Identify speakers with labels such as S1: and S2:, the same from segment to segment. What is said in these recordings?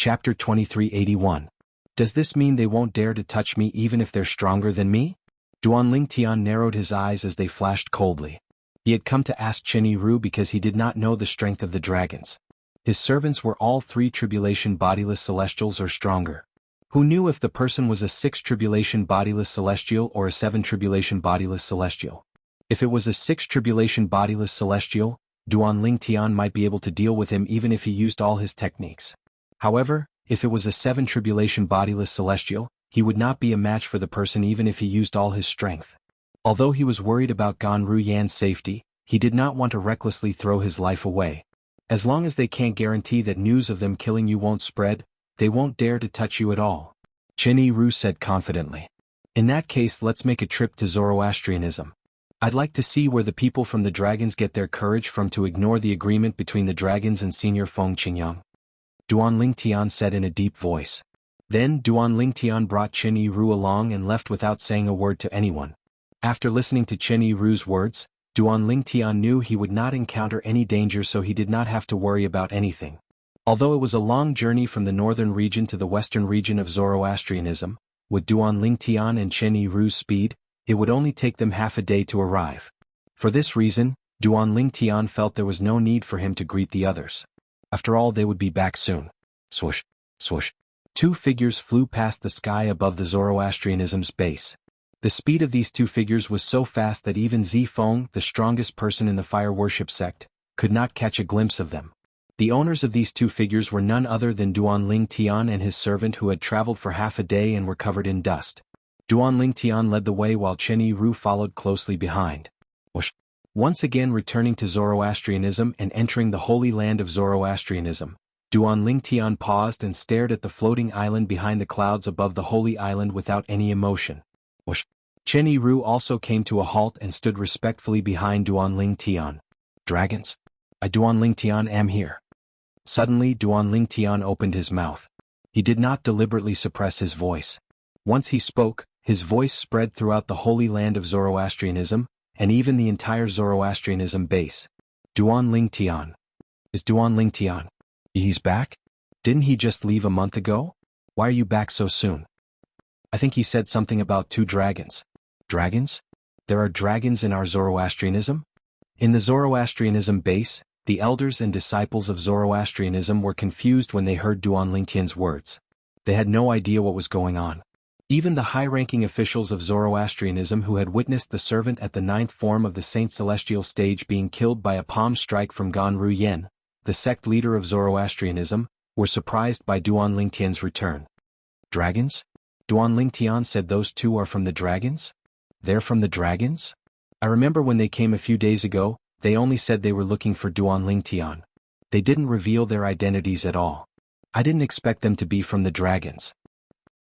S1: Chapter 2381. Does this mean they won't dare to touch me even if they're stronger than me? Duanling Tian narrowed his eyes as they flashed coldly. He had come to ask Chen Yiru because he did not know the strength of the dragons. His servants were all 3 tribulation bodiless celestials or stronger. Who knew if the person was a 6 tribulation bodiless celestial or a 7 tribulation bodiless celestial? If it was a 6 tribulation bodiless celestial, Duanling Tian might be able to deal with him even if he used all his techniques. However, if it was a 7 tribulation bodiless celestial, he would not be a match for the person even if he used all his strength. Although he was worried about Gan Ruyan's safety, he did not want to recklessly throw his life away. As long as they can't guarantee that news of them killing you won't spread, they won't dare to touch you at all. Chen Yiru said confidently. In that case, let's make a trip to Zoroastrianism. I'd like to see where the people from the dragons get their courage from to ignore the agreement between the dragons and Senior Feng Qingyang. Duanling Tian said in a deep voice. Then Duanling Tian brought Chen Yiru along and left without saying a word to anyone. After listening to Chen Yiru's words, Duanling Tian knew he would not encounter any danger, so he did not have to worry about anything. Although it was a long journey from the northern region to the western region of Zoroastrianism, with Duanling Tian and Chen Yiru's speed, it would only take them half a day to arrive. For this reason, Duanling Tian felt there was no need for him to greet the others. After all, they would be back soon. Swoosh, swoosh. 2 figures flew past the sky above the Zoroastrianism's base. The speed of these 2 figures was so fast that even Zifeng, the strongest person in the fire worship sect, could not catch a glimpse of them. The owners of these 2 figures were none other than Duanling Tian and his servant, who had traveled for half a day and were covered in dust. Duanling Tian led the way while Chen Yiru followed closely behind. Whoosh. Once again returning to Zoroastrianism and entering the holy land of Zoroastrianism, Duanling Tian paused and stared at the floating island behind the clouds above the holy island without any emotion. Whoosh. Chen Yiru also came to a halt and stood respectfully behind Duanling Tian. Dragons? I, Duanling Tian, am here. Suddenly Duanling Tian opened his mouth. He did not deliberately suppress his voice. Once he spoke, his voice spread throughout the holy land of Zoroastrianism, and even the entire Zoroastrianism base. Duanling Tian. Is Duanling Tian? He's back? Didn't he just leave a month ago? Why are you back so soon? I think he said something about 2 dragons. Dragons? There are dragons in our Zoroastrianism? In the Zoroastrianism base, the elders and disciples of Zoroastrianism were confused when they heard Duanling Tian's words. They had no idea what was going on. Even the high-ranking officials of Zoroastrianism who had witnessed the servant at the 9th form of the Saint Celestial stage being killed by a palm strike from Gan Ruyan, the sect leader of Zoroastrianism, were surprised by Duanling Tian's return. Dragons? Duanling Tian said those 2 are from the dragons? They're from the dragons? I remember when they came a few days ago, they only said they were looking for Duanling Tian. They didn't reveal their identities at all. I didn't expect them to be from the dragons.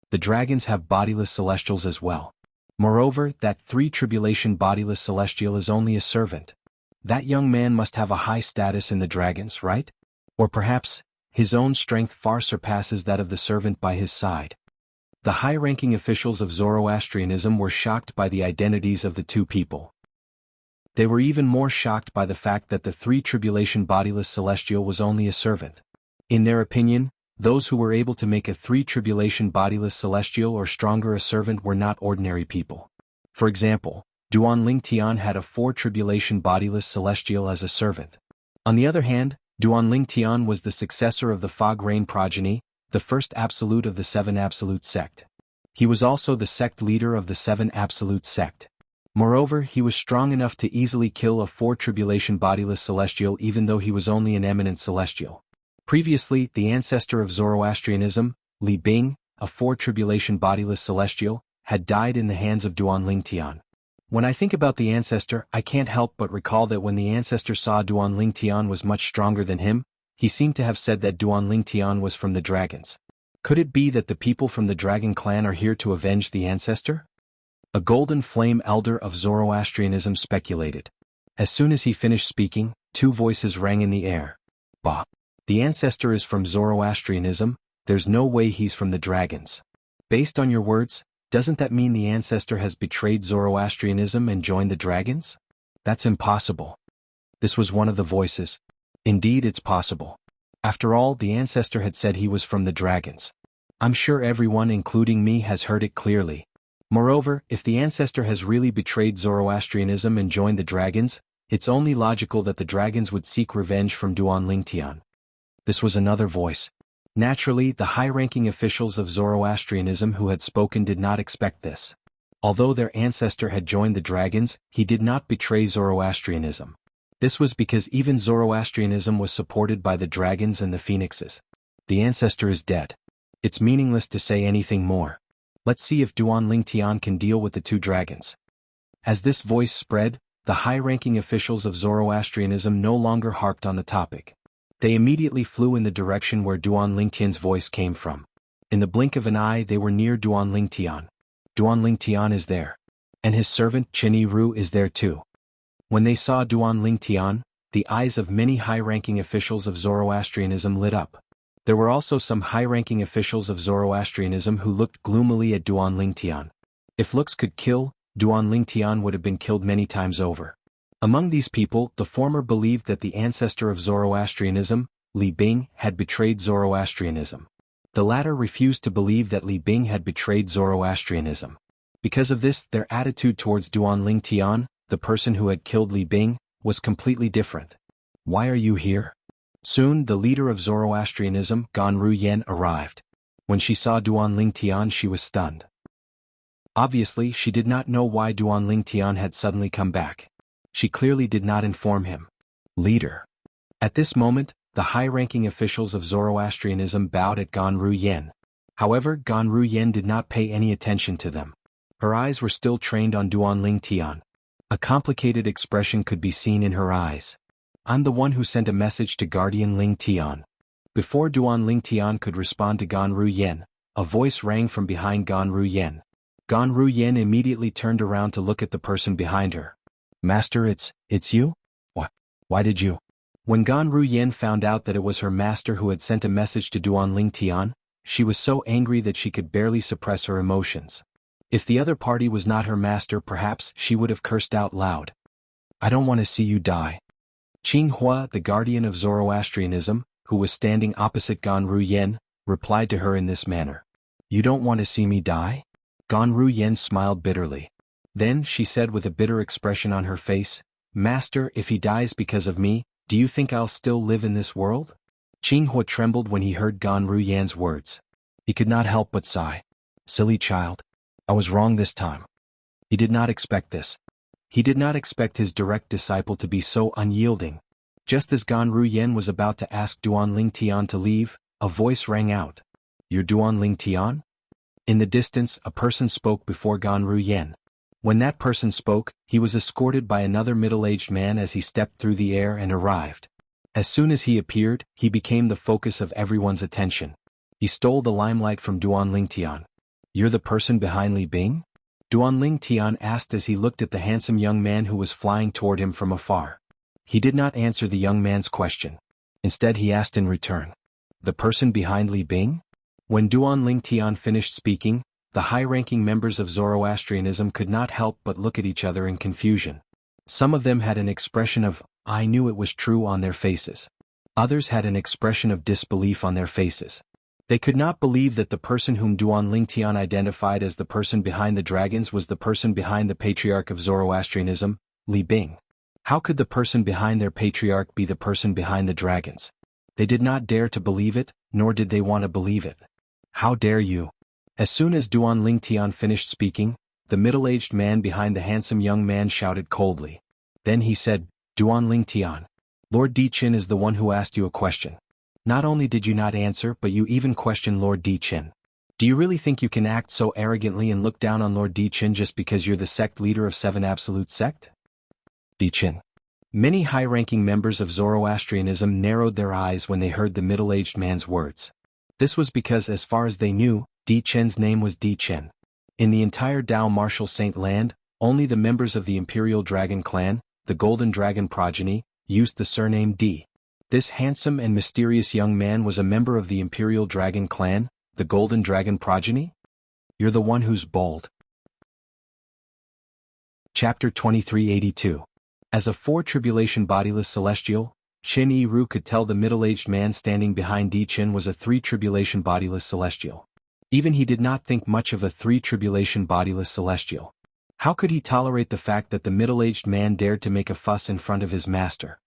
S1: The dragons have bodiless celestials as well. Moreover, that 3 tribulation bodiless celestial is only a servant. That young man must have a high status in the dragons, right? Or perhaps, his own strength far surpasses that of the servant by his side. The high-ranking officials of Zoroastrianism were shocked by the identities of the 2 people. They were even more shocked by the fact that the 3 tribulation bodiless celestial was only a servant. In their opinion, those who were able to make a 3 tribulation bodiless celestial or stronger a servant were not ordinary people. For example, Duanling Tian had a 4 tribulation bodiless celestial as a servant. On the other hand, Duanling Tian was the successor of the Fog Rain progeny, the first absolute of the 7 absolute sect. He was also the sect leader of the 7 absolute sect. Moreover, he was strong enough to easily kill a 4 tribulation bodiless celestial even though he was only an eminent celestial. Previously, the ancestor of Zoroastrianism, Li Bing, a 4 tribulation bodiless celestial, had died in the hands of Duanling Tian. When I think about the ancestor, I can't help but recall that when the ancestor saw Duanling Tian was much stronger than him, he seemed to have said that Duanling Tian was from the dragons. Could it be that the people from the dragon clan are here to avenge the ancestor? A golden flame elder of Zoroastrianism speculated. As soon as he finished speaking, 2 voices rang in the air. Bah! The ancestor is from Zoroastrianism, there's no way he's from the dragons. Based on your words, doesn't that mean the ancestor has betrayed Zoroastrianism and joined the dragons? That's impossible. This was one of the voices. Indeed, it's possible. After all, the ancestor had said he was from the dragons. I'm sure everyone, including me, has heard it clearly. Moreover, if the ancestor has really betrayed Zoroastrianism and joined the dragons, it's only logical that the dragons would seek revenge from Duan Lingtian. This was another voice. Naturally, the high-ranking officials of Zoroastrianism who had spoken did not expect this. Although their ancestor had joined the dragons, he did not betray Zoroastrianism. This was because even Zoroastrianism was supported by the dragons and the phoenixes. The ancestor is dead. It's meaningless to say anything more. Let's see if Duan Lingtian can deal with the two dragons. As this voice spread, the high-ranking officials of Zoroastrianism no longer harped on the topic. They immediately flew in the direction where Duan Lingtian's voice came from. In the blink of an eye they were near Duan Lingtian. Duan Lingtian is there. And his servant Qinyi Ru is there too. When they saw Duan Lingtian, the eyes of many high-ranking officials of Zoroastrianism lit up. There were also some high-ranking officials of Zoroastrianism who looked gloomily at Duan Lingtian. If looks could kill, Duan Lingtian would have been killed many times over. Among these people, the former believed that the ancestor of Zoroastrianism, Li Bing, had betrayed Zoroastrianism. The latter refused to believe that Li Bing had betrayed Zoroastrianism. Because of this, their attitude towards Duan Lingtian, the person who had killed Li Bing, was completely different. Why are you here? Soon, the leader of Zoroastrianism, Ganru Yen, arrived. When she saw Duan Lingtian, she was stunned. Obviously, she did not know why Duan Lingtian had suddenly come back. She clearly did not inform him. Leader. At this moment, the high-ranking officials of Zoroastrianism bowed at Ganru Yen. However, Ganru Yen did not pay any attention to them. Her eyes were still trained on Duan Lingtian. A complicated expression could be seen in her eyes. I'm the one who sent a message to Guardian Lingtian. Before Duan Lingtian could respond to Ganru Yen, a voice rang from behind Ganru Yen. Ganru Yen immediately turned around to look at the person behind her. Master, it's you? Why did you? When Ganru Yen found out that it was her master who had sent a message to Duan Lingtian, she was so angry that she could barely suppress her emotions. If the other party was not her master, perhaps she would have cursed out loud. I don't want to see you die. Qinghua, the guardian of Zoroastrianism, who was standing opposite Ganru Yen, replied to her in this manner. You don't want to see me die? Ganru Yen smiled bitterly. Then she said with a bitter expression on her face, Master, if he dies because of me, do you think I'll still live in this world? Qinghua trembled when he heard Ganru Yan's words. He could not help but sigh. Silly child. I was wrong this time. He did not expect this. He did not expect his direct disciple to be so unyielding. Just as Ganru Yen was about to ask Duan Lingtian to leave, a voice rang out. You're Duan Lingtian? In the distance, a person spoke before Ganru Yen. When that person spoke, he was escorted by another middle-aged man as he stepped through the air and arrived. As soon as he appeared, he became the focus of everyone's attention. He stole the limelight from Duan Lingtian. You're the person behind Li Bing? Duan Lingtian asked as he looked at the handsome young man who was flying toward him from afar. He did not answer the young man's question. Instead he asked in return. The person behind Li Bing? When Duan Lingtian finished speaking, the high-ranking members of Zoroastrianism could not help but look at each other in confusion. Some of them had an expression of, I knew it was true on their faces. Others had an expression of disbelief on their faces. They could not believe that the person whom Duan Lingtian identified as the person behind the dragons was the person behind the patriarch of Zoroastrianism, Li Bing. How could the person behind their patriarch be the person behind the dragons? They did not dare to believe it, nor did they want to believe it. How dare you? As soon as Duan Lingtian finished speaking, the middle-aged man behind the handsome young man shouted coldly. Then he said, Duan Lingtian, Lord Diqin is the one who asked you a question. Not only did you not answer, but you even questioned Lord Diqin. Do you really think you can act so arrogantly and look down on Lord Diqin just because you're the sect leader of 7 Absolute Sect? Diqin. Many high-ranking members of Zoroastrianism narrowed their eyes when they heard the middle-aged man's words. This was because, as far as they knew, Diqin's name was Diqin. In the entire Dao Martial Saint land, only the members of the Imperial Dragon clan, the Golden Dragon progeny, used the surname Di. This handsome and mysterious young man was a member of the Imperial Dragon clan, the Golden Dragon progeny? You're the one who's bold. Chapter 2382. As a 4 tribulation bodiless celestial, Qin Yi-Ru could tell the middle-aged man standing behind Di Qin was a three-tribulation bodiless celestial. Even he did not think much of a three-tribulation bodiless celestial. How could he tolerate the fact that the middle-aged man dared to make a fuss in front of his master?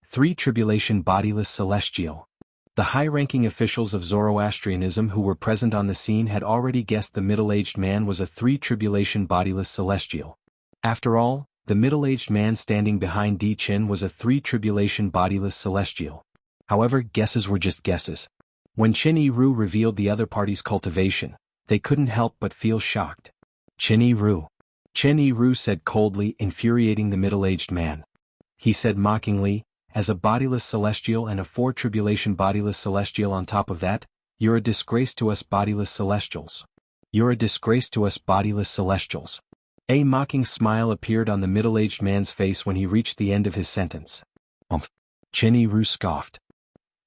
S1: Three-tribulation bodiless celestial. The high-ranking officials of Zoroastrianism who were present on the scene had already guessed the middle-aged man was a three-tribulation bodiless celestial. After all, the middle-aged man standing behind Di Qin was a three-tribulation bodiless celestial. However, guesses were just guesses. When Qin Yi-Ru revealed the other party's cultivation, they couldn't help but feel shocked. Qin Yi-Ru. Qin Yi-Ru said coldly, infuriating the middle-aged man. He said mockingly, as a bodiless celestial and a four-tribulation bodiless celestial on top of that, you're a disgrace to us bodiless celestials. You're a disgrace to us bodiless celestials. A mocking smile appeared on the middle-aged man's face when he reached the end of his sentence. Qin Yi-Ru scoffed.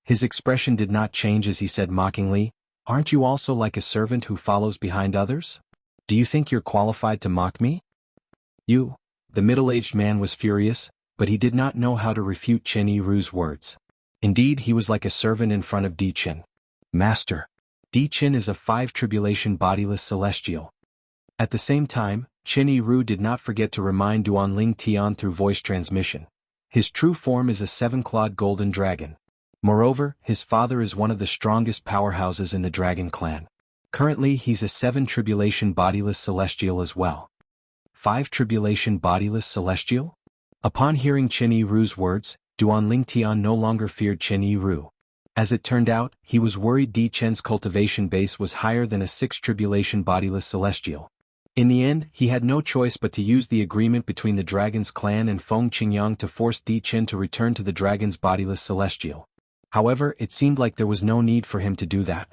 S1: His expression did not change as he said mockingly, aren't you also like a servant who follows behind others? Do you think you're qualified to mock me? You. The middle-aged man was furious, but he did not know how to refute Qin Yi-Ru's words. Indeed, he was like a servant in front of Di Qin. Master. Di Qin is a five-tribulation bodiless celestial. At the same time, Qin Yi-Ru did not forget to remind Duanling Tian through voice transmission. His true form is a seven-clawed golden dragon. Moreover, his father is one of the strongest powerhouses in the dragon clan. Currently, he's a seven-tribulation bodiless celestial as well. Five-tribulation bodiless celestial? Upon hearing Qin Yi-Ru's words, Duanling Tian no longer feared Qin Yi-Ru. As it turned out, he was worried Di Qin's cultivation base was higher than a six-tribulation bodiless celestial. In the end, he had no choice but to use the agreement between the Dragon's clan and Feng Qingyang to force Di Qin to return to the Dragon's bodiless celestial. However, it seemed like there was no need for him to do that.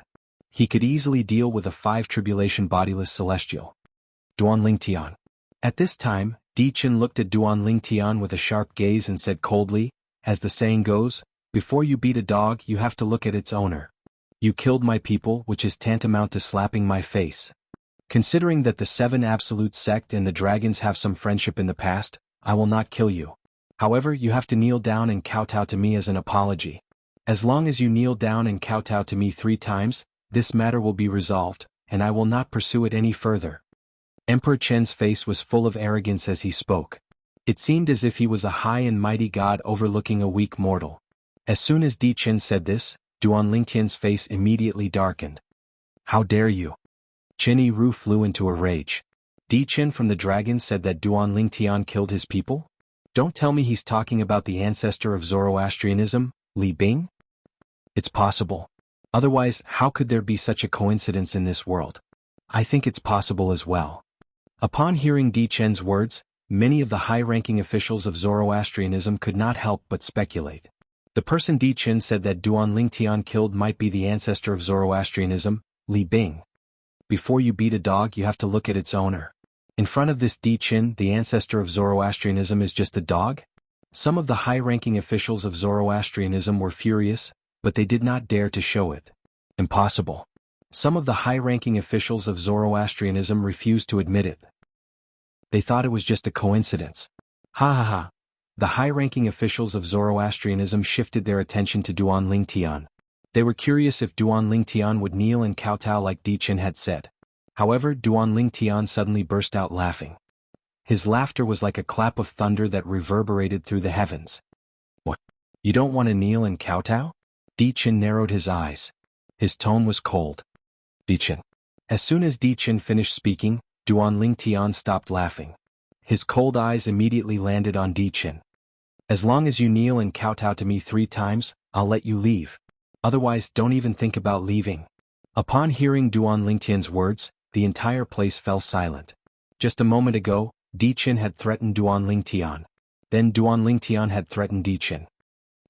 S1: He could easily deal with a five-tribulation bodiless celestial. Duanling Tian. At this time, Di Qin looked at Duanling Tian with a sharp gaze and said coldly, as the saying goes, before you beat a dog you have to look at its owner. You killed my people, which is tantamount to slapping my face. Considering that the Seven Absolute Sect and the Dragons have some friendship in the past, I will not kill you. However, you have to kneel down and kowtow to me as an apology. As long as you kneel down and kowtow to me 3 times, this matter will be resolved, and I will not pursue it any further. Emperor Chen's face was full of arrogance as he spoke. It seemed as if he was a high and mighty god overlooking a weak mortal. As soon as Di Qin said this, Duanling Tian's face immediately darkened. How dare you? Qin Yi-Ru flew into a rage. Di Qin from the Dragon said that Duanling Tian killed his people? Don't tell me he's talking about the ancestor of Zoroastrianism, Li Bing? It's possible. Otherwise, how could there be such a coincidence in this world? I think it's possible as well. Upon hearing Di Qin's words, many of the high-ranking officials of Zoroastrianism could not help but speculate. The person Di Qin said that Duanling Tian killed might be the ancestor of Zoroastrianism, Li Bing. Before you beat a dog you have to look at its owner. In front of this Di Qin, the ancestor of Zoroastrianism is just a dog? Some of the high-ranking officials of Zoroastrianism were furious, but they did not dare to show it. Impossible. Some of the high-ranking officials of Zoroastrianism refused to admit it. They thought it was just a coincidence. Ha ha ha. The high-ranking officials of Zoroastrianism shifted their attention to Duanling Tian. They were curious if Duanling Tian would kneel and kowtow like Di Qin had said. However, Duanling Tian suddenly burst out laughing. His laughter was like a clap of thunder that reverberated through the heavens. What? You don't want to kneel and kowtow? Di Qin narrowed his eyes. His tone was cold. Di Qin. As soon as Di Qin finished speaking, Duanling Tian stopped laughing. His cold eyes immediately landed on Di Qin. As long as you kneel and kowtow to me 3 times, I'll let you leave. Otherwise, don't even think about leaving. Upon hearing Duanling Tian's words, the entire place fell silent. Just a moment ago, Di Qin had threatened Duanling Tian. Then Duanling Tian had threatened Di Qin.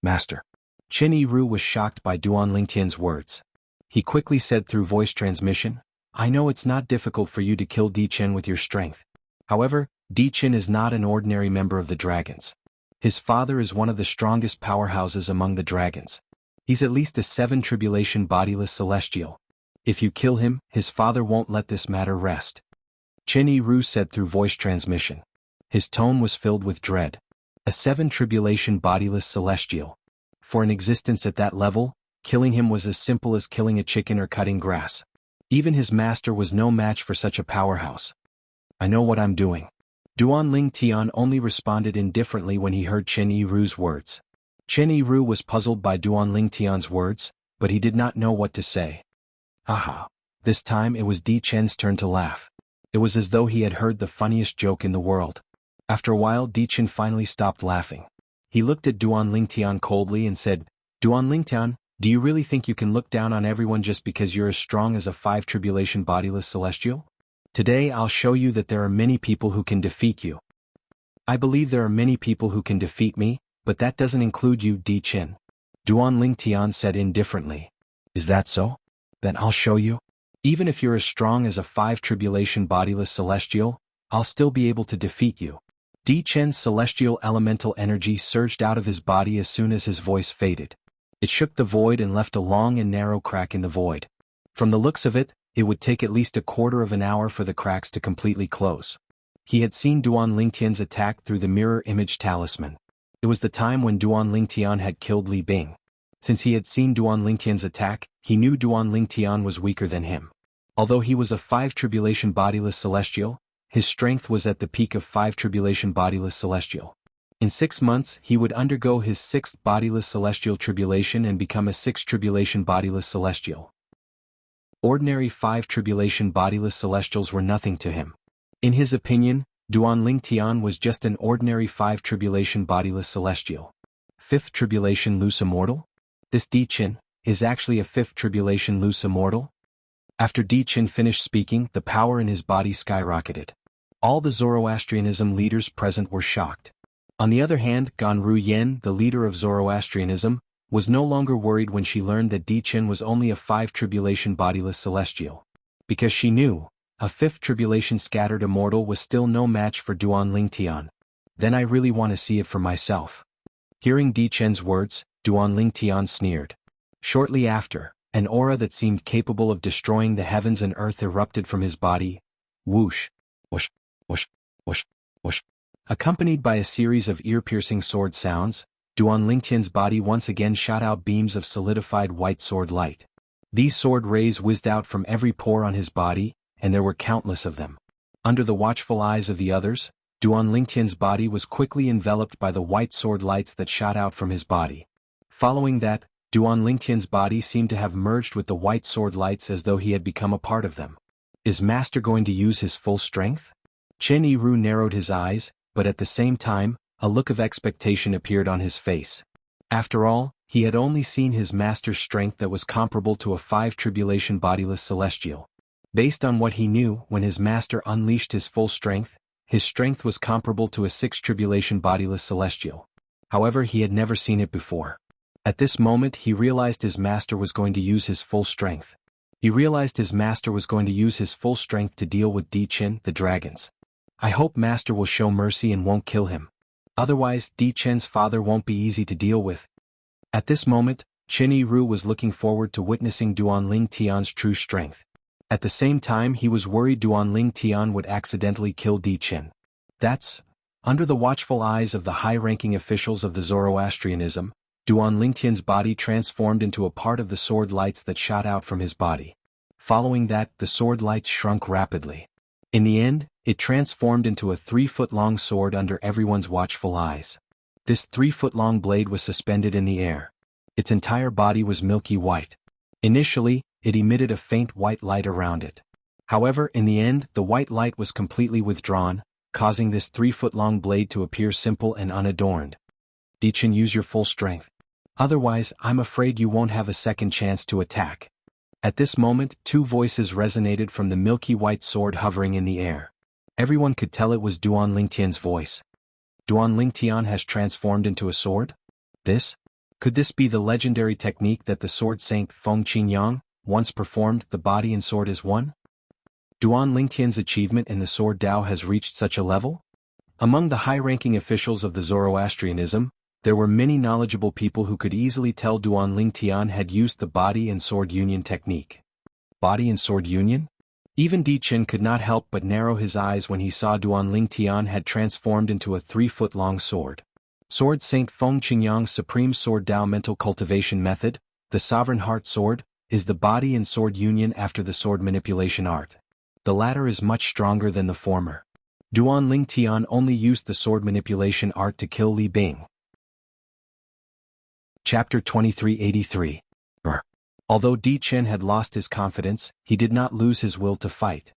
S1: Master. Qin Yi-Ru was shocked by Duanling Tian's words. He quickly said through voice transmission, I know it's not difficult for you to kill Di Qin with your strength. However, Di Qin is not an ordinary member of the Dragons. His father is one of the strongest powerhouses among the Dragons. He's at least a 7-tribulation bodiless celestial. If you kill him, his father won't let this matter rest. Qin Yi-Ru said through voice transmission. His tone was filled with dread. A 7-tribulation bodiless celestial. for an existence at that level, killing him was as simple as killing a chicken or cutting grass. Even his master was no match for such a powerhouse. I know what I'm doing. Duan Tian only responded indifferently when he heard Chen Yiru's words. Chen Yiru was puzzled by Duan Tian's words, but he did not know what to say. Haha. This time it was Di Chen's turn to laugh. It was as though he had heard the funniest joke in the world. After a while Di Chen finally stopped laughing. He looked at Duan Tian coldly and said, Duan Tian, do you really think you can look down on everyone just because you're as strong as a 5 tribulation bodiless celestial? Today I'll show you that there are many people who can defeat you. I believe there are many people who can defeat me, but that doesn't include you, Di Chen. Duan Tian said indifferently. Is that so? Then I'll show you. Even if you're as strong as a 5 tribulation bodiless celestial, I'll still be able to defeat you. Di Chen's celestial elemental energy surged out of his body as soon as his voice faded. It shook the void and left a long and narrow crack in the void. From the looks of it, it would take at least a quarter of an hour for the cracks to completely close. He had seen Duan Tian's attack through the mirror image talisman. It was the time when Duan Tian had killed Li Bing. Since he had seen Duan Tian's attack, he knew Duan Tian was weaker than him. Although he was a 5 tribulation bodiless celestial, his strength was at the peak of 5 tribulation bodiless celestial. In 6 months he would undergo his 6th bodiless celestial tribulation and become a 6 tribulation bodiless celestial. Ordinary 5 tribulation bodiless celestials were nothing to him. In his opinion, Duan Tian was just an ordinary 5 tribulation bodiless celestial. 5th tribulation loose immortal? This Di Chen is actually a 5th tribulation loose immortal? After Di Chen finished speaking, the power in his body skyrocketed. All the Zoroastrianism leaders present were shocked. On the other hand, Ganru Yen, the leader of Zoroastrianism, was no longer worried when she learned that Di Chen was only a 5 tribulation bodiless celestial. Because she knew, a 5th tribulation scattered immortal was still no match for Duan Tian. Then I really want to see it for myself. Hearing Di Chen's words, Duan Tian sneered. Shortly after, an aura that seemed capable of destroying the heavens and earth erupted from his body. Whoosh, whoosh, whoosh, whoosh, whoosh. Accompanied by a series of ear-piercing sword sounds, Duan Tian's body once again shot out beams of solidified white sword light. These sword rays whizzed out from every pore on his body, and there were countless of them. Under the watchful eyes of the others, Duan Tian's body was quickly enveloped by the white sword lights that shot out from his body. Following that, Duan Tian's body seemed to have merged with the white sword lights as though he had become a part of them. Is Master going to use his full strength? Chen Yiru narrowed his eyes, but at the same time, a look of expectation appeared on his face. After all, he had only seen his master's strength that was comparable to a 5 tribulation bodiless celestial. Based on what he knew, when his master unleashed his full strength, his strength was comparable to a 6 tribulation bodiless celestial. However, he had never seen it before. At this moment he realized his master was going to use his full strength. He realized his master was going to use his full strength to deal with Di Chen, the dragons. I hope Master will show mercy and won't kill him. Otherwise, Di Chen's father won't be easy to deal with. At this moment, Chen Yiru was looking forward to witnessing Duan Tian's true strength. At the same time he was worried Duan Tian would accidentally kill Di Chen. That's, under the watchful eyes of the high-ranking officials of the Zoroastrianism, Duan Tian's body transformed into a part of the sword lights that shot out from his body. Following that, the sword lights shrunk rapidly. In the end, it transformed into a 3-foot-long sword under everyone's watchful eyes. This 3-foot-long blade was suspended in the air. Its entire body was milky white. Initially, it emitted a faint white light around it. However, in the end, the white light was completely withdrawn, causing this 3-foot-long blade to appear simple and unadorned. Di Chen, use your full strength. Otherwise, I'm afraid you won't have a second chance to attack. At this moment, 2 voices resonated from the milky white sword hovering in the air. Everyone could tell it was Duan Tian's voice. Duan Tian has transformed into a sword? Could this be the legendary technique that the sword saint Feng Qingyang once performed, the body and sword as one? Duan Tian's achievement in the sword Dao has reached such a level? Among the high-ranking officials of the Zoroastrianism, there were many knowledgeable people who could easily tell Duan Tian had used the body and sword union technique. Body and sword union? Even Di Chen could not help but narrow his eyes when he saw Duan Tian had transformed into a 3-foot-long sword. Sword Saint Feng Qingyang's Supreme Sword Dao Mental Cultivation Method, the Sovereign Heart Sword, is the body and sword union after the sword manipulation art. The latter is much stronger than the former. Duan Ling Tian only used the sword manipulation art to kill Li Bing. Chapter 2383. Although Di Chen had lost his confidence, he did not lose his will to fight.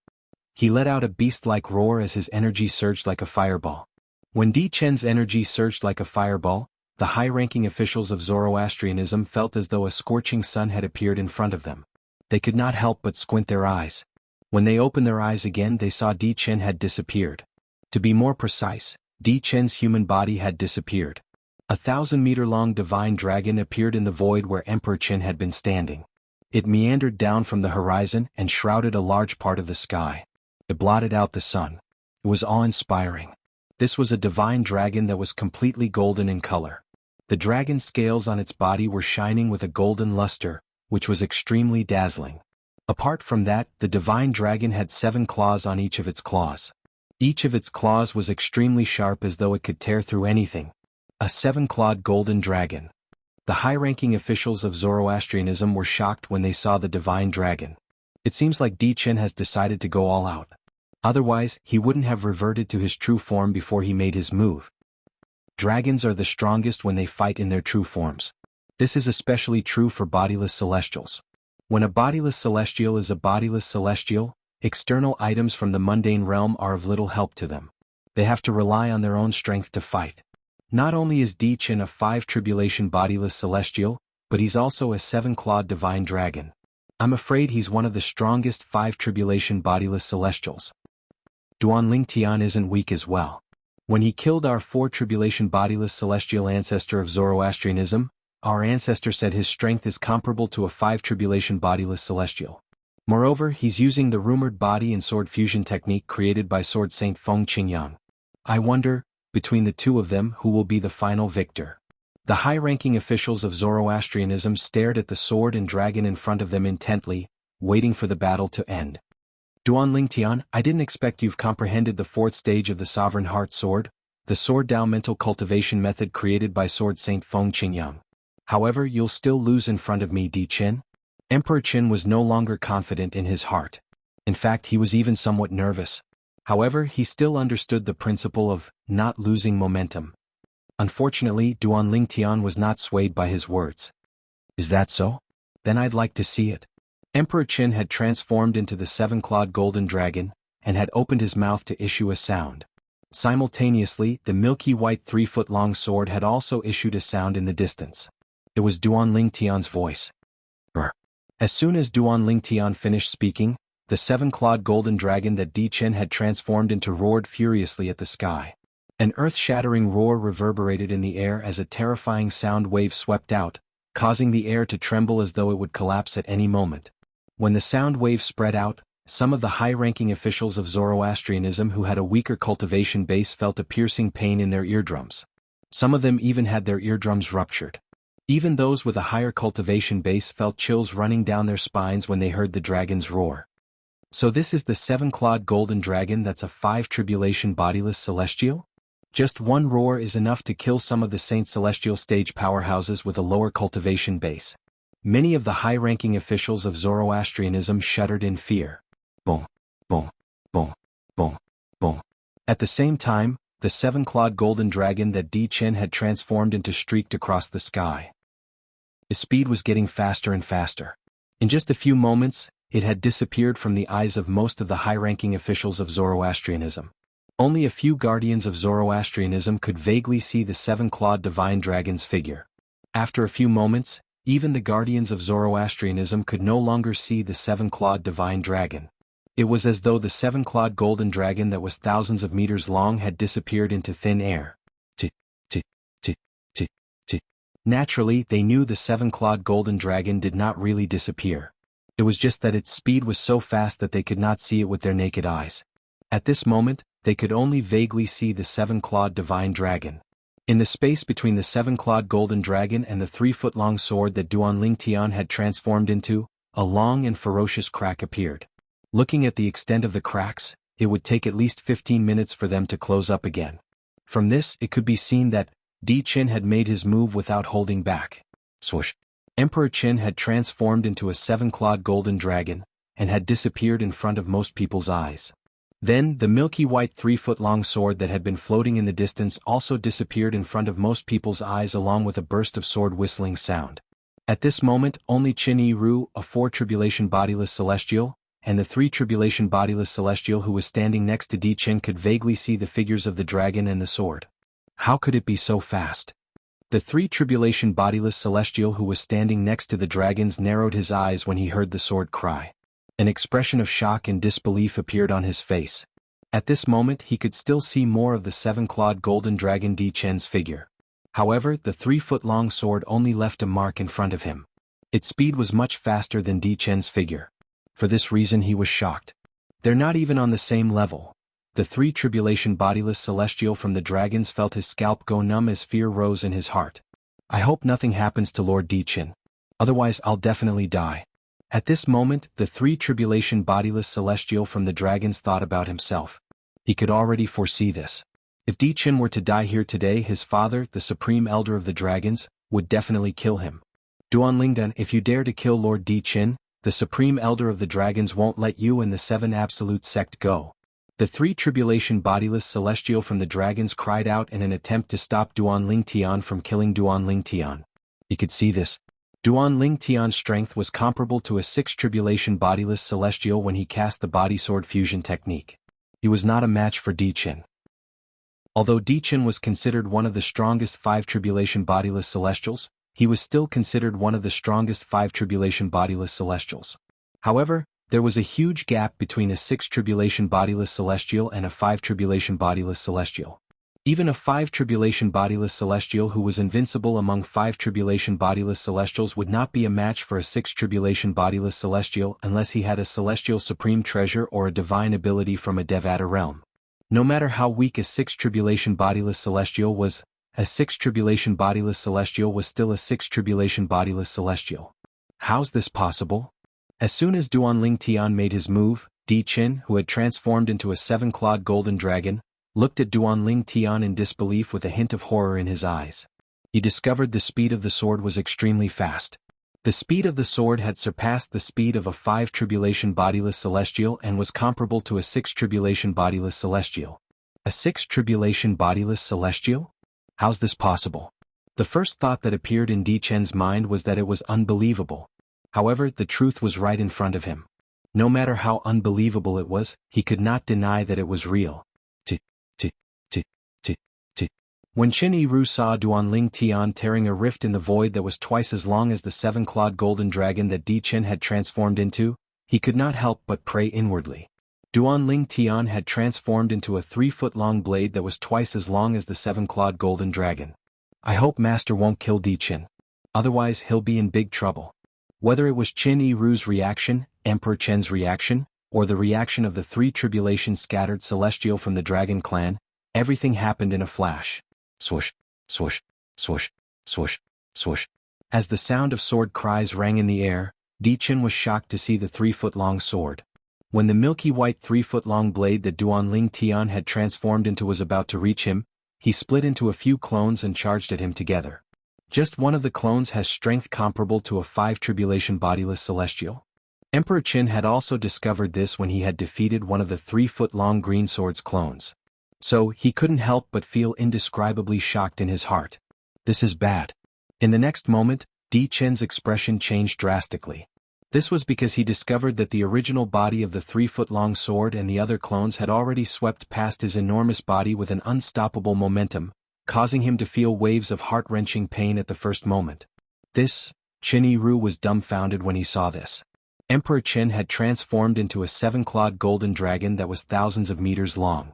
S1: He let out a beast-like roar as his energy surged like a fireball. When Di Chen's energy surged like a fireball, the high-ranking officials of Zoroastrianism felt as though a scorching sun had appeared in front of them. They could not help but squint their eyes. When they opened their eyes again, they saw Di Chen had disappeared. To be more precise, Di Chen's human body had disappeared. A 1,000-meter-long divine dragon appeared in the void where Emperor Qin had been standing. It meandered down from the horizon and shrouded a large part of the sky. It blotted out the sun. It was awe-inspiring. This was a divine dragon that was completely golden in color. The dragon's scales on its body were shining with a golden luster, which was extremely dazzling. Apart from that, the divine dragon had 7 claws on each of its claws. Each of its claws was extremely sharp as though it could tear through anything. A 7-clawed golden dragon. The high-ranking officials of Zoroastrianism were shocked when they saw the divine dragon. It seems like Di Chen has decided to go all out. Otherwise, he wouldn't have reverted to his true form before he made his move. Dragons are the strongest when they fight in their true forms. This is especially true for bodiless celestials. When a bodiless celestial is a bodiless celestial, external items from the mundane realm are of little help to them. They have to rely on their own strength to fight. Not only is Di Chen a 5-tribulation bodiless celestial, but he's also a 7-clawed divine dragon. I'm afraid he's one of the strongest 5-tribulation bodiless celestials. Duan Ling Tian isn't weak as well. When he killed our 4-tribulation bodiless celestial ancestor of Zoroastrianism, our ancestor said his strength is comparable to a 5-tribulation bodiless celestial. Moreover, he's using the rumored body and sword fusion technique created by Sword Saint Feng Qingyang. I wonder, between the two of them, who will be the final victor? The high-ranking officials of Zoroastrianism stared at the sword and dragon in front of them intently, waiting for the battle to end. Duan Ling Tian, I didn't expect you've comprehended the 4th stage of the Sovereign Heart Sword, the Sword Dao Mental Cultivation method created by Sword Saint Feng Qingyang. However, you'll still lose in front of me, Di Chen. Emperor Qin was no longer confident in his heart. In fact, he was even somewhat nervous. However, he still understood the principle of not losing momentum. Unfortunately, Duan Ling Tian was not swayed by his words. Is that so? Then I'd like to see it. Emperor Qin had transformed into the 7-clawed golden dragon, and had opened his mouth to issue a sound. Simultaneously, the milky white 3-foot-long sword had also issued a sound in the distance. It was Duan Ling Tian's voice. As soon as Duan Ling Tian finished speaking, the 7-clawed golden dragon that Di Chen had transformed into roared furiously at the sky. An earth-shattering roar reverberated in the air as a terrifying sound wave swept out, causing the air to tremble as though it would collapse at any moment. When the sound wave spread out, some of the high-ranking officials of Zoroastrianism who had a weaker cultivation base felt a piercing pain in their eardrums. Some of them even had their eardrums ruptured. Even those with a higher cultivation base felt chills running down their spines when they heard the dragon's roar. So this is the 7-clawed golden dragon that's a 5-tribulation bodiless celestial? Just one roar is enough to kill some of the Saint Celestial stage powerhouses with a lower cultivation base. Many of the high-ranking officials of Zoroastrianism shuddered in fear. Boom, boom, boom, boom, boom. At the same time, the 7-clawed golden dragon that Di Chen had transformed into streaked across the sky. His speed was getting faster and faster. In just a few moments, it had disappeared from the eyes of most of the high-ranking officials of Zoroastrianism. Only a few guardians of Zoroastrianism could vaguely see the 7-clawed divine dragon's figure. After a few moments, even the guardians of Zoroastrianism could no longer see the 7-clawed divine dragon. It was as though the 7-clawed golden dragon that was thousands of meters long had disappeared into thin air. Naturally, they knew the 7-clawed golden dragon did not really disappear. It was just that its speed was so fast that they could not see it with their naked eyes. At this moment, they could only vaguely see the 7-clawed divine dragon. In the space between the 7-clawed golden dragon and the 3-foot-long sword that Duan Ling Tian had transformed into, a long and ferocious crack appeared. Looking at the extent of the cracks, it would take at least 15 minutes for them to close up again. From this, it could be seen that, Di Qin had made his move without holding back. Swoosh! Emperor Qin had transformed into a seven-clawed golden dragon, and had disappeared in front of most people's eyes. Then, the milky white 3-foot-long sword that had been floating in the distance also disappeared in front of most people's eyes along with a burst of sword whistling sound. At this moment, only Qin Yi-Ru, a 4-tribulation bodiless celestial, and the 3-tribulation bodiless celestial who was standing next to Di Qin could vaguely see the figures of the dragon and the sword. How could it be so fast? The 3-tribulation bodiless celestial who was standing next to the dragons narrowed his eyes when he heard the sword cry. An expression of shock and disbelief appeared on his face. At this moment he could still see more of the 7-clawed golden dragon Di Qin's figure. However, the 3-foot-long sword only left a mark in front of him. Its speed was much faster than Di Qin's figure. For this reason he was shocked. They're not even on the same level. The 3-tribulation bodiless celestial from the dragons felt his scalp go numb as fear rose in his heart. I hope nothing happens to Lord Di Qin. Otherwise I'll definitely die. At this moment, the 3-tribulation bodiless celestial from the dragons thought about himself. He could already foresee this. If Di Qin were to die here today, his father, the supreme elder of the dragons, would definitely kill him. Duanlingdan, if you dare to kill Lord Di Qin, the supreme elder of the dragons won't let you and the 7 absolute sect go. The 3-tribulation bodiless celestial from the dragons cried out in an attempt to stop Duanlingtian from killing Duanlingtian. He could see this. Duanlingtian's strength was comparable to a 6-tribulation bodiless celestial when he cast the body sword fusion technique. He was not a match for Di Qin. Although Di Qin was considered one of the strongest 5-tribulation bodiless celestials, he was still considered one of the strongest 5-tribulation bodiless celestials. However, there was a huge gap between a 6-tribulation bodiless celestial and a 5-tribulation bodiless celestial. Even a 5-tribulation bodiless celestial who was invincible among 5-tribulation bodiless celestials would not be a match for a 6-tribulation bodiless celestial unless he had a celestial supreme treasure or a divine ability from a Devata realm. No matter how weak a 6-tribulation bodiless celestial was, a 6-tribulation bodiless celestial was still a 6-tribulation bodiless celestial. How's this possible? As soon as Duanlingtian made his move, Di Qin, who had transformed into a 7-clawed golden dragon, looked at Duanlingtian in disbelief with a hint of horror in his eyes. He discovered the speed of the sword was extremely fast. The speed of the sword had surpassed the speed of a 5-tribulation bodiless celestial and was comparable to a 6-tribulation bodiless celestial. A 6-tribulation bodiless celestial? How's this possible? The first thought that appeared in Di Qin's mind was that it was unbelievable. However, the truth was right in front of him. No matter how unbelievable it was, he could not deny that it was real. When Qin Yi-Ru saw Duanlingtian tearing a rift in the void that was twice as long as the 7-clawed golden dragon that Di Qin had transformed into, he could not help but pray inwardly. Duanlingtian had transformed into a 3-foot-long blade that was twice as long as the 7-clawed golden dragon. I hope Master won't kill Di Qin. Otherwise he'll be in big trouble. Whether it was Qin Yi-Ru's reaction, Emperor Qin's reaction, or the reaction of the 3-tribulation scattered celestial from the dragon clan, everything happened in a flash. Swoosh, swoosh, swoosh, swoosh, swoosh. As the sound of sword cries rang in the air, Di Qin was shocked to see the 3-foot-long sword. When the milky white 3-foot-long blade that Duanlingtian had transformed into was about to reach him, he split into a few clones and charged at him together. Just one of the clones has strength comparable to a 5-tribulation bodiless celestial. Emperor Qin had also discovered this when he had defeated one of the 3-foot-long green sword's clones. So, he couldn't help but feel indescribably shocked in his heart. This is bad. In the next moment, Di Qin's expression changed drastically. This was because he discovered that the original body of the 3-foot-long sword and the other clones had already swept past his enormous body with an unstoppable momentum, causing him to feel waves of heart-wrenching pain at the first moment. Qin Yi-Ru was dumbfounded when he saw this. Emperor Qin had transformed into a 7-clawed golden dragon that was thousands of meters long.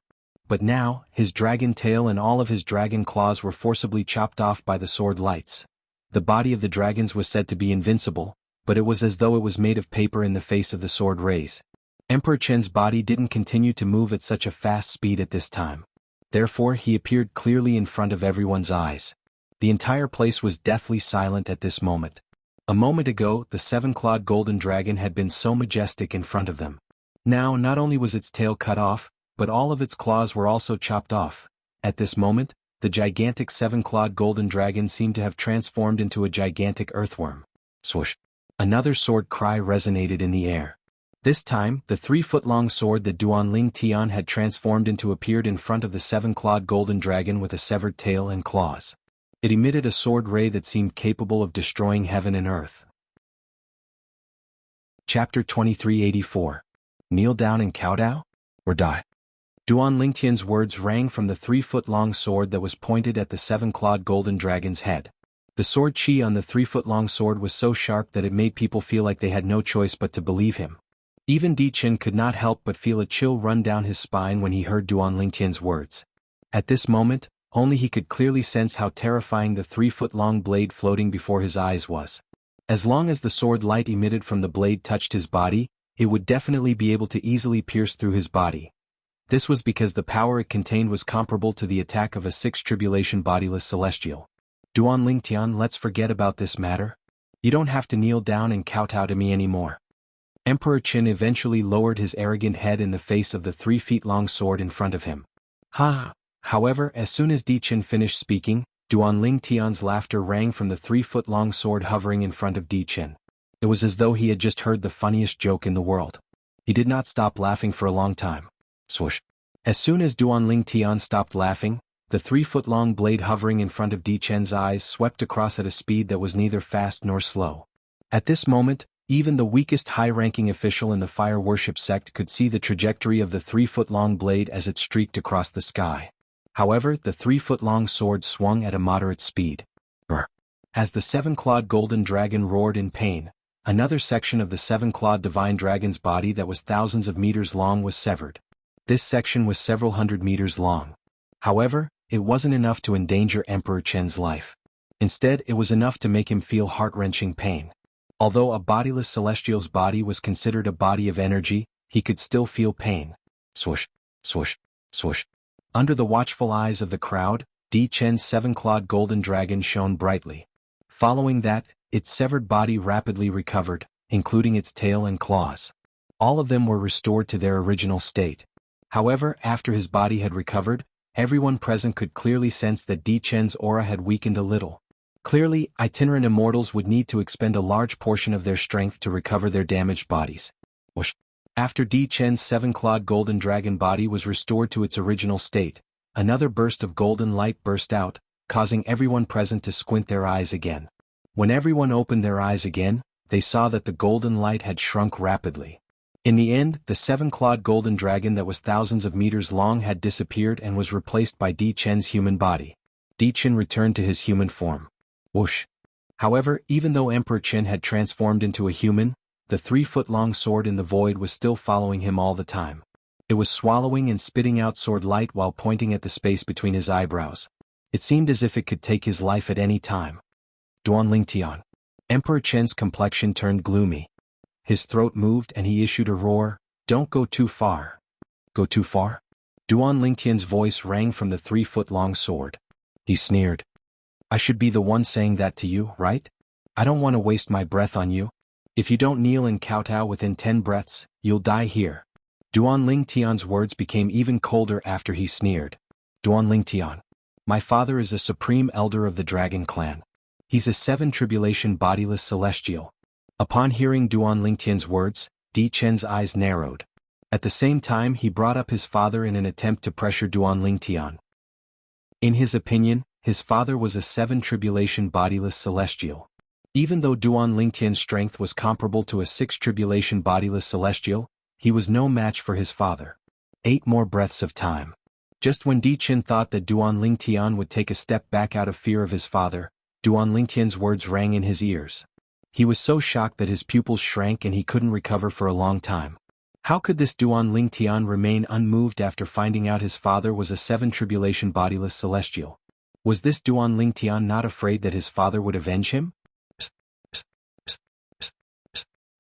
S1: But now, his dragon tail and all of his dragon claws were forcibly chopped off by the sword lights. The body of the dragons was said to be invincible, but it was as though it was made of paper in the face of the sword rays. Emperor Qin's body didn't continue to move at such a fast speed at this time. Therefore he appeared clearly in front of everyone's eyes. The entire place was deathly silent at this moment. A moment ago, the 7-clawed golden dragon had been so majestic in front of them. Now not only was its tail cut off, but all of its claws were also chopped off. At this moment, the gigantic seven-clawed golden dragon seemed to have transformed into a gigantic earthworm. Swoosh! Another sword cry resonated in the air. This time, the 3-foot-long sword that Duanling Tian had transformed into appeared in front of the seven-clawed golden dragon with a severed tail and claws. It emitted a sword ray that seemed capable of destroying heaven and earth. Chapter 2384. Kneel down and kowtow? Or die? Duanling Tian's words rang from the 3-foot-long sword that was pointed at the seven-clawed golden dragon's head. The sword chi on the 3-foot-long sword was so sharp that it made people feel like they had no choice but to believe him. Even Di Qin could not help but feel a chill run down his spine when he heard Duanling Tian's words. At this moment, only he could clearly sense how terrifying the 3-foot-long blade floating before his eyes was. As long as the sword light emitted from the blade touched his body, it would definitely be able to easily pierce through his body. This was because the power it contained was comparable to the attack of a 6th tribulation bodiless celestial. Duanling Tian, let's forget about this matter. You don't have to kneel down and kowtow to me anymore. Emperor Qin eventually lowered his arrogant head in the face of the 3-feet-long sword in front of him. Ha! However, as soon as Di Qin finished speaking, Duanling Tian's laughter rang from the 3-foot-long sword hovering in front of Di Qin. It was as though he had just heard the funniest joke in the world. He did not stop laughing for a long time. Swoosh! As soon as Duanling Tian stopped laughing, the 3-foot-long blade hovering in front of Di Qin's eyes swept across at a speed that was neither fast nor slow. At this moment, even the weakest high-ranking official in the fire worship sect could see the trajectory of the 3-foot-long blade as it streaked across the sky. However, the 3-foot-long sword swung at a moderate speed. As the 7-clawed golden dragon roared in pain, another section of the 7-clawed divine dragon's body that was thousands of meters long was severed. This section was several hundred meters long. However, it wasn't enough to endanger Emperor Qin's life. Instead, it was enough to make him feel heart-wrenching pain. Although a bodiless celestial's body was considered a body of energy, he could still feel pain. Swoosh, swoosh, swoosh. Under the watchful eyes of the crowd, Di Qin's 7-clawed golden dragon shone brightly. Following that, its severed body rapidly recovered, including its tail and claws. All of them were restored to their original state. However, after his body had recovered, everyone present could clearly sense that Di Qin's aura had weakened a little. Clearly, itinerant immortals would need to expend a large portion of their strength to recover their damaged bodies. Whoosh. After Di Qin's 7-clawed golden dragon body was restored to its original state, another burst of golden light burst out, causing everyone present to squint their eyes again. When everyone opened their eyes again, they saw that the golden light had shrunk rapidly. In the end, the 7-clawed golden dragon that was thousands of meters long had disappeared and was replaced by Di Qin's human body. Di Qin returned to his human form. Whoosh. However, even though Emperor Qin had transformed into a human, the 3-foot-long sword in the void was still following him all the time. It was swallowing and spitting out sword light while pointing at the space between his eyebrows. It seemed as if it could take his life at any time. Duanling Tian. Emperor Qin's complexion turned gloomy. His throat moved and he issued a roar, "Don't go too far." Go too far? Duanling Tian's voice rang from the 3-foot-long sword. He sneered. I should be the one saying that to you, right? I don't want to waste my breath on you. If you don't kneel and kowtow within 10 breaths, you'll die here. Duanling Tian's words became even colder after he sneered. Duanling Tian. My father is a supreme elder of the dragon clan. He's a 7 tribulation bodiless celestial. Upon hearing Duanling Tian's words, Di Qin's eyes narrowed. At the same time he brought up his father in an attempt to pressure Duanling Tian. In his opinion, his father was a 7 tribulation bodiless celestial. Even though Duanling Tian's strength was comparable to a 6 tribulation bodiless celestial, he was no match for his father. 8 more breaths of time. Just when Di Qin thought that Duanling Tian would take a step back out of fear of his father, Duanling Tian's words rang in his ears. He was so shocked that his pupils shrank and he couldn't recover for a long time. How could this Duanling Tian remain unmoved after finding out his father was a 7 tribulation bodiless celestial? Was this Duanling Tian not afraid that his father would avenge him?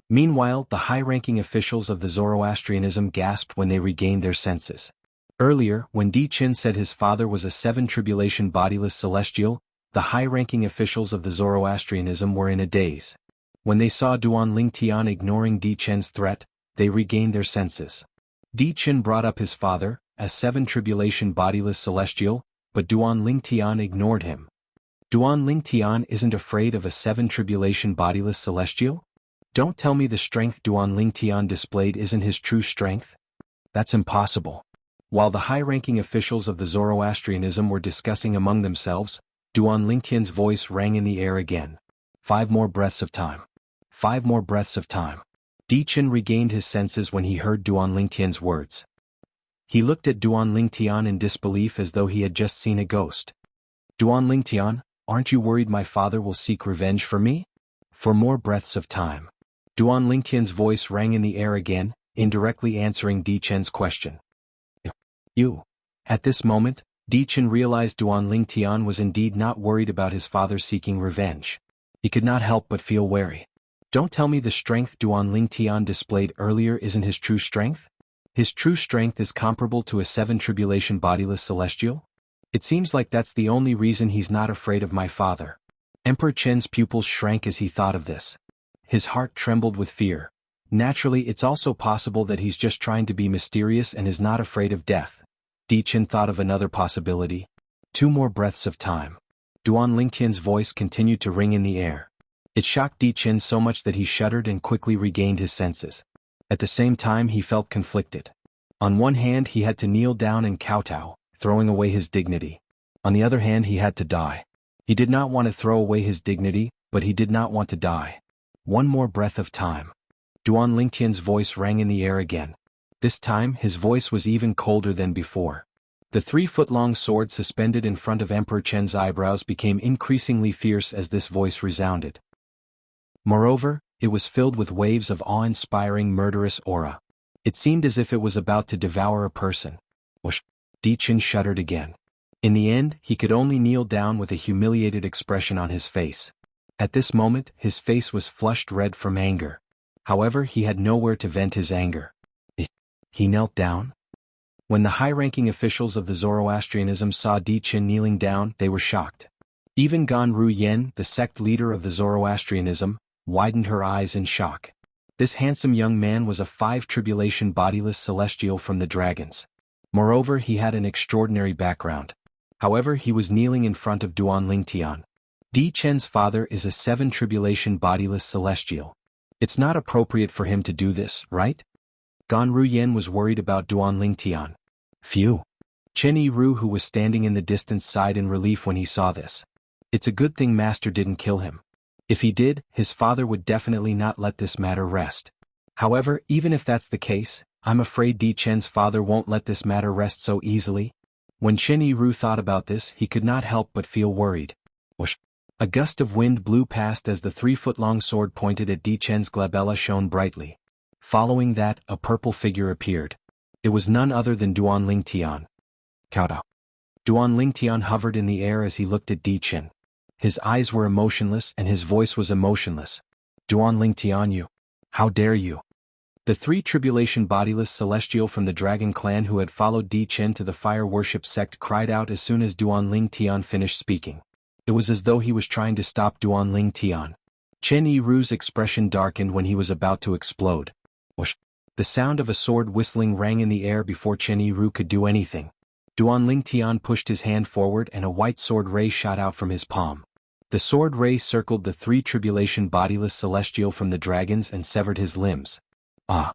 S1: Meanwhile, the high-ranking officials of the Zoroastrianism gasped when they regained their senses. Earlier, when Di Qin said his father was a 7 tribulation bodiless celestial, the high-ranking officials of the Zoroastrianism were in a daze. When they saw Duanling Tian ignoring Di Qin's threat, they regained their senses. Di Qin brought up his father, as 7 tribulation bodiless celestial, but Duan Lingtian ignored him. Duan Lingtian isn't afraid of a 7 tribulation bodiless celestial? Don't tell me the strength Duan Lingtian displayed isn't his true strength? That's impossible. While the high-ranking officials of the Zoroastrianism were discussing among themselves, Duan Lingtian's voice rang in the air again. 5 more breaths of time. 5 more breaths of time. Di Chen regained his senses when he heard Duan Lingtian's words. He looked at Duan Lingtian in disbelief as though he had just seen a ghost. Duan Lingtian, aren't you worried my father will seek revenge for me? 4 more breaths of time. Duan Lingtian's voice rang in the air again, indirectly answering Di Chen's question. You. At this moment, Di Chen realized Duan Lingtian was indeed not worried about his father seeking revenge. He could not help but feel wary. Don't tell me the strength Duan Lingtian displayed earlier isn't his true strength? His true strength is comparable to a 7 tribulation bodiless celestial? It seems like that's the only reason he's not afraid of my father. Emperor Chen's pupils shrank as he thought of this. His heart trembled with fear. Naturally, it's also possible that he's just trying to be mysterious and is not afraid of death. Di Chen thought of another possibility. 2 more breaths of time. Duan Lingtian's voice continued to ring in the air. It shocked Di Chen so much that he shuddered and quickly regained his senses. At the same time he felt conflicted. On one hand he had to kneel down and kowtow, throwing away his dignity. On the other hand he had to die. He did not want to throw away his dignity, but he did not want to die. 1 more breath of time. Duan Lingtian's voice rang in the air again. This time his voice was even colder than before. The 3-foot-long sword suspended in front of Emperor Chen's eyebrows became increasingly fierce as this voice resounded. Moreover, it was filled with waves of awe-inspiring murderous aura. It seemed as if it was about to devour a person. Whoosh! Di Chen shuddered again. In the end, he could only kneel down with a humiliated expression on his face. At this moment, his face was flushed red from anger. However, he had nowhere to vent his anger. He knelt down. When the high-ranking officials of the Zoroastrianism saw Di Chen kneeling down, they were shocked. Even Ganru Yen, the sect leader of the Zoroastrianism, widened her eyes in shock. This handsome young man was a 5 tribulation bodiless celestial from the dragons. Moreover, he had an extraordinary background. However, he was kneeling in front of Duan Lingtian. Di Chen's father is a 7 tribulation bodiless celestial. It's not appropriate for him to do this, right? Ganru Yen was worried about Duan Lingtian. Phew. Chen Yiru, who was standing in the distance, sighed in relief when he saw this. It's a good thing Master didn't kill him. If he did, his father would definitely not let this matter rest. However, even if that's the case, I'm afraid Di Chen's father won't let this matter rest so easily. When Chen Yiru thought about this, he could not help but feel worried. Whoosh! A gust of wind blew past as the 3-foot-long sword pointed at Di Chen's glabella shone brightly. Following that, a purple figure appeared. It was none other than Duan Lingtian. Kowtow. Duan Lingtian hovered in the air as he looked at Di Chen. His eyes were emotionless and his voice was emotionless. Duan Lingtian, you. How dare you? The 3 tribulation bodiless celestial from the dragon clan who had followed Di Chen to the fire worship sect cried out as soon as Duan Lingtian finished speaking. It was as though he was trying to stop Duan Lingtian. Chen Yiru's expression darkened when he was about to explode. Whoosh! The sound of a sword whistling rang in the air before Chen Yiru could do anything. Duan Lingtian pushed his hand forward and a white sword ray shot out from his palm. The sword ray circled the 3 tribulation bodiless celestial from the dragons and severed his limbs. Ah!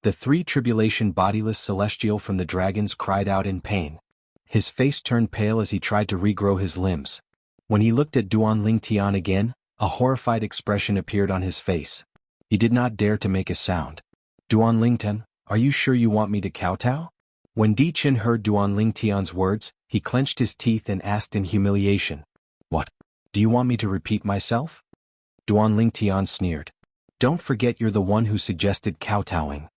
S1: The 3 tribulation bodiless celestial from the dragons cried out in pain. His face turned pale as he tried to regrow his limbs. When he looked at Duan Lingtian again, a horrified expression appeared on his face. He did not dare to make a sound. Duan Lingtian, are you sure you want me to kowtow? When Di Chen heard Duan Lingtian's words, he clenched his teeth and asked in humiliation. What? Do you want me to repeat myself? Duan Lingtian sneered. Don't forget you're the one who suggested kowtowing.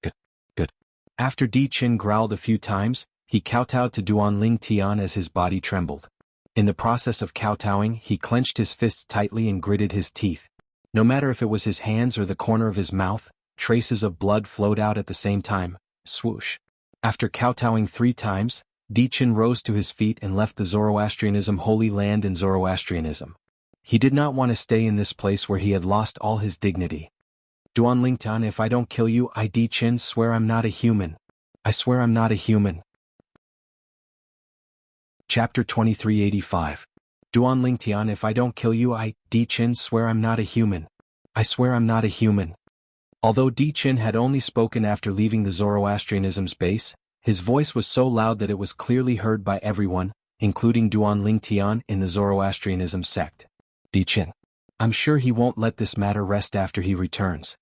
S1: Good. After Di Chen growled a few times, he kowtowed to Duan Lingtian as his body trembled. In the process of kowtowing, he clenched his fists tightly and gritted his teeth. No matter if it was his hands or the corner of his mouth, traces of blood flowed out at the same time. Swoosh. After kowtowing 3 times, Di Chen rose to his feet and left the Zoroastrianism Holy Land in Zoroastrianism. He did not want to stay in this place where he had lost all his dignity. Duan Lingtian, if I don't kill you, I Di Chen swear I'm not a human. I swear I'm not a human. Chapter 2385. Duan Lingtian, if I don't kill you, Di Qin, swear I'm not a human. I swear I'm not a human. Although Di Qin had only spoken after leaving the Zoroastrianism's base, his voice was so loud that it was clearly heard by everyone, including Duan Lingtian in the Zoroastrianism sect. Di Qin. I'm sure he won't let this matter rest after he returns.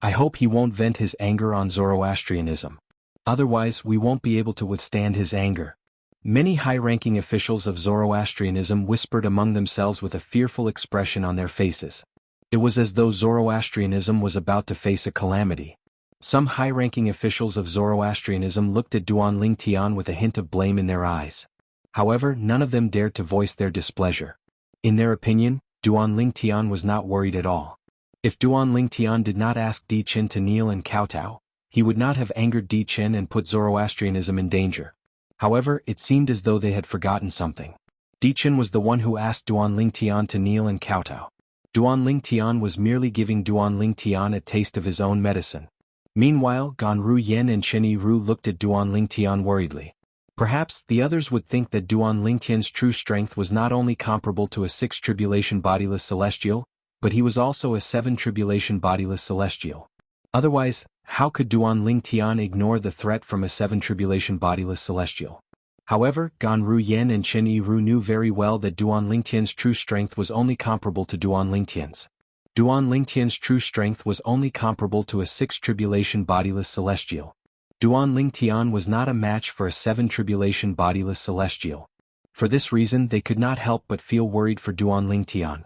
S1: I hope he won't vent his anger on Zoroastrianism. Otherwise, we won't be able to withstand his anger. Many high-ranking officials of Zoroastrianism whispered among themselves with a fearful expression on their faces. It was as though Zoroastrianism was about to face a calamity. Some high-ranking officials of Zoroastrianism looked at Duan Lingtian with a hint of blame in their eyes. However, none of them dared to voice their displeasure. In their opinion, Duan Lingtian was not worried at all. If Duan Lingtian did not ask Di Qin to kneel and kowtow, he would not have angered Di Qin and put Zoroastrianism in danger. However, it seemed as though they had forgotten something. Di Qin was the one who asked Duan Lingtian to kneel and kowtow. Duan Lingtian was merely giving Duan Lingtian a taste of his own medicine. Meanwhile, Ganru Yen and Chenyi Ru looked at Duan Lingtian worriedly. Perhaps the others would think that Duan Lingtian's true strength was not only comparable to a 6 tribulation bodiless celestial, but he was also a 7 tribulation bodiless celestial. Otherwise, how could Duan Lingtian ignore the threat from a 7 tribulation bodiless celestial? However, Ganru Yen and Chenyi Ru knew very well that Duan Lingtian's true strength was only comparable to Duan Lingtian's. Duan Lingtian's true strength was only comparable to a 6 tribulation bodiless celestial. Duan Lingtian was not a match for a 7 tribulation bodiless celestial. For this reason they could not help but feel worried for Duan Lingtian.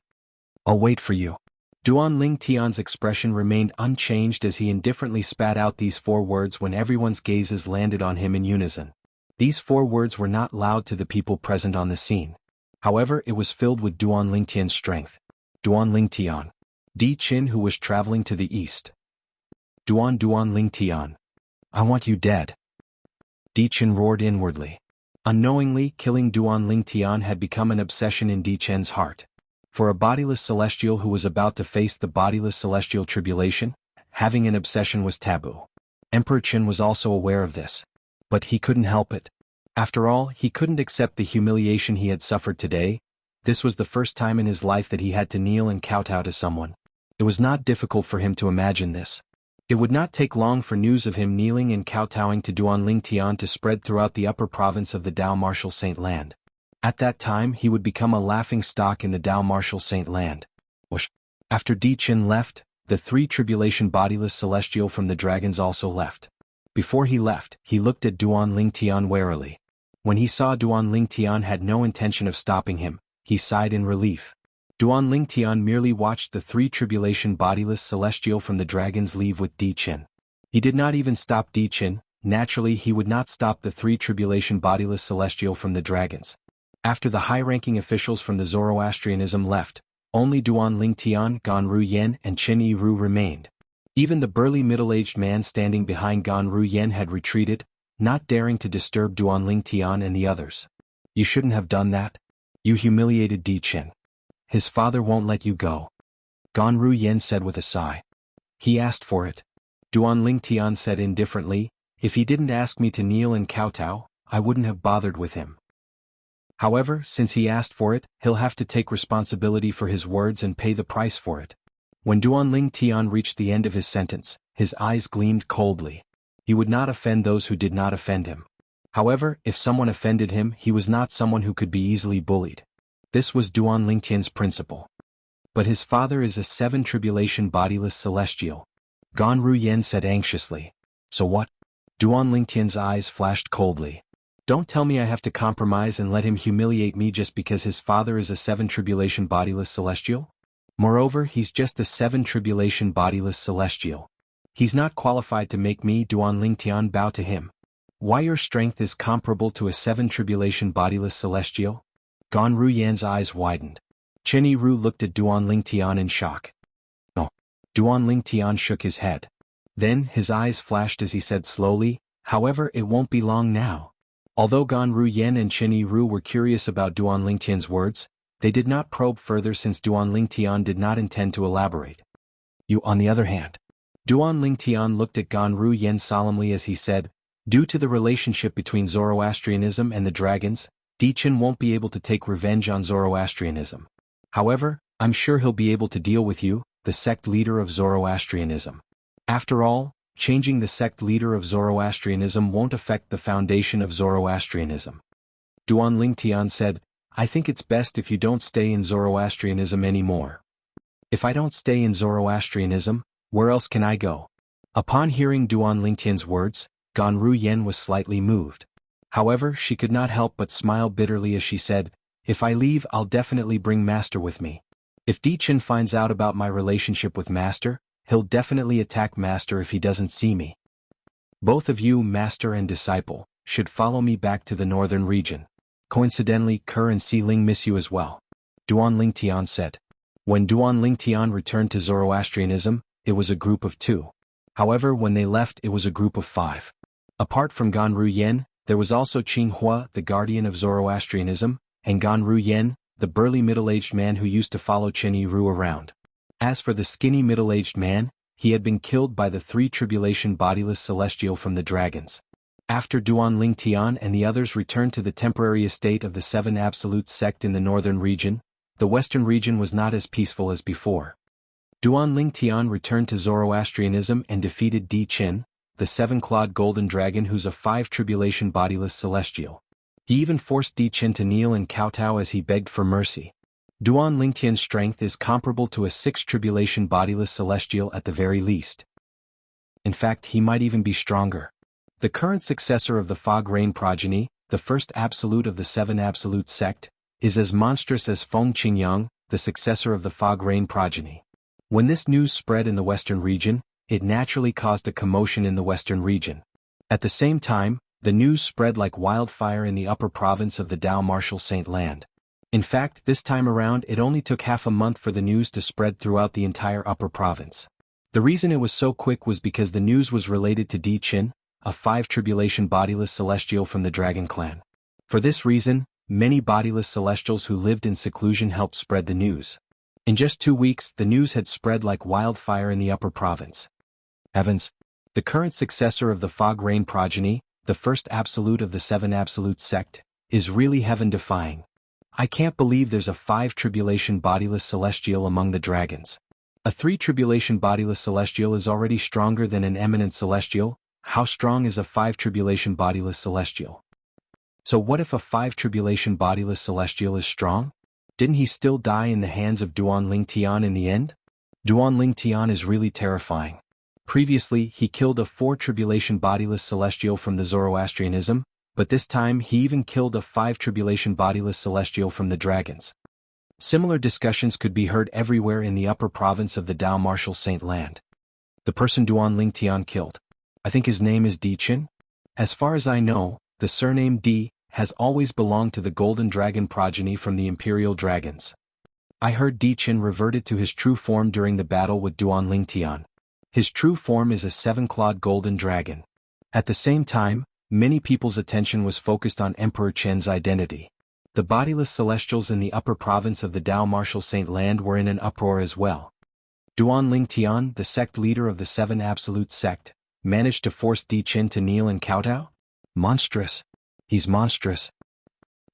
S1: I'll wait for you. Duan Lingtian's expression remained unchanged as he indifferently spat out these 4 words when everyone's gazes landed on him in unison. These 4 words were not loud to the people present on the scene. However, it was filled with Duan Lingtian's strength. Duan Lingtian. Di Qin, who was traveling to the east. Duan Lingtian. I want you dead. Di Qin roared inwardly. Unknowingly, killing Duan Lingtian had become an obsession in Di Qin's heart. For a bodiless celestial who was about to face the bodiless celestial tribulation, having an obsession was taboo. Emperor Qin was also aware of this. But he couldn't help it. After all, he couldn't accept the humiliation he had suffered today. This was the first time in his life that he had to kneel and kowtow to someone. It was not difficult for him to imagine this. It would not take long for news of him kneeling and kowtowing to Duan Lingtian to spread throughout the upper province of the Dao Martial Saint Land. At that time he would become a laughing stock in the Dao Martial Saint Land. Whoosh. After Di Qin left, the 3 tribulation bodiless celestial from the dragons also left. Before he left, he looked at Duan Lingtian warily. When he saw Duan Lingtian had no intention of stopping him, he sighed in relief. Duan Lingtian merely watched the 3 tribulation bodiless celestial from the dragons leave with Di Qin. He did not even stop Di Qin. Naturally he would not stop the 3 tribulation bodiless celestial from the dragons. After the high-ranking officials from the Zoroastrianism left, only Duan Lingtian, Ganru Yen and Chenyi Ru remained. Even the burly middle-aged man standing behind Ganru Yen had retreated, not daring to disturb Duan Lingtian and the others. You shouldn't have done that. You humiliated Di Qin. His father won't let you go. Ganru Yen said with a sigh. He asked for it. Duan Lingtian said indifferently, if he didn't ask me to kneel and kowtow, I wouldn't have bothered with him. However, since he asked for it, he'll have to take responsibility for his words and pay the price for it. When Duan Lingtian reached the end of his sentence, his eyes gleamed coldly. He would not offend those who did not offend him. However, if someone offended him, he was not someone who could be easily bullied. This was Duan Lingtian's principle. But his father is a 7 tribulation bodiless celestial. Ganru Yen said anxiously. So what? Duan Lingtian's eyes flashed coldly. Don't tell me I have to compromise and let him humiliate me just because his father is a 7 tribulation bodiless celestial? Moreover, he's just a 7 tribulation bodiless celestial. He's not qualified to make me, Duan Lingtian, bow to him. Why your strength is comparable to a 7 tribulation bodiless celestial? Ganru Yan's eyes widened. Chenyi Ru looked at Duan Lingtian in shock. No. Duan Lingtian shook his head. Then, his eyes flashed as he said slowly, however, it won't be long now. Although Ganru Yen and Chenyi Ru were curious about Duan Lingtian's words, they did not probe further since Duan Lingtian did not intend to elaborate. You, on the other hand. Duan Lingtian looked at Ganru Yen solemnly as he said, due to the relationship between Zoroastrianism and the dragons, Dichen won't be able to take revenge on Zoroastrianism. However, I'm sure he'll be able to deal with you, the sect leader of Zoroastrianism. After all, changing the sect leader of Zoroastrianism won't affect the foundation of Zoroastrianism. Duan Lingtian said, I think it's best if you don't stay in Zoroastrianism anymore. If I don't stay in Zoroastrianism, where else can I go? Upon hearing Duan Lingtian's words, Ganru Yen was slightly moved. However, she could not help but smile bitterly as she said, if I leave, I'll definitely bring Master with me. If Dichen finds out about my relationship with Master, he'll definitely attack Master if he doesn't see me. Both of you, Master and disciple, should follow me back to the northern region. Coincidentally, Ke and Si Ling miss you as well. Duan Lingtian said. When Duan Lingtian returned to Zoroastrianism, it was a group of 2. However, when they left, it was a group of 5. Apart from Ganru Yen, there was also Qing Hua, the guardian of Zoroastrianism, and Ganru Yen, the burly middle-aged man who used to follow Chen Yiru around. As for the skinny middle-aged man, he had been killed by the 3 tribulation bodiless celestial from the dragons. After Duan Lingtian and the others returned to the temporary estate of the 7 absolute sect in the northern region, the western region was not as peaceful as before. Duan Lingtian returned to Zoroastrianism and defeated Di Qin, the 7-clawed golden dragon who's a 5 tribulation bodiless celestial. He even forced Di Qin to kneel and kowtow as he begged for mercy. Duan Lingtian's strength is comparable to a 6 tribulation bodiless celestial at the very least. In fact, he might even be stronger. The current successor of the Fog Rain progeny, the first absolute of the 7 absolute sect, is as monstrous as Feng Qingyang, the successor of the Fog Rain progeny. When this news spread in the western region, it naturally caused a commotion in the western region. At the same time, the news spread like wildfire in the upper province of the Dao Martial Saint Land. In fact, this time around it only took half a month for the news to spread throughout the entire upper province. The reason it was so quick was because the news was related to Di Qin, a 5 tribulation bodiless celestial from the Dragon Clan. For this reason, many bodiless celestials who lived in seclusion helped spread the news. In just 2 weeks, the news had spread like wildfire in the upper province. Heavens! The current successor of the Fog Rain progeny, the first absolute of the 7 absolute sect, is really heaven-defying. I can't believe there's a 5 tribulation bodiless celestial among the dragons. A 3 tribulation bodiless celestial is already stronger than an eminent celestial. How strong is a 5 tribulation bodiless celestial? So what if a 5 tribulation bodiless celestial is strong? Didn't he still die in the hands of Duan Lingtian in the end? Duan Lingtian is really terrifying. Previously, he killed a 4 tribulation bodiless celestial from the Zoroastrianism, but this time he even killed a 5 tribulation bodiless celestial from the dragons. Similar discussions could be heard everywhere in the upper province of the Dao Martial Saint Land. The person Duan Lingtian killed. I think his name is Di Qin. As far as I know, the surname Di has always belonged to the Golden Dragon progeny from the Imperial Dragons. I heard Di Qin reverted to his true form during the battle with Duan Lingtian. His true form is a 7-clawed golden dragon. At the same time, many people's attention was focused on Emperor Chen's identity. The bodiless celestials in the upper province of the Dao Martial Saint Land were in an uproar as well. Duan Lingtian, the sect leader of the 7 absolute sect, managed to force Di Qin to kneel and kowtow? Monstrous. He's monstrous.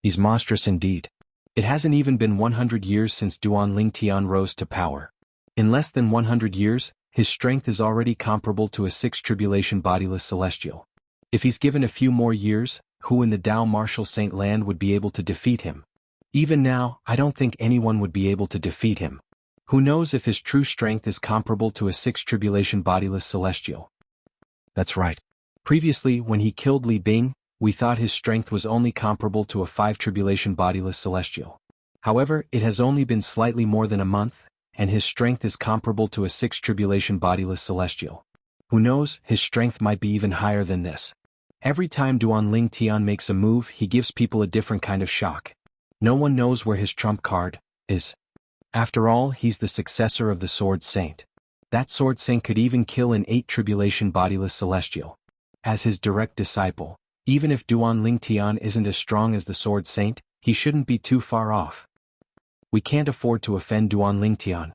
S1: He's monstrous indeed. It hasn't even been 100 years since Duan Lingtian rose to power. In less than 100 years, his strength is already comparable to a 6 tribulation bodiless celestial. If he's given a few more years, who in the Dao Martial Saint Land would be able to defeat him? Even now, I don't think anyone would be able to defeat him. Who knows if his true strength is comparable to a 6 tribulation bodiless celestial? That's right. Previously, when he killed Li Bing, we thought his strength was only comparable to a 5 tribulation bodiless celestial. However, it has only been slightly more than a month, and his strength is comparable to a 6 tribulation bodiless celestial. Who knows, his strength might be even higher than this. Every time Duan Lingtian makes a move, he gives people a different kind of shock. No one knows where his trump card is. After all, he's the successor of the Sword Saint. That Sword Saint could even kill an 8 tribulation bodiless celestial. As his direct disciple, even if Duan Lingtian isn't as strong as the Sword Saint, he shouldn't be too far off. We can't afford to offend Duan Lingtian.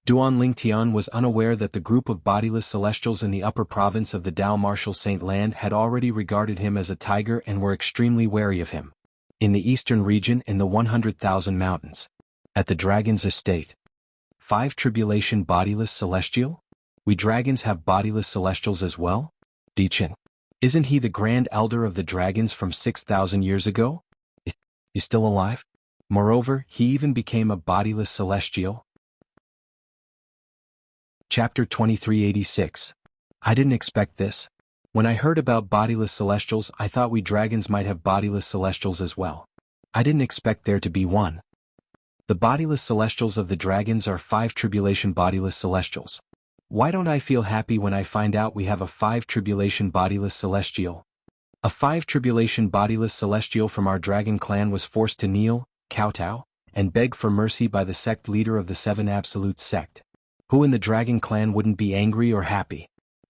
S1: Duan Lingtian was unaware that the group of bodiless celestials in the upper province of the Dao Martial Saint Land had already regarded him as a tiger and were extremely wary of him. In the eastern region in the 100,000 mountains. At the dragon's estate. 5 Tribulation bodiless celestial? We dragons have bodiless celestials as well? Dichin. Isn't he the grand elder of the dragons from 6,000 years ago? He's still alive? Moreover, he even became a bodiless celestial. Chapter 2386. I didn't expect this. When I heard about bodiless celestials, I thought we dragons might have bodiless celestials as well. I didn't expect there to be one. The bodiless celestials of the dragons are 5 Tribulation bodiless celestials. Why don't I feel happy when I find out we have a 5 Tribulation bodiless celestial? A 5 Tribulation bodiless celestial from our dragon clan was forced to kneel, kowtow, and beg for mercy by the sect leader of the 7 Absolute sect. Who in the dragon clan wouldn't be angry or happy?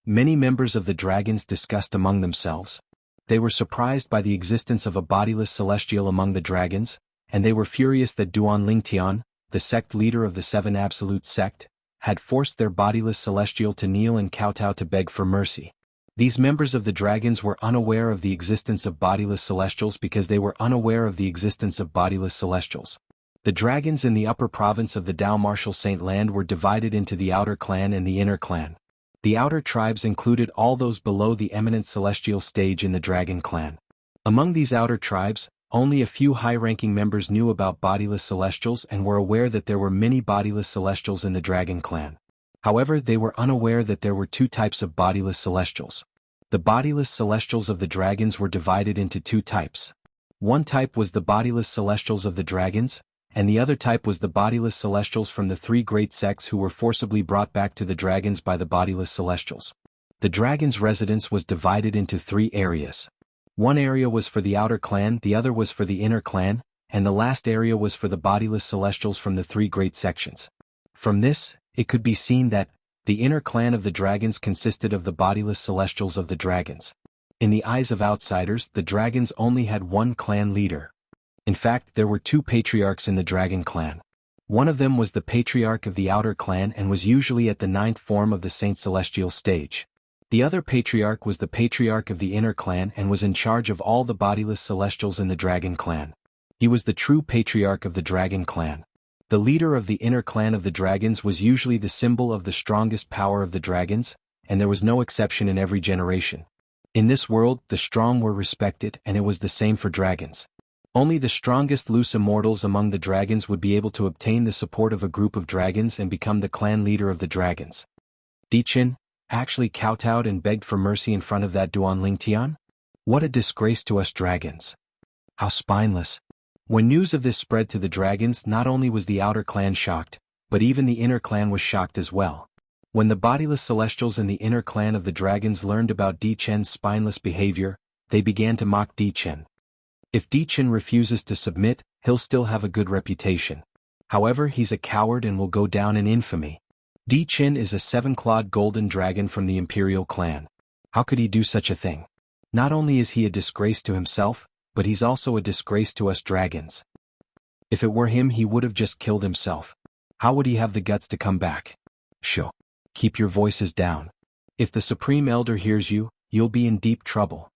S1: Many members of the dragons discussed among themselves. They were surprised by the existence of a bodiless celestial among the dragons, and they were furious that Duan Lingtian, the sect leader of the 7 Absolute sect, had forced their bodiless celestial to kneel and kowtow to beg for mercy. These members of the dragons were unaware of the existence of bodiless celestials because they were unaware of the existence of bodiless celestials. The dragons in the upper province of the Dao Martial Saint Land were divided into the outer clan and the inner clan. The outer tribes included all those below the eminent celestial stage in the dragon clan. Among these outer tribes, only a few high-ranking members knew about bodiless celestials and were aware that there were many bodiless celestials in the dragon clan. However, they were unaware that there were 2 types of bodiless celestials. The bodiless celestials of the dragons were divided into 2 types. One type was the bodiless celestials of the dragons, and the other type was the bodiless celestials from the 3 great sects who were forcibly brought back to the dragons by the bodiless celestials. The dragons' residence was divided into 3 areas. One area was for the outer clan, the other was for the inner clan, and the last area was for the bodiless celestials from the 3 great sections. From this, it could be seen that the inner clan of the dragons consisted of the bodiless celestials of the dragons. In the eyes of outsiders, the dragons only had one clan leader. In fact, there were 2 patriarchs in the dragon clan. One of them was the patriarch of the outer clan and was usually at the 9th form of the Saint Celestial stage. The other patriarch was the patriarch of the inner clan and was in charge of all the bodiless celestials in the dragon clan. He was the true patriarch of the dragon clan. The leader of the inner clan of the dragons was usually the symbol of the strongest power of the dragons, and there was no exception in every generation. In this world, the strong were respected, and it was the same for dragons. Only the strongest loose immortals among the dragons would be able to obtain the support of a group of dragons and become the clan leader of the dragons. Dichin actually kowtowed and begged for mercy in front of that Duan Lingtian? What a disgrace to us dragons. How spineless. When news of this spread to the dragons, not only was the outer clan shocked, but even the inner clan was shocked as well. When the bodiless celestials in the inner clan of the dragons learned about Dichin's spineless behavior, they began to mock Dichin. If Dichin refuses to submit, he'll still have a good reputation. However, he's a coward and will go down in infamy. Dichin is a 7-clawed golden dragon from the imperial clan. How could he do such a thing? Not only is he a disgrace to himself, but he's also a disgrace to us dragons. If it were him, he would have just killed himself. How would he have the guts to come back? Shoo. Keep your voices down. If the Supreme Elder hears you, you'll be in deep trouble.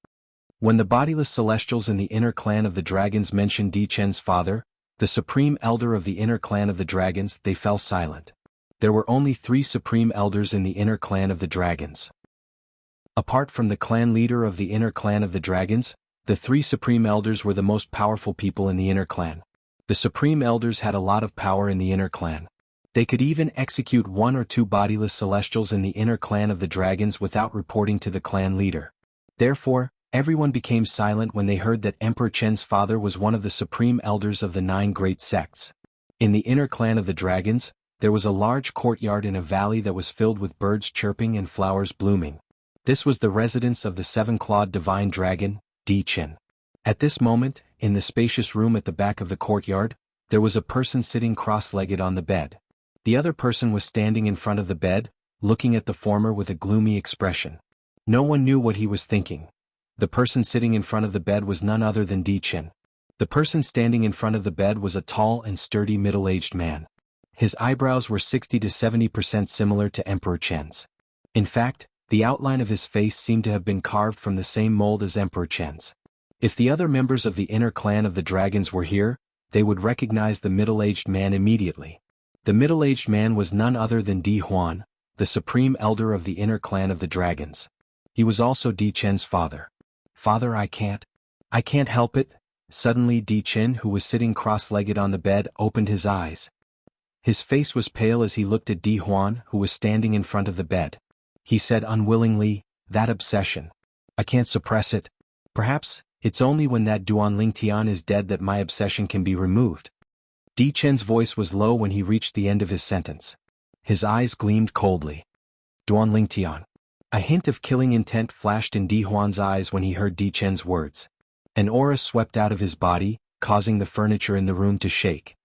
S1: When the bodiless celestials in the inner clan of the dragons mentioned Dichin's father, the Supreme Elder of the inner clan of the dragons, they fell silent. There were only 3 Supreme Elders in the inner clan of the dragons. Apart from the clan leader of the inner clan of the dragons, the 3 Supreme Elders were the most powerful people in the inner clan. The Supreme Elders had a lot of power in the inner clan. They could even execute 1 or 2 bodiless celestials in the inner clan of the dragons without reporting to the clan leader. Therefore, everyone became silent when they heard that Emperor Chen's father was one of the Supreme Elders of the 9 great sects. In the inner clan of the dragons, there was a large courtyard in a valley that was filled with birds chirping and flowers blooming. This was the residence of the 7-clawed divine dragon, Dichin. At this moment, in the spacious room at the back of the courtyard, there was a person sitting cross-legged on the bed. The other person was standing in front of the bed, looking at the former with a gloomy expression. No one knew what he was thinking. The person sitting in front of the bed was none other than Dichin. The person standing in front of the bed was a tall and sturdy middle-aged man. His eyebrows were 60 to 70% similar to Emperor Chen's. In fact, the outline of his face seemed to have been carved from the same mold as Emperor Chen's. If the other members of the inner clan of the dragons were here, they would recognize the middle-aged man immediately. The middle-aged man was none other than Di Huan, the supreme elder of the inner clan of the dragons. He was also Di Chen's father. Father, I can't help it. Suddenly Di Chen, who was sitting cross-legged on the bed, opened his eyes. His face was pale as he looked at Di Huan, who was standing in front of the bed. He said unwillingly, "That obsession. I can't suppress it. Perhaps it's only when that Duan Lingtian is dead that my obsession can be removed." Di Chen's voice was low when he reached the end of his sentence. His eyes gleamed coldly. Duan Lingtian. A hint of killing intent flashed in Di Huan's eyes when he heard Di Chen's words. An aura swept out of his body, causing the furniture in the room to shake.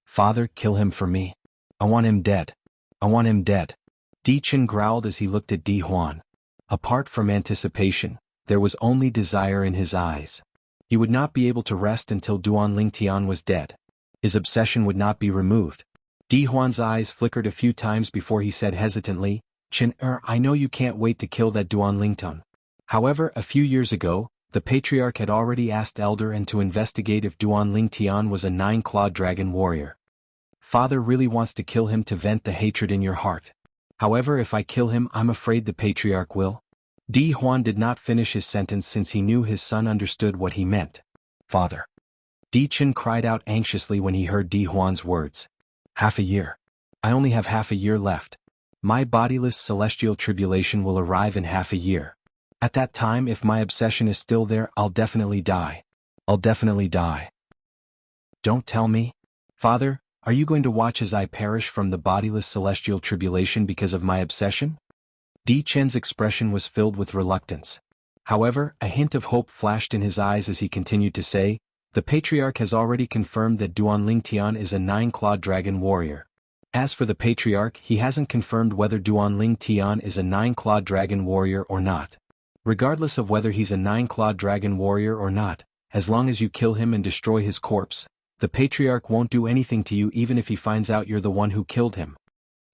S1: "Father, kill him for me. I want him dead. I want him dead." Di Chen growled as he looked at Di Huan. Apart from anticipation, there was only desire in his eyes. He would not be able to rest until Duan Lingtian was dead. His obsession would not be removed. Di Huan's eyes flickered a few times before he said hesitantly, "Chen, I know you can't wait to kill that Duan Lingtian." However, a few years ago, the patriarch had already asked Elder and to investigate if Duan Lingtian was a 9-clawed dragon warrior. Father really wants to kill him to vent the hatred in your heart. However, if I kill him, I'm afraid the patriarch will. Di Huan did not finish his sentence since he knew his son understood what he meant. Father. Di Chen cried out anxiously when he heard Di Huan's words. "Half a year. I only have half a year left. My bodiless celestial tribulation will arrive in half a year. At that time, if my obsession is still there, I'll definitely die. I'll definitely die." "Don't tell me. Father, are you going to watch as I perish from the bodiless celestial tribulation because of my obsession?" Di Chen's expression was filled with reluctance. However, a hint of hope flashed in his eyes as he continued to say, "The patriarch has already confirmed that Duan Lingtian is a 9-clawed dragon warrior. As for the patriarch, he hasn't confirmed whether Duan Lingtian is a 9-clawed dragon warrior or not. Regardless of whether he's a 9-clawed dragon warrior or not, as long as you kill him and destroy his corpse, the patriarch won't do anything to you even if he finds out you're the one who killed him.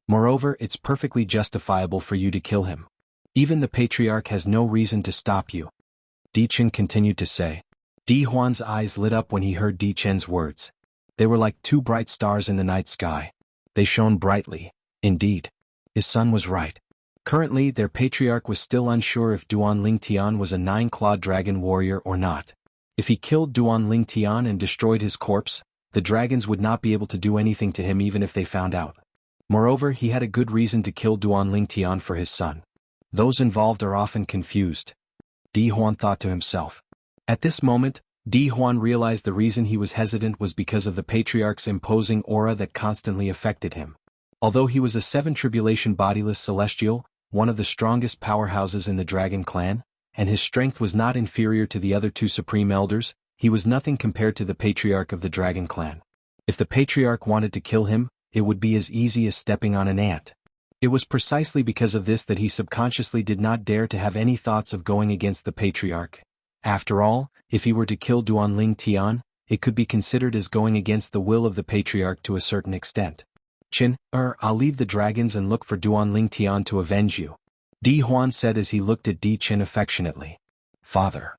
S1: Moreover, it's perfectly justifiable for you to kill him. Even the patriarch has no reason to stop you." Di Chen continued to say. Di Huan's eyes lit up when he heard Di Chen's words. They were like 2 bright stars in the night sky. They shone brightly. Indeed. His son was right. Currently, their patriarch was still unsure if Duan Lingtian was a 9-clawed dragon warrior or not. If he killed Duan Lingtian and destroyed his corpse, the dragons would not be able to do anything to him even if they found out. Moreover, he had a good reason to kill Duan Lingtian for his son. Those involved are often confused. Di Huan thought to himself. At this moment, Di Huan realized the reason he was hesitant was because of the patriarch's imposing aura that constantly affected him. Although he was a 7-tribulation bodiless celestial, one of the strongest powerhouses in the dragon clan, and his strength was not inferior to the other 2 supreme elders, he was nothing compared to the patriarch of the dragon clan. If the patriarch wanted to kill him, it would be as easy as stepping on an ant. It was precisely because of this that he subconsciously did not dare to have any thoughts of going against the patriarch. After all, if he were to kill Duan Lingtian, it could be considered as going against the will of the patriarch to a certain extent. "Chen, I'll leave the dragons and look for Duan Lingtian to avenge you," Di Huan said as he looked at Di Chen affectionately. "Father."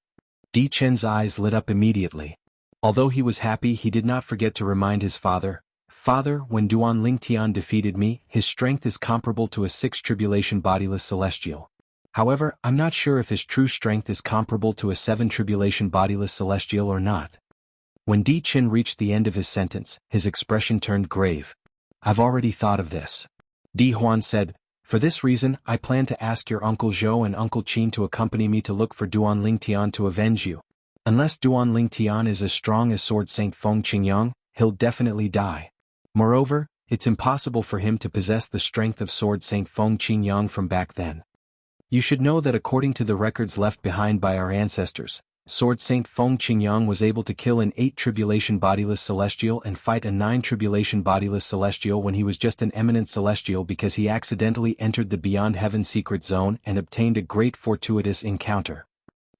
S1: Di Chen's eyes lit up immediately. Although he was happy, he did not forget to remind his father, "Father, when Duan Lingtian defeated me, his strength is comparable to a 6-tribulation bodiless celestial. However, I'm not sure if his true strength is comparable to a 7-tribulation bodiless celestial or not." When Di Chen reached the end of his sentence, his expression turned grave. "I've already thought of this," Di Huan said. "For this reason, I plan to ask your Uncle Zhou and Uncle Qin to accompany me to look for Duan Lingtian to avenge you. Unless Duan Lingtian is as strong as Sword Saint Feng Qingyang, he'll definitely die. Moreover, it's impossible for him to possess the strength of Sword Saint Feng Qingyang from back then. You should know that according to the records left behind by our ancestors, Sword Saint Feng Qingyang was able to kill an 8-tribulation bodiless celestial and fight a 9-tribulation bodiless celestial when he was just an eminent celestial because he accidentally entered the Beyond Heaven secret zone and obtained a great fortuitous encounter."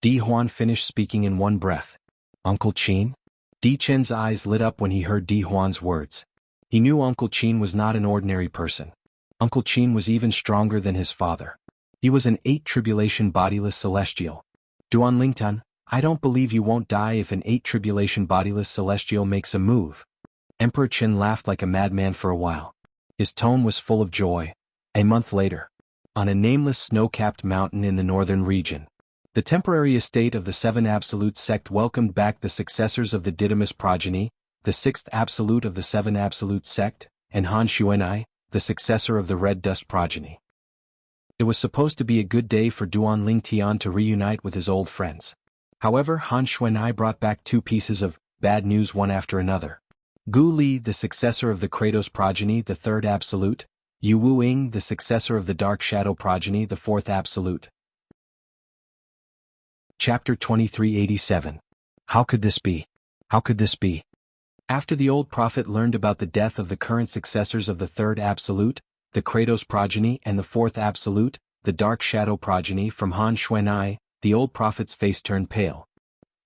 S1: Di Huan finished speaking in one breath. "Uncle Qin?" Di Chen's eyes lit up when he heard Di Huan's words. He knew Uncle Qin was not an ordinary person. Uncle Qin was even stronger than his father. He was an 8-tribulation bodiless celestial. "Duan Lingtian, I don't believe you won't die if an 8 tribulation bodiless celestial makes a move. Emperor Qin laughed like a madman for a while. His tone was full of joy. A month later, on a nameless snow-capped mountain in the northern region, the temporary estate of the 7 Absolute sect welcomed back the successors of the Didymus progeny, the 6th Absolute of the 7 Absolute sect, and Han Xuanai, the successor of the Red Dust progeny. It was supposed to be a good day for Duan Lingtian to reunite with his old friends. However, Han Xuanai brought back 2 pieces of bad news one after another. Gu Li, the successor of the Kratos progeny, the 3rd Absolute, Yu Wu-ing, the successor of the Dark Shadow progeny, the 4th Absolute. Chapter 2387. How could this be? How could this be? After the old prophet learned about the death of the current successors of the 3rd Absolute, the Kratos progeny and the 4th Absolute, the Dark Shadow progeny from Han Xuanai, the old prophet's face turned pale.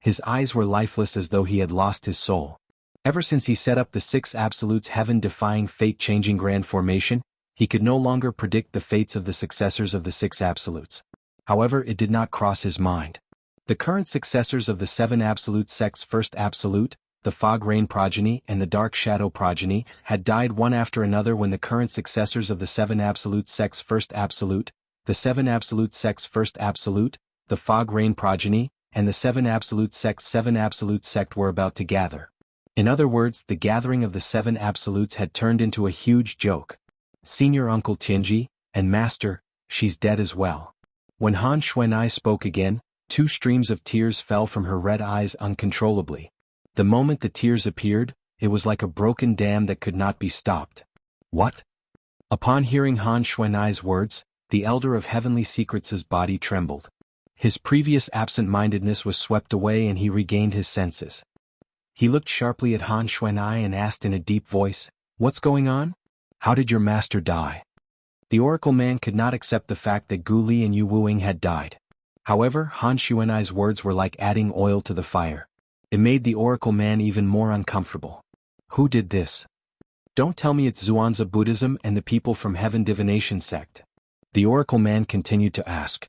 S1: His eyes were lifeless as though he had lost his soul. Ever since he set up the 6 Absolutes' heaven-defying fate-changing grand formation, he could no longer predict the fates of the successors of the 6 Absolutes. However, it did not cross his mind. The current successors of the 7 Absolute sect's 1st Absolute, the Fog Rain progeny and the Dark Shadow progeny, had died one after another when the current successors of the 7 Absolute sect's 1st Absolute, the 7 Absolute sect's 1st Absolute, the Fog Rain progeny, and the 7 Absolute sect's 7 Absolute sect were about to gather. In other words, the gathering of the 7 Absolutes had turned into a huge joke. Senior Uncle Tianji, and Master, she's dead as well. When Han Xuanai spoke again, 2 streams of tears fell from her red eyes uncontrollably. The moment the tears appeared, it was like a broken dam that could not be stopped. What? Upon hearing Han Xuanai's words, the Elder of Heavenly Secrets' body trembled. His previous absent-mindedness was swept away and he regained his senses. He looked sharply at Han Xuanai and asked in a deep voice, "What's going on? How did your master die?" The Oracle Man could not accept the fact that Gu Li and Yu Wuing had died. However, Han Xuanai's words were like adding oil to the fire. It made the Oracle Man even more uncomfortable. Who did this? Don't tell me it's Zhuangzi Buddhism and the people from Heaven Divination sect. The Oracle Man continued to ask.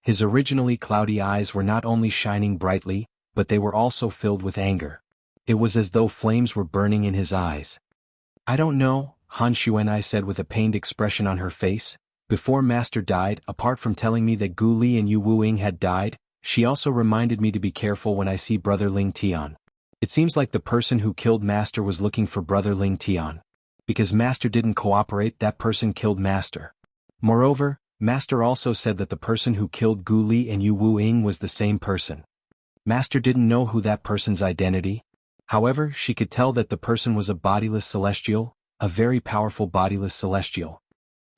S1: His originally cloudy eyes were not only shining brightly, but they were also filled with anger. It was as though flames were burning in his eyes. I don't know, Han Xuanai said with a pained expression on her face. Before Master died, apart from telling me that Gu Li and Yu Wuing had died, she also reminded me to be careful when I see Brother Ling Tian. It seems like the person who killed Master was looking for Brother Ling Tian. Because Master didn't cooperate, that person killed Master. Moreover, Master also said that the person who killed Gu Li and Yu Wuing was the same person. Master didn't know who that person's identity. However, she could tell that the person was a bodiless celestial, a very powerful bodiless celestial.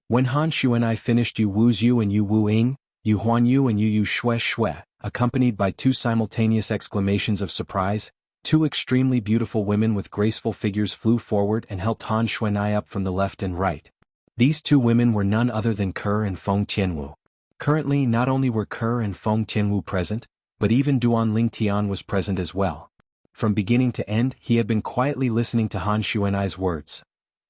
S1: When Han Xuanai finished Yu Wuxiu and Yu Wuing, Yu Huanyu and Yu Yu Shui Shui, accompanied by 2 simultaneous exclamations of surprise, 2 extremely beautiful women with graceful figures flew forward and helped Han Xuanai up from the left and right. These 2 women were none other than Ke and Feng Tianwu. Currently, not only were Ke and Feng Tianwu present, but even Duan Lingtian was present as well. From beginning to end, he had been quietly listening to Han Xuanai's words.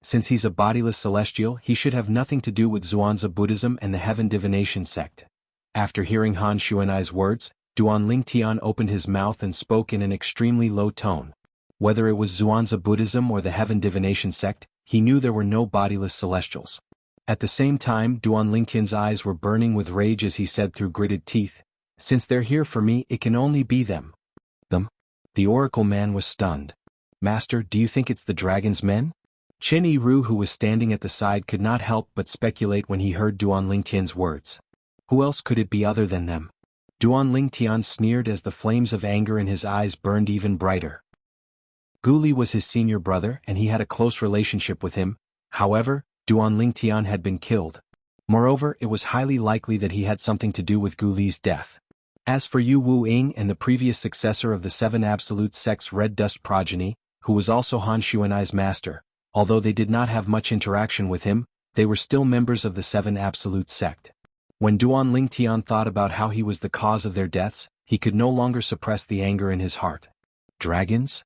S1: Since he's a bodiless celestial, he should have nothing to do with Zhuangzi Buddhism and the Heaven Divination sect. After hearing Han Xuanai's words, Duan Lingtian opened his mouth and spoke in an extremely low tone. Whether it was Zhuangzi Buddhism or the Heaven Divination sect, he knew there were no bodiless celestials. At the same time, Duan Lingtian's eyes were burning with rage as he said through gritted teeth, "Since they're here for me, it can only be them." Them? The Oracle Man was stunned. "Master, do you think it's the dragon's men?" Qin Yiru, who was standing at the side, could not help but speculate when he heard Duan Lingtian's words. Who else could it be other than them? Duan Lingtian sneered as the flames of anger in his eyes burned even brighter. Gu Li was his senior brother and he had a close relationship with him. However, Duan Lingtian had been killed. Moreover, it was highly likely that he had something to do with Gu Li's death. As for Yu Wuing and the previous successor of the 7 Absolute sect's Red Dust progeny, who was also Han Xuanai's master, although they did not have much interaction with him, they were still members of the 7 Absolute sect. When Duan Lingtian thought about how he was the cause of their deaths, he could no longer suppress the anger in his heart. Dragons?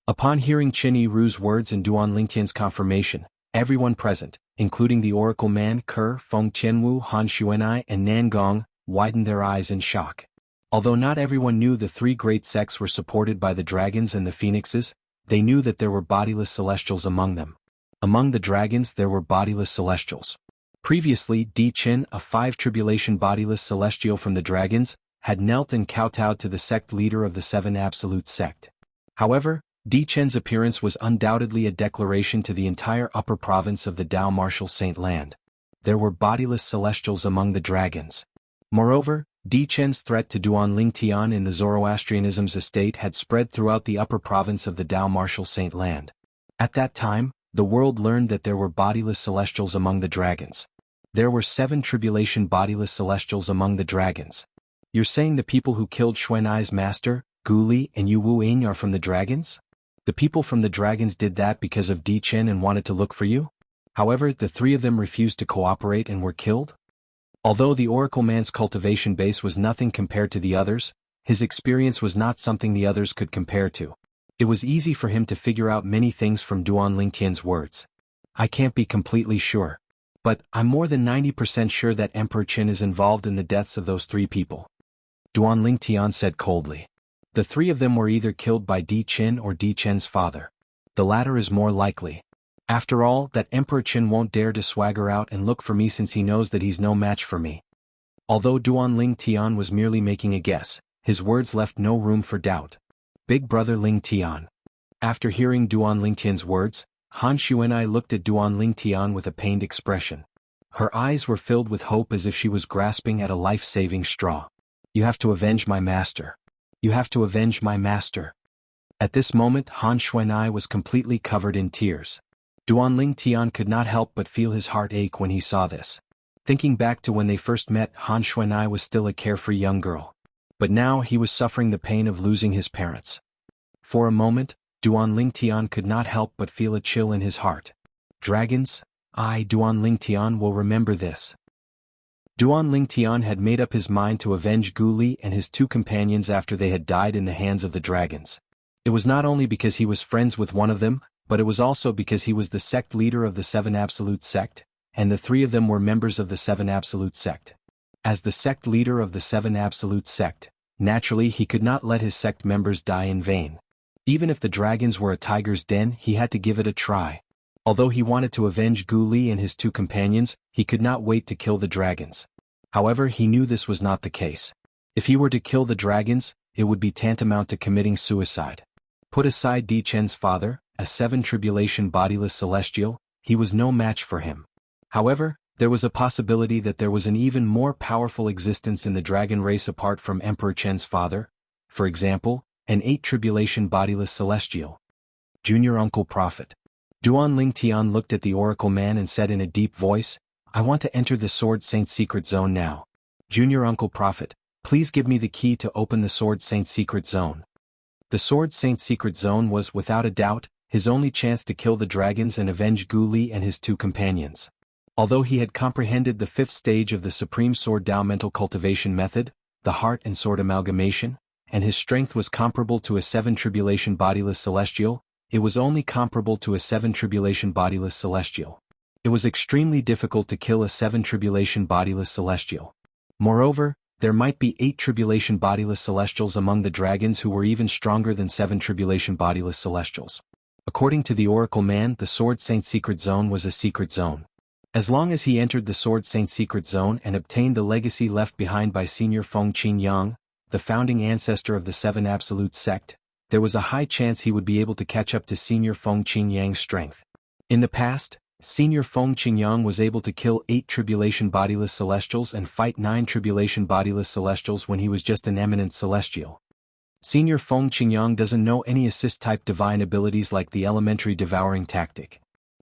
S1: Upon hearing Qin Yiru's words and Duan Lingtian's confirmation, everyone present, including the Oracle Man, Ke, Feng Tianwu, Han Xuanai, and Nan Gong, widened their eyes in shock. Although not everyone knew the three great sects were supported by the dragons and the phoenixes, they knew that there were bodiless celestials among them. Among the dragons there were bodiless celestials. Previously, Di Qin, a 5 tribulation bodiless celestial from the dragons, had knelt and kowtowed to the sect leader of the 7 absolute sect. However, Di Qin's appearance was undoubtedly a declaration to the entire upper province of the Dao Martial Saint Land. There were bodiless celestials among the dragons. Moreover, Di Qin's threat to Duan Lingtian in the Zoroastrianism's estate had spread throughout the upper province of the Dao Martial Saint Land. At that time, the world learned that there were bodiless celestials among the dragons. There were 7 tribulation bodiless celestials among the dragons. You're saying the people who killed Xuanai's master, Gu Li and Yu Wu Ying are from the dragons? The people from the dragons did that because of Di Qin and wanted to look for you? However, the 3 of them refused to cooperate and were killed? Although the Oracle Man's cultivation base was nothing compared to the others, his experience was not something the others could compare to. It was easy for him to figure out many things from Duan Lingtian's words. I can't be completely sure. But I'm more than 90% sure that Emperor Qin is involved in the deaths of those 3 people. Duan Lingtian said coldly. The 3 of them were either killed by Di Qin or Di Qin's father. The latter is more likely. After all, that Emperor Qin won't dare to swagger out and look for me since he knows that he's no match for me. Although Duan Lingtian was merely making a guess, his words left no room for doubt. Big brother Lingtian. After hearing Duan Lingtian's words, Han Xuanai looked at Duan Lingtian with a pained expression. Her eyes were filled with hope as if she was grasping at a life-saving straw. You have to avenge my master. You have to avenge my master. At this moment Han Xuanai was completely covered in tears. Duan Lingtian could not help but feel his heart ache when he saw this. Thinking back to when they first met, Han Xuanai was still a carefree young girl. But now he was suffering the pain of losing his parents. For a moment, Duan Lingtian could not help but feel a chill in his heart. Dragons? I, Duan Lingtian, will remember this. Duan Lingtian had made up his mind to avenge Gu Li and his 2 companions after they had died in the hands of the dragons. It was not only because he was friends with one of them, but it was also because he was the sect leader of the 7 absolute sect, and the 3 of them were members of the 7 absolute sect. As the sect leader of the 7 absolute sect, naturally he could not let his sect members die in vain. Even if the dragons were a tiger's den, he had to give it a try. Although he wanted to avenge Gu Li and his 2 companions, he could not wait to kill the dragons. However, he knew this was not the case. If he were to kill the dragons, it would be tantamount to committing suicide. Put aside Di Qin's father, a 7 tribulation bodiless celestial, he was no match for him. However, there was a possibility that there was an even more powerful existence in the dragon race apart from Emperor Qin's father. For example, an 8 tribulation bodiless celestial. Junior Uncle Prophet. Duan Lingtian looked at the Oracle Man and said in a deep voice, I want to enter the Sword Saint's secret zone now. Junior Uncle Prophet, please give me the key to open the Sword Saint's secret zone. The Sword Saint's secret zone was, without a doubt, his only chance to kill the dragons and avenge Gu Li and his 2 companions. Although he had comprehended the 5th stage of the Supreme Sword Dao mental cultivation method, the heart and sword amalgamation, and his strength was comparable to a 7 tribulation bodiless celestial, it was only comparable to a 7 tribulation bodiless celestial. It was extremely difficult to kill a 7 tribulation bodiless celestial. Moreover, there might be 8 tribulation bodiless celestials among the dragons who were even stronger than 7 tribulation bodiless celestials. According to the Oracle Man, the Sword Saint's secret zone was a secret zone. As long as he entered the Sword Saint's secret zone and obtained the legacy left behind by Senior Feng Qingyang, the founding ancestor of the 7 absolute sect, there was a high chance he would be able to catch up to Senior Feng Qingyang's strength. In the past, Senior Feng Qingyang was able to kill 8 tribulation bodiless celestials and fight 9 tribulation bodiless celestials when he was just an eminent celestial. Senior Feng Qingyang doesn't know any assist-type divine abilities like the elementary devouring tactic.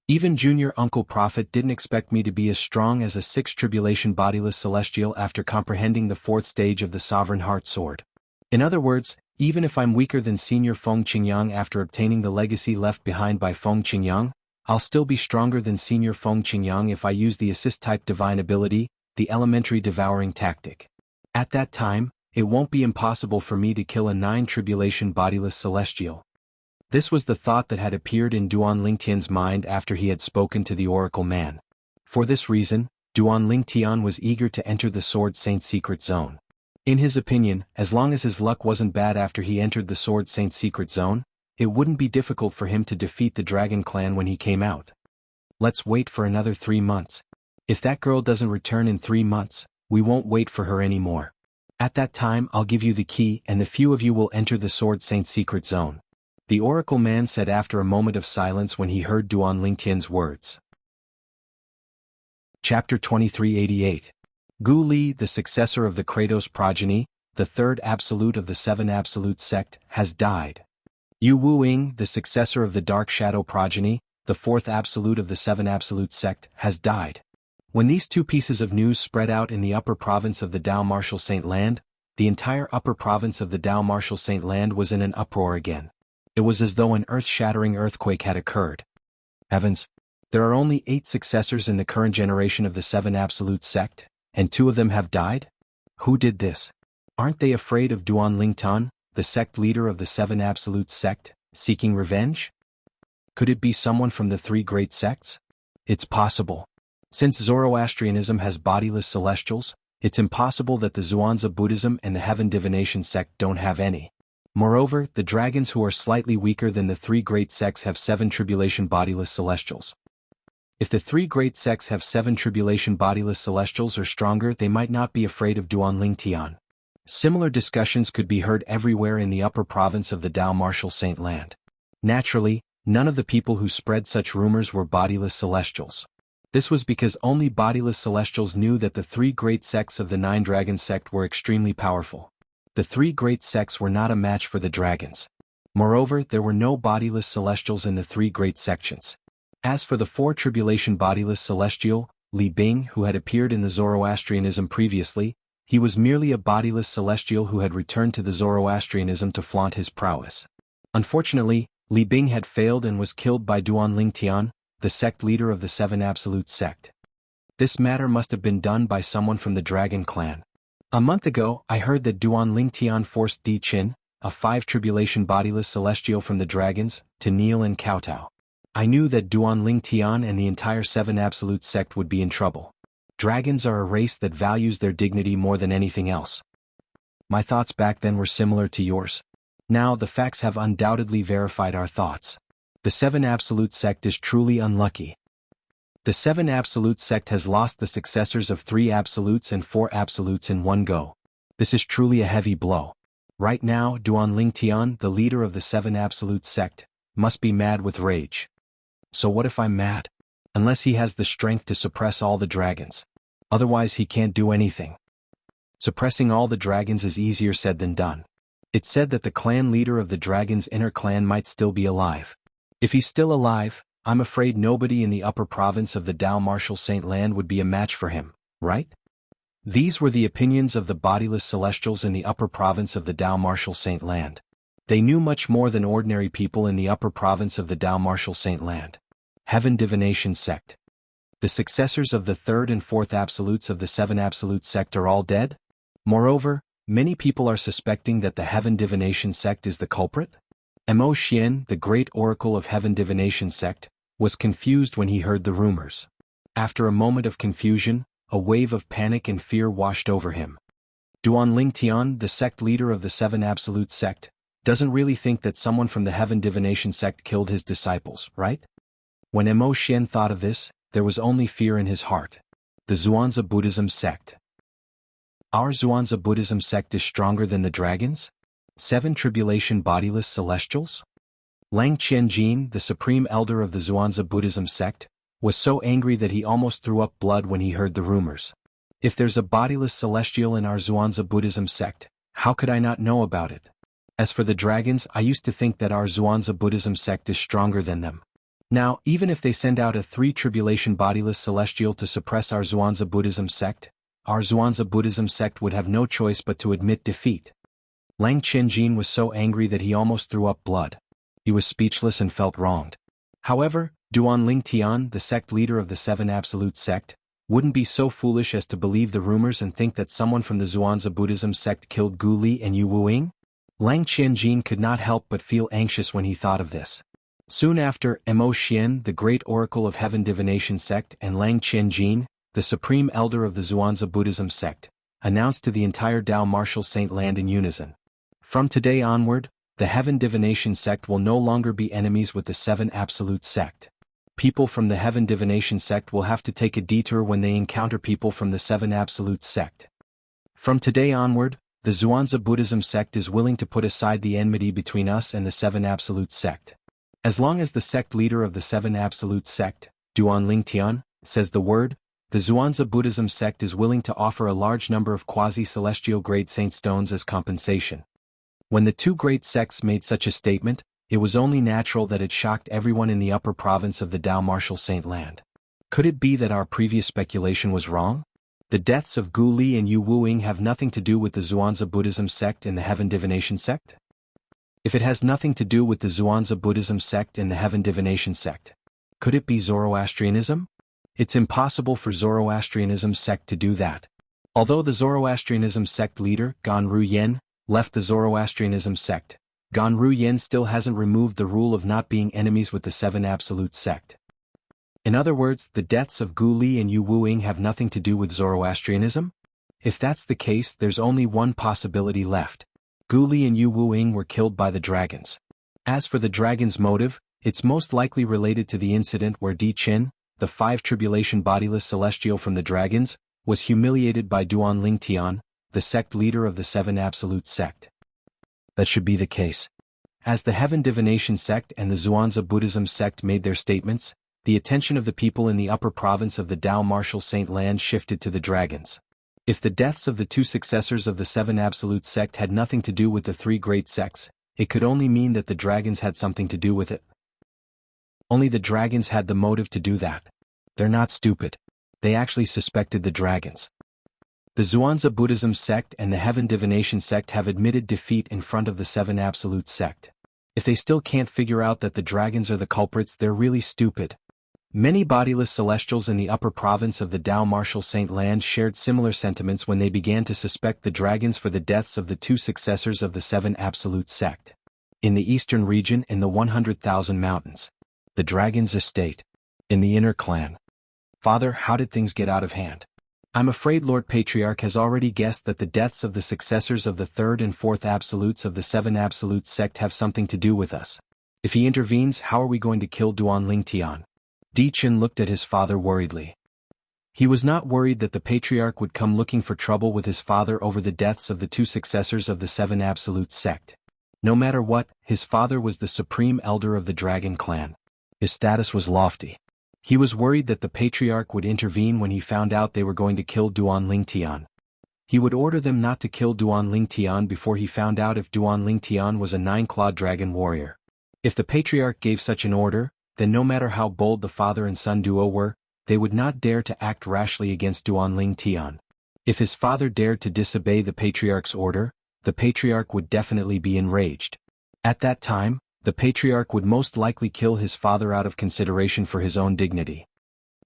S1: Even Junior Uncle Prophet didn't expect me to be as strong as a 6 tribulation bodiless celestial after comprehending the 4th stage of the Sovereign Heart Sword. In other words, even if I'm weaker than Senior Feng Qingyang after obtaining the legacy left behind by Feng Qingyang, I'll still be stronger than Senior Feng Qingyang if I use the assist-type divine ability, the elementary devouring tactic. At that time, it won't be impossible for me to kill a 9 tribulation bodiless celestial. This was the thought that had appeared in Duan Lingtian's mind after he had spoken to the Oracle Man. For this reason, Duan Lingtian was eager to enter the Sword Saint's secret zone. In his opinion, as long as his luck wasn't bad after he entered the Sword Saint's secret zone, it wouldn't be difficult for him to defeat the Dragon Clan when he came out. Let's wait for another 3 months. If that girl doesn't return in 3 months, we won't wait for her anymore. At that time I'll give you the key and the few of you will enter the Sword Saint's secret zone. The Oracle Man said after a moment of silence when he heard Duan Lingtian's words. Chapter 2388. Gu Li, the successor of the Kratos progeny, the third absolute of the Seven Absolute sect, has died. Yu Wuing, the successor of the Dark Shadow progeny, the fourth absolute of the Seven Absolute sect, has died. When these two pieces of news spread out in the upper province of the Dao Martial Saint Land, the entire upper province of the Dao Martial Saint Land was in an uproar again. It was as though an earth-shattering earthquake had occurred. Heavens! There are only 8 successors in the current generation of the Seven Absolute sect, and 2 of them have died? Who did this? Aren't they afraid of Duan Lingtian, the sect leader of the Seven Absolute sect, seeking revenge? Could it be someone from the 3 great sects? It's possible. Since Zoroastrianism has bodiless celestials, it's impossible that the Zhuangzi Buddhism and the Heaven Divination sect don't have any. Moreover, the dragons who are slightly weaker than the 3 great sects have 7 tribulation bodiless celestials. If the 3 great sects have 7 tribulation bodiless celestials or stronger, they might not be afraid of Duan Lingtian. Similar discussions could be heard everywhere in the upper province of the Dao Martial Saint Land. Naturally, none of the people who spread such rumors were bodiless celestials. This was because only bodiless celestials knew that the 3 great sects of the 9 Dragon sect were extremely powerful. The 3 great sects were not a match for the dragons. Moreover, there were no bodiless celestials in the 3 great sections. As for the 4 tribulation bodiless celestial, Li Bing, who had appeared in the Zoroastrianism previously, he was merely a bodiless celestial who had returned to the Zoroastrianism to flaunt his prowess. Unfortunately, Li Bing had failed and was killed by Duan Lingtian, the sect leader of the Seven Absolute sect. This matter must have been done by someone from the Dragon Clan. A month ago, I heard that Duan Lingtian forced Di Qin, a 5 tribulation bodiless celestial from the dragons, to kneel and kowtow. I knew that Duan Lingtian and the entire Seven Absolute sect would be in trouble. Dragons are a race that values their dignity more than anything else. My thoughts back then were similar to yours. Now the facts have undoubtedly verified our thoughts. The Seven Absolute sect is truly unlucky. The Seven Absolute sect has lost the successors of 3 Absolutes and 4 Absolutes in one go. This is truly a heavy blow. Right now, Duan Lingtian, the leader of the Seven Absolute sect, must be mad with rage. So what if I'm mad? Unless he has the strength to suppress all the dragons. Otherwise he can't do anything. Suppressing all the dragons is easier said than done. It's said that the clan leader of the dragon's inner clan might still be alive. If he's still alive, I'm afraid nobody in the upper province of the Dao Martial Saint Land would be a match for him, right? These were the opinions of the bodiless celestials in the upper province of the Dao Martial Saint Land. They knew much more than ordinary people in the upper province of the Dao Martial Saint Land. Heaven Divination sect. The successors of the 3rd and 4th absolutes of the 7 absolute sect are all dead? Moreover, many people are suspecting that the Heaven Divination sect is the culprit? Mo Xian, the great oracle of Heaven Divination sect, was confused when he heard the rumors. After a moment of confusion, a wave of panic and fear washed over him. Duan Lingtian, the sect leader of the 7 absolute sect, doesn't really think that someone from the Heaven Divination sect killed his disciples, right? When Mo Xian thought of this, there was only fear in his heart. The Zhuangzi Buddhism sect. Our Zhuangzi Buddhism sect is stronger than the dragons? 7 tribulation bodiless celestials? Lang Qianjin, the supreme elder of the Zhuangzi Buddhism sect, was so angry that he almost threw up blood when he heard the rumors. If there's a bodiless celestial in our Zhuangzi Buddhism sect, how could I not know about it? As for the dragons, I used to think that our Zhuangzi Buddhism sect is stronger than them. Now, even if they send out a 3 tribulation bodiless celestial to suppress our Zhuangzi Buddhism sect, our Zhuangzi Buddhism sect would have no choice but to admit defeat. Lang Qianjin was so angry that he almost threw up blood. He was speechless and felt wronged. However, Duan Lingtian, the sect leader of the 7 absolute sect, wouldn't be so foolish as to believe the rumors and think that someone from the Zhuangzi Buddhism sect killed Gu Li and Yu Wuing? Lang Qianjin could not help but feel anxious when he thought of this. Soon after, Mo Xian, the great oracle of Heaven Divination sect, and Lang Qianjin, the supreme elder of the Zhuangzi Buddhism sect, announced to the entire Dao Martial Saint land in unison. From today onward, the Heaven Divination sect will no longer be enemies with the Seven Absolute sect. People from the Heaven Divination sect will have to take a detour when they encounter people from the Seven Absolute sect. From today onward, the Zhuangzi Buddhism sect is willing to put aside the enmity between us and the Seven Absolute sect. As long as the sect leader of the Seven Absolute sect, Duan Lingtian, says the word, the Zhuangzi Buddhism sect is willing to offer a large number of quasi-celestial great saint stones as compensation. When the two great sects made such a statement, it was only natural that it shocked everyone in the upper province of the Dao Martial Saint land. Could it be that our previous speculation was wrong? The deaths of Gu Li and Yu Wuing have nothing to do with the Zhuangzi Buddhism sect and the Heaven Divination sect? If it has nothing to do with the Zhuangzi Buddhism sect and the Heaven Divination sect, could it be Zoroastrianism? It's impossible for Zoroastrianism sect to do that. Although the Zoroastrianism sect leader, Ganru Yen, left the Zoroastrianism sect, Ganru Yen still hasn't removed the rule of not being enemies with the Seven Absolute sect. In other words, the deaths of Gu Li and Yu Wuing have nothing to do with Zoroastrianism? If that's the case, there's only one possibility left. Gu Li and Yu Wuing were killed by the dragons. As for the dragons' motive, it's most likely related to the incident where Di Qin, the 5 tribulation bodiless celestial from the dragons, was humiliated by Duan Lingtian, the sect leader of the Seven Absolute sect. That should be the case. As the Heaven Divination sect and the Zhuangzi Buddhism sect made their statements, the attention of the people in the upper province of the Dao Martial Saint land shifted to the dragons. If the deaths of the 2 successors of the Seven Absolute sect had nothing to do with the 3 great sects, it could only mean that the dragons had something to do with it. Only the dragons had the motive to do that. They're not stupid. They actually suspected the dragons. The Zhuangzi Buddhism sect and the Heaven Divination sect have admitted defeat in front of the Seven Absolute sect. If they still can't figure out that the dragons are the culprits, they're really stupid. Many bodiless celestials in the upper province of the Dao Martial Saint land shared similar sentiments when they began to suspect the dragons for the deaths of the 2 successors of the Seven Absolute sect. In the eastern region in the 100,000 mountains. The dragon's estate. In the inner clan. Father, how did things get out of hand? I'm afraid Lord Patriarch has already guessed that the deaths of the successors of the 3rd and 4th Absolutes of the Seven Absolute sect have something to do with us. If he intervenes, how are we going to kill Duan Lingtian? Di Qin looked at his father worriedly. He was not worried that the Patriarch would come looking for trouble with his father over the deaths of the 2 successors of the Seven Absolute sect. No matter what, his father was the supreme elder of the Dragon clan. His status was lofty. He was worried that the Patriarch would intervene when he found out they were going to kill Duan Lingtian. He would order them not to kill Duan Lingtian before he found out if Duan Lingtian was a 9-clawed dragon warrior. If the Patriarch gave such an order, then no matter how bold the father and son duo were, they would not dare to act rashly against Duan Lingtian. If his father dared to disobey the Patriarch's order, the Patriarch would definitely be enraged. At that time, the Patriarch would most likely kill his father out of consideration for his own dignity.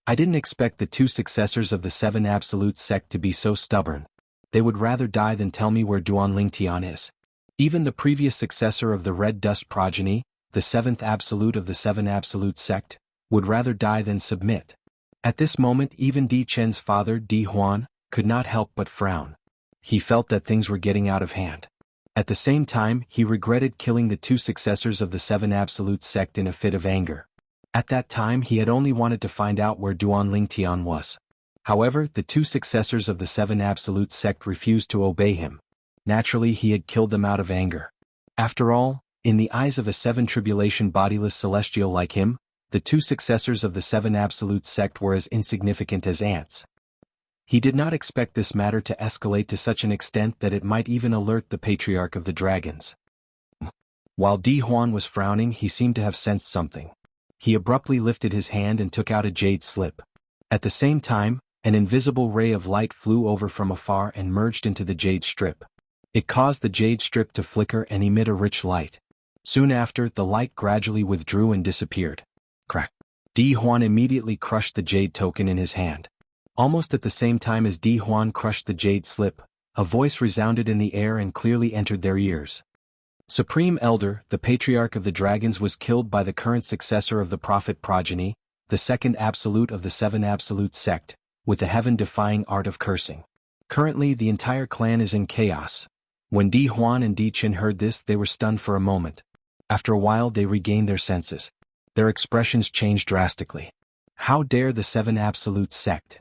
S1: I didn't expect the 2 successors of the Seven Absolute sect to be so stubborn. They would rather die than tell me where Duan Lingtian is. Even the previous successor of the Red Dust progeny, the 7th Absolute of the Seven Absolute sect, would rather die than submit. At this moment even Di Chen's father, Di Huan, could not help but frown. He felt that things were getting out of hand. At the same time, he regretted killing the 2 successors of the Seven Absolute sect in a fit of anger. At that time he had only wanted to find out where Duan Lingtian was. However, the 2 successors of the Seven Absolute sect refused to obey him. Naturally he had killed them out of anger. After all, in the eyes of a 7 tribulation bodiless celestial like him, the 2 successors of the Seven Absolute sect were as insignificant as ants. He did not expect this matter to escalate to such an extent that it might even alert the Patriarch of the Dragons. While Di Huan was frowning, he seemed to have sensed something. He abruptly lifted his hand and took out a jade slip. At the same time, an invisible ray of light flew over from afar and merged into the jade strip. It caused the jade strip to flicker and emit a rich light. Soon after, the light gradually withdrew and disappeared. Crack. Di Huan immediately crushed the jade token in his hand. Almost at the same time as Di Huan crushed the jade slip, a voice resounded in the air and clearly entered their ears. Supreme Elder, the Patriarch of the Dragons was killed by the current successor of the Prophet progeny, the 2nd Absolute of the Seven Absolute sect, with the heaven-defying art of cursing. Currently, the entire clan is in chaos. When Di Huan and Di Qin heard this, they were stunned for a moment. After a while, they regained their senses. Their expressions changed drastically. How dare the Seven Absolute Sect?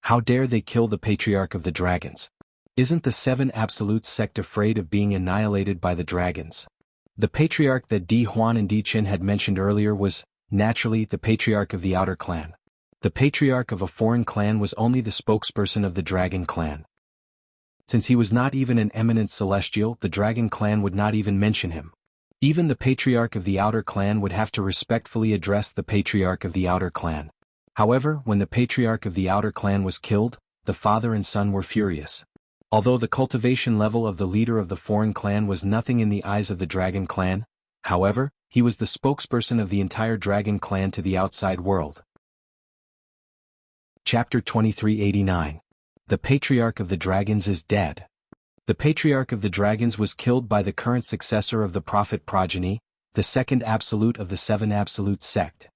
S1: How dare they kill the Patriarch of the Dragons? Isn't the Seven Absolute Sect afraid of being annihilated by the dragons? The Patriarch that Di Huan and Di Qin had mentioned earlier was, naturally, the Patriarch of the Outer Clan. The Patriarch of a foreign clan was only the spokesperson of the Dragon Clan. Since he was not even an eminent celestial, the Dragon Clan would not even mention him. Even the Patriarch of the Outer Clan would have to respectfully address the Patriarch of the Outer Clan. However, when the Patriarch of the Outer Clan was killed, the father and son were furious. Although the cultivation level of the leader of the foreign clan was nothing in the eyes of the Dragon Clan, however, he was the spokesperson of the entire Dragon Clan to the outside world. Chapter 2389. The Patriarch of the Dragons is dead. The Patriarch of the Dragons was killed by the current successor of the Prophet Progeny, the second absolute of the Seven Absolute Sect.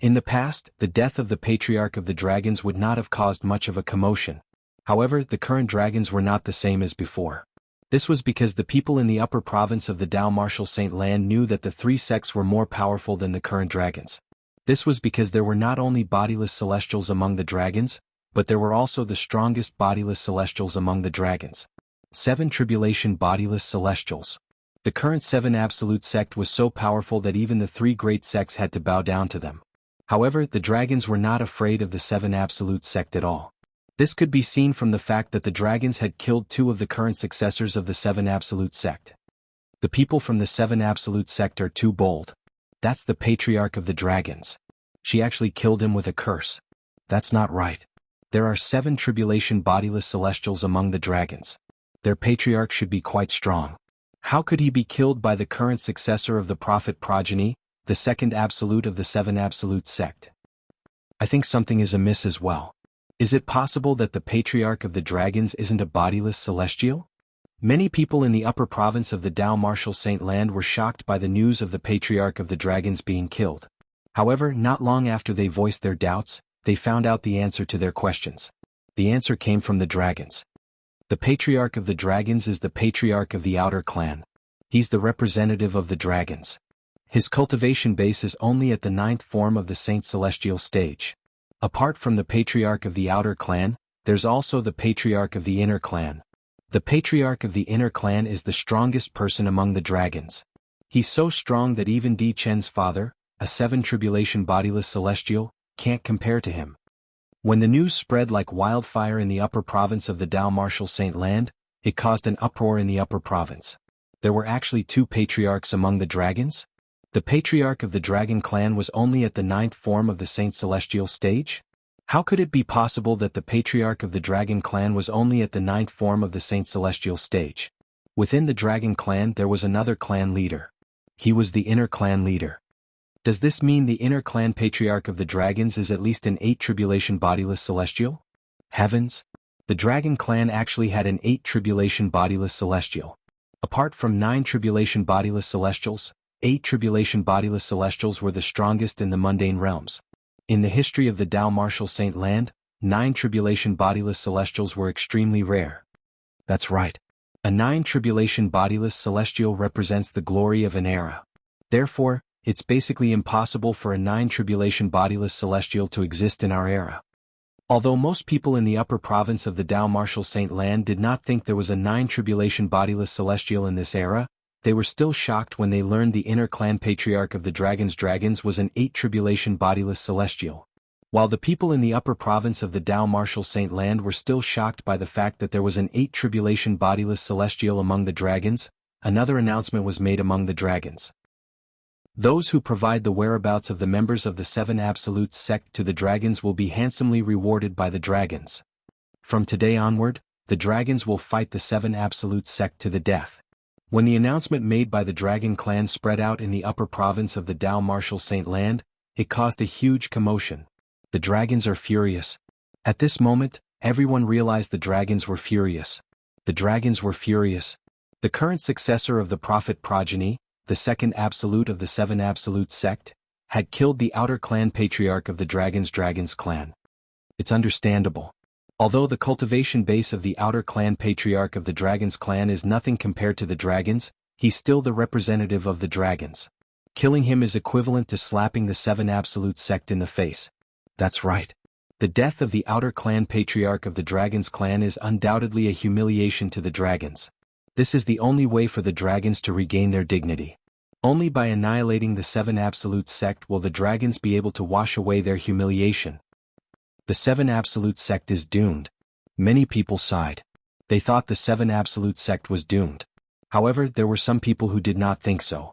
S1: In the past, the death of the Patriarch of the Dragons would not have caused much of a commotion. However, the current dragons were not the same as before. This was because the people in the upper province of the Dao Martial Saint Land knew that the three sects were more powerful than the current dragons. This was because there were not only bodiless celestials among the dragons, but there were also the strongest bodiless celestials among the dragons. 7 Tribulation Bodiless Celestials. The current Seven Absolute Sect was so powerful that even the 3 great sects had to bow down to them. However, the dragons were not afraid of the Seven Absolute Sect at all. This could be seen from the fact that the dragons had killed 2 of the current successors of the Seven Absolute Sect. The people from the Seven Absolute Sect are too bold. That's the Patriarch of the Dragons. She actually killed him with a curse. That's not right. There are 7 Tribulation Bodiless Celestials among the dragons. Their Patriarch should be quite strong. How could he be killed by the current successor of the Prophet Progeny, the second absolute of the Seven Absolute Sect? I think something is amiss as well. Is it possible that the Patriarch of the Dragons isn't a bodiless celestial? Many people in the upper province of the Dao Martial Saint Land were shocked by the news of the Patriarch of the Dragons being killed. However, not long after they voiced their doubts, they found out the answer to their questions. The answer came from the dragons. The Patriarch of the Dragons is the Patriarch of the Outer Clan. He's the representative of the dragons. His cultivation base is only at the 9th form of the Saint Celestial stage. Apart from the Patriarch of the Outer Clan, there's also the Patriarch of the Inner Clan. The Patriarch of the Inner Clan is the strongest person among the dragons. He's so strong that even Di Chen's father, a 7 Tribulation Bodiless Celestial, can't compare to him. When the news spread like wildfire in the upper province of the Dao Martial Saint Land, it caused an uproar in the upper province. There were actually 2 patriarchs among the dragons? The Patriarch of the Dragon Clan was only at the 9th form of the Saint Celestial stage? How could it be possible that the Patriarch of the Dragon Clan was only at the 9th form of the Saint Celestial stage? Within the Dragon Clan there was another clan leader. He was the Inner Clan leader. Does this mean the Inner Clan Patriarch of the Dragons is at least an 8 Tribulation Bodiless Celestial? Heavens! The Dragon Clan actually had an 8 Tribulation Bodiless Celestial. Apart from 9 Tribulation Bodiless Celestials, 8 Tribulation Bodiless Celestials were the strongest in the mundane realms. In the history of the Dao Martial Saint Land, 9 Tribulation Bodiless Celestials were extremely rare. That's right. A 9 Tribulation Bodiless Celestial represents the glory of an era. Therefore, it's basically impossible for a 9 Tribulation Bodiless Celestial to exist in our era. Although most people in the upper province of the Dao Martial Saint Land did not think there was a 9 Tribulation Bodiless Celestial in this era, they were still shocked when they learned the Inner Clan Patriarch of the Dragons was an 8 Tribulation Bodiless Celestial. While the people in the upper province of the Dao Martial Saint Land were still shocked by the fact that there was an 8 Tribulation Bodiless Celestial among the dragons, another announcement was made among the dragons. Those who provide the whereabouts of the members of the 7 Absolute Sect to the dragons will be handsomely rewarded by the dragons. From today onward, the dragons will fight the 7 Absolute Sect to the death. When the announcement made by the Dragon Clan spread out in the upper province of the Dao Martial Saint Land, it caused a huge commotion. The dragons are furious. At this moment, everyone realized the dragons were furious. The dragons were furious. The current successor of the Prophet Progeny, the second absolute of the 7 Absolute Sect, had killed the Outer Clan Patriarch of the Dragons Clan. It's understandable. Although the cultivation base of the outer clan patriarch of the Dragon's clan is nothing compared to the dragons, he's still the representative of the dragons. Killing him is equivalent to slapping the Seven Absolute sect in the face. That's right. The death of the outer clan patriarch of the Dragon's clan is undoubtedly a humiliation to the dragons. This is the only way for the dragons to regain their dignity. Only by annihilating the Seven Absolute sect will the dragons be able to wash away their humiliation. The Seven Absolute sect is doomed. Many people sighed. They thought the Seven Absolute sect was doomed. However, there were some people who did not think so.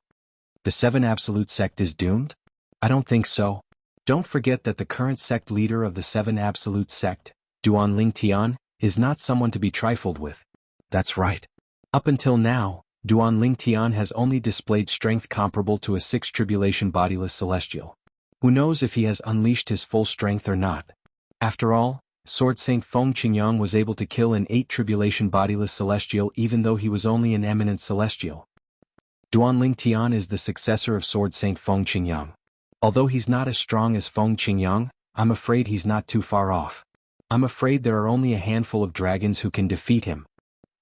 S1: The Seven Absolute sect is doomed? I don't think so. Don't forget that the current sect leader of the Seven Absolute sect, Duan Lingtian, is not someone to be trifled with. That's right. Up until now, Duan Lingtian has only displayed strength comparable to a 6 tribulation bodiless celestial. Who knows if he has unleashed his full strength or not? After all, Sword Saint Feng Qingyang was able to kill an 8 tribulation bodiless celestial even though he was only an eminent celestial. Duan Lingtian is the successor of Sword Saint Feng Qingyang. Although he's not as strong as Feng Qingyang, I'm afraid he's not too far off. I'm afraid there are only a handful of dragons who can defeat him.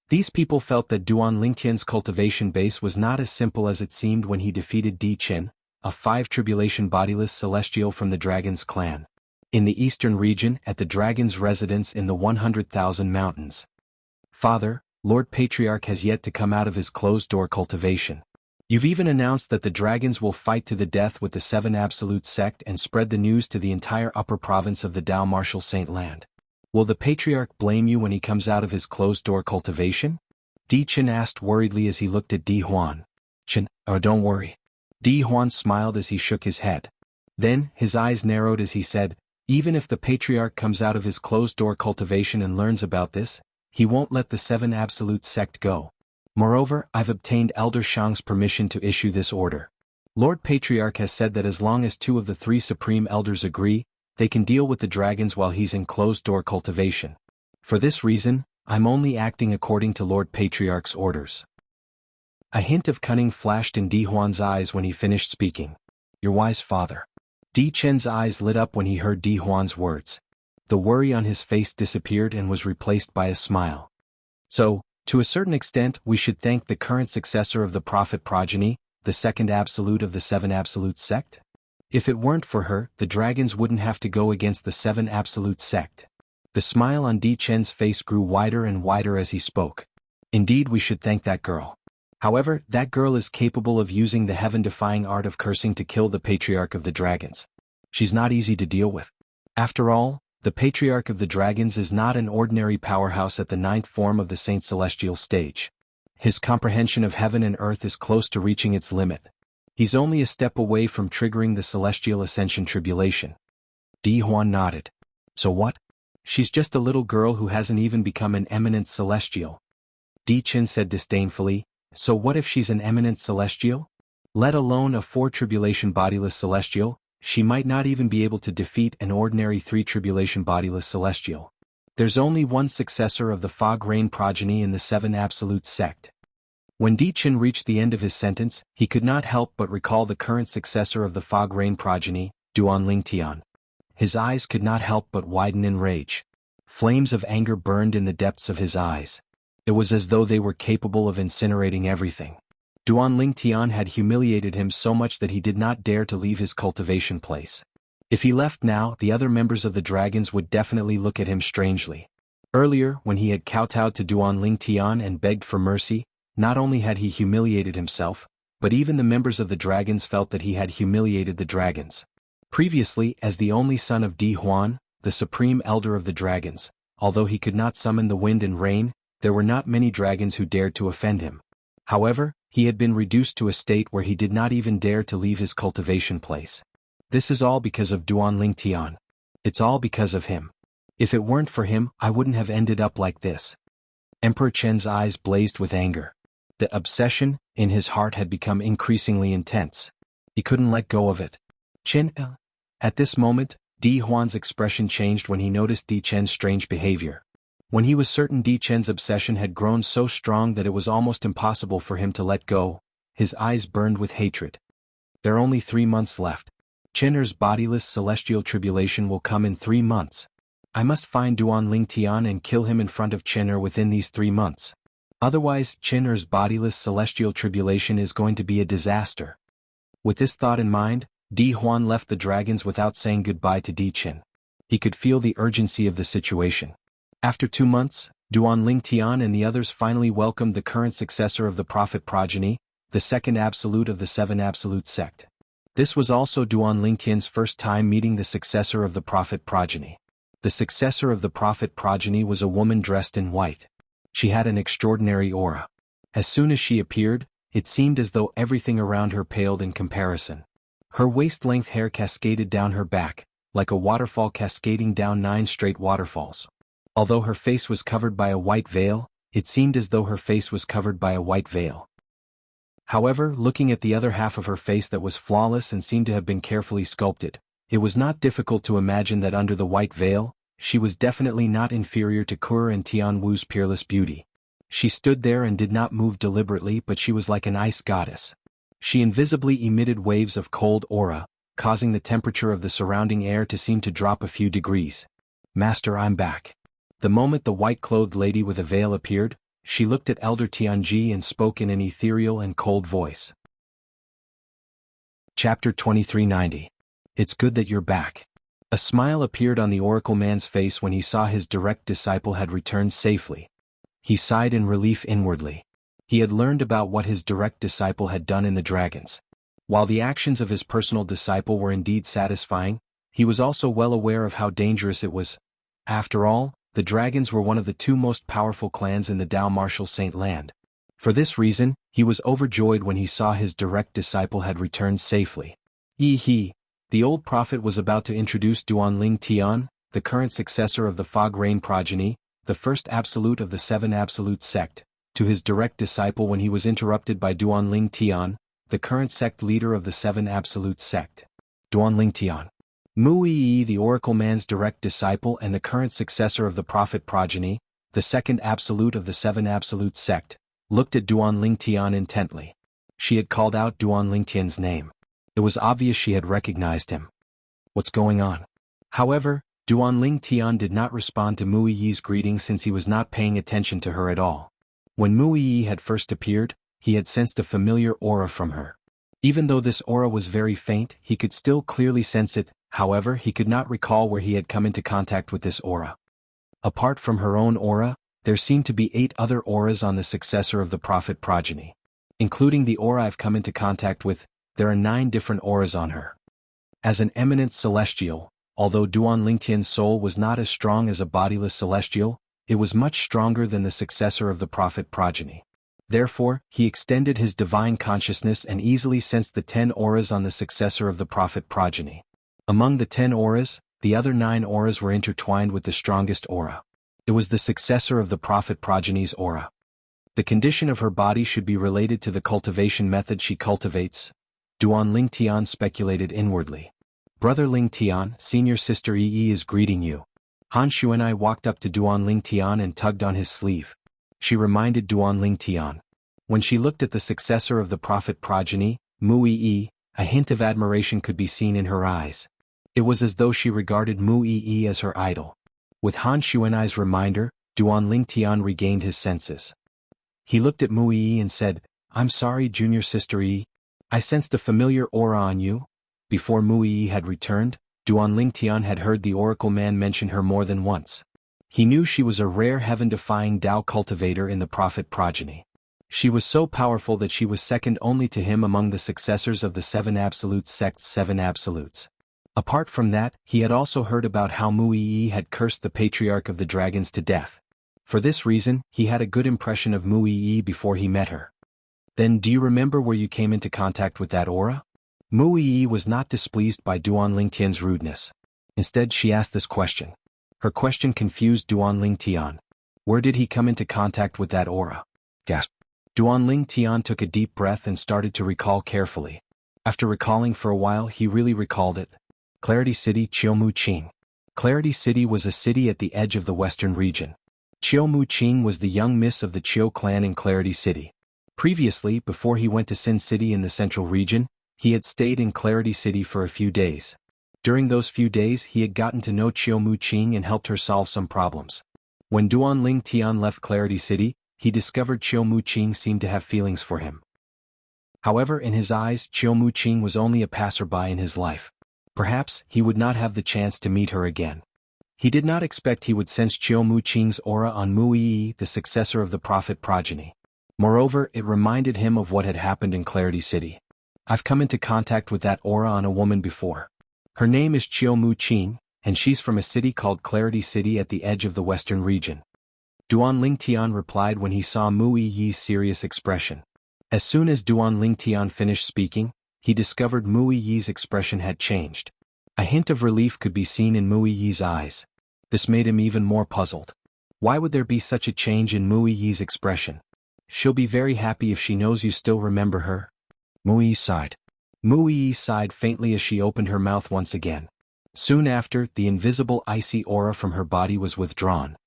S1: These people felt that Duan Lingtian's cultivation base was not as simple as it seemed when he defeated Di Qin, a 5 tribulation bodiless celestial from the Dragon's clan. In the eastern region at the Dragon's residence in the 100,000 mountains. Father, Lord Patriarch has yet to come out of his closed-door cultivation. You've even announced that the dragons will fight to the death with the Seven Absolute sect and spread the news to the entire upper province of the Dao Martial Saint Land. Will the Patriarch blame you when he comes out of his closed-door cultivation? Di Qin asked worriedly as he looked at Di Huan. Qin, oh don't worry. Di Huan smiled as he shook his head. Then, his eyes narrowed as he said, even if the Patriarch comes out of his closed-door cultivation and learns about this, he won't let the Seven Absolute sect go. Moreover, I've obtained Elder Shang's permission to issue this order. Lord Patriarch has said that as long as 2 of the 3 Supreme Elders agree, they can deal with the dragons while he's in closed-door cultivation. For this reason, I'm only acting according to Lord Patriarch's orders. A hint of cunning flashed in Di Huan's eyes when he finished speaking. Your wise father. Di Chen's eyes lit up when he heard Di Huan's words. The worry on his face disappeared and was replaced by a smile. So, to a certain extent we should thank the current successor of the prophet progeny, the second absolute of the Seven Absolute sect? If it weren't for her, the dragons wouldn't have to go against the Seven Absolute sect. The smile on Di Chen's face grew wider and wider as he spoke. Indeed we should thank that girl. However, that girl is capable of using the heaven-defying art of cursing to kill the Patriarch of the Dragons. She's not easy to deal with. After all, the Patriarch of the Dragons is not an ordinary powerhouse at the 9th form of the Saint Celestial stage. His comprehension of heaven and earth is close to reaching its limit. He's only a step away from triggering the Celestial Ascension Tribulation. Di Huan nodded. So what? She's just a little girl who hasn't even become an eminent celestial. Di Qin said disdainfully, so what if she's an eminent celestial? Let alone a 4 tribulation bodiless celestial, she might not even be able to defeat an ordinary 3 tribulation bodiless celestial. There's only one successor of the Fog Rain progeny in the 7 Absolute sect. When Di Qin reached the end of his sentence, he could not help but recall the current successor of the Fog Rain progeny, Duan Lingtian. His eyes could not help but widen in rage. Flames of anger burned in the depths of his eyes. It was as though they were capable of incinerating everything. Duan Lingtian had humiliated him so much that he did not dare to leave his cultivation place. If he left now, the other members of the dragons would definitely look at him strangely. Earlier, when he had kowtowed to Duan Lingtian and begged for mercy, not only had he humiliated himself, but even the members of the dragons felt that he had humiliated the dragons. Previously, as the only son of Di Huan, the supreme elder of the dragons, although he could not summon the wind and rain, there were not many dragons who dared to offend him. However, he had been reduced to a state where he did not even dare to leave his cultivation place. This is all because of Duan Lingtian. It's all because of him. If it weren't for him, I wouldn't have ended up like this. Emperor Chen's eyes blazed with anger. The obsession in his heart had become increasingly intense. He couldn't let go of it. Chen. At this moment, Di Huan's expression changed when he noticed Di Chen's strange behavior. When he was certain Di Chen's obsession had grown so strong that it was almost impossible for him to let go, his eyes burned with hatred. There are only 3 months left. Chener's bodiless celestial tribulation will come in 3 months. I must find Duan Lingtian and kill him in front of Chen Er within these 3 months. Otherwise, Chen Er's bodiless celestial tribulation is going to be a disaster. With this thought in mind, Di Huan left the dragons without saying goodbye to Di Qin. He could feel the urgency of the situation. After 2 months, Duan Lingtian and the others finally welcomed the current successor of the prophet progeny, the second absolute of the seven absolute sect. This was also Duan Lingtian's first time meeting the successor of the prophet progeny. The successor of the prophet progeny was a woman dressed in white. She had an extraordinary aura. As soon as she appeared, it seemed as though everything around her paled in comparison. Her waist-length hair cascaded down her back, like a waterfall cascading down 9 straight waterfalls. Although her face was covered by a white veil, it seemed as though her face was covered by a white veil. However, looking at the other half of her face that was flawless and seemed to have been carefully sculpted, it was not difficult to imagine that under the white veil, she was definitely not inferior to Kur and Tian Wu's peerless beauty. She stood there and did not move deliberately, but she was like an ice goddess. She invisibly emitted waves of cold aura, causing the temperature of the surrounding air to seem to drop a few degrees. "Master, I'm back." The moment the white-clothed lady with a veil appeared, she looked at Elder Tianji and spoke in an ethereal and cold voice. Chapter 2390. It's good that you're back. A smile appeared on the oracle man's face when he saw his direct disciple had returned safely. He sighed in relief inwardly. He had learned about what his direct disciple had done in the dragons. While the actions of his personal disciple were indeed satisfying, he was also well aware of how dangerous it was. After all, the dragons were one of the 2 most powerful clans in the Dao Martial Saint Land. For this reason, he was overjoyed when he saw his direct disciple had returned safely. The old prophet was about to introduce Duan Lingtian, the current successor of the Fog Rain progeny, the first absolute of the 7 absolute sect, to his direct disciple when he was interrupted by Duan Lingtian, the current sect leader of the 7 absolute sect. Duan Lingtian. Mu Yi, the oracle man's direct disciple and the current successor of the prophet progeny, the second absolute of the 7 absolute sect, looked at Duan Lingtian intently. She had called out Duan Lingtian's name. It was obvious she had recognized him. What's going on? However, Duan Lingtian did not respond to Mu Yi's greeting since he was not paying attention to her at all. When Mu Yi had first appeared, he had sensed a familiar aura from her. Even though this aura was very faint, he could still clearly sense it. However, he could not recall where he had come into contact with this aura. Apart from her own aura, there seemed to be 8 other auras on the successor of the prophet progeny. Including the aura I've come into contact with, there are 9 different auras on her. As an eminent celestial, although Duan Lingtian's soul was not as strong as a bodiless celestial, it was much stronger than the successor of the prophet progeny. Therefore, he extended his divine consciousness and easily sensed the 10 auras on the successor of the prophet progeny. Among the 10 auras, the other 9 auras were intertwined with the strongest aura. It was the successor of the prophet progeny's aura. The condition of her body should be related to the cultivation method she cultivates. Duan Lingtian speculated inwardly. Brother Lingtian, senior sister Yi is greeting you. Han Xuanai walked up to Duan Lingtian and tugged on his sleeve. She reminded Duan Lingtian. When she looked at the successor of the prophet progeny, Mu Yi, a hint of admiration could be seen in her eyes. It was as though she regarded Mu Yi as her idol. With Han Xuanai's reminder, Duan Lingtian regained his senses. He looked at Mu Yi and said, "I'm sorry, junior sister Yi. I sensed a familiar aura on you." Before Mu Yi had returned, Duan Lingtian had heard the oracle man mention her more than once. He knew she was a rare heaven-defying Dao cultivator in the prophet progeny. She was so powerful that she was second only to him among the successors of the 7 absolute sect's 7 absolutes. Apart from that, he had also heard about how Mu Yi had cursed the patriarch of the dragons to death. For this reason, he had a good impression of Mu Yi before he met her. "Then do you remember where you came into contact with that aura?" Mu Yi was not displeased by Duan Lingtian's rudeness. Instead, she asked this question. Her question confused Duan Lingtian. Where did he come into contact with that aura? Gasp. Duan Lingtian took a deep breath and started to recall carefully. After recalling for a while, he really recalled it. Clarity City, Qiumu-Qing. Clarity City was a city at the edge of the western region. Qiumu-Qing was the young miss of the Qiu clan in Clarity City. Previously, before he went to Sin City in the central region, he had stayed in Clarity City for a few days. During those few days he had gotten to know Chiu Mu Qing and helped her solve some problems. When Duan Ling Tian left Clarity City, he discovered Chiu Mu Qing seemed to have feelings for him. However, in his eyes, Chiu Mu Qing was only a passerby in his life. Perhaps he would not have the chance to meet her again. He did not expect he would sense Chiu Mu Qing's aura on Mu Yi, the successor of the prophet progeny. Moreover, it reminded him of what had happened in Clarity City. I've come into contact with that aura on a woman before. Her name is Chiu Mu Qing, and she's from a city called Clarity City at the edge of the western region. Duan Ling Tian replied when he saw Mu Yi's serious expression. As soon as Duan Ling Tian finished speaking, he discovered Mu Yi's expression had changed. A hint of relief could be seen in Mu Yi's eyes. This made him even more puzzled. Why would there be such a change in Mu Yi's expression? She'll be very happy if she knows you still remember her. Mu Yi sighed. Mu Yi sighed faintly as she opened her mouth once again. Soon after, the invisible icy aura from her body was withdrawn.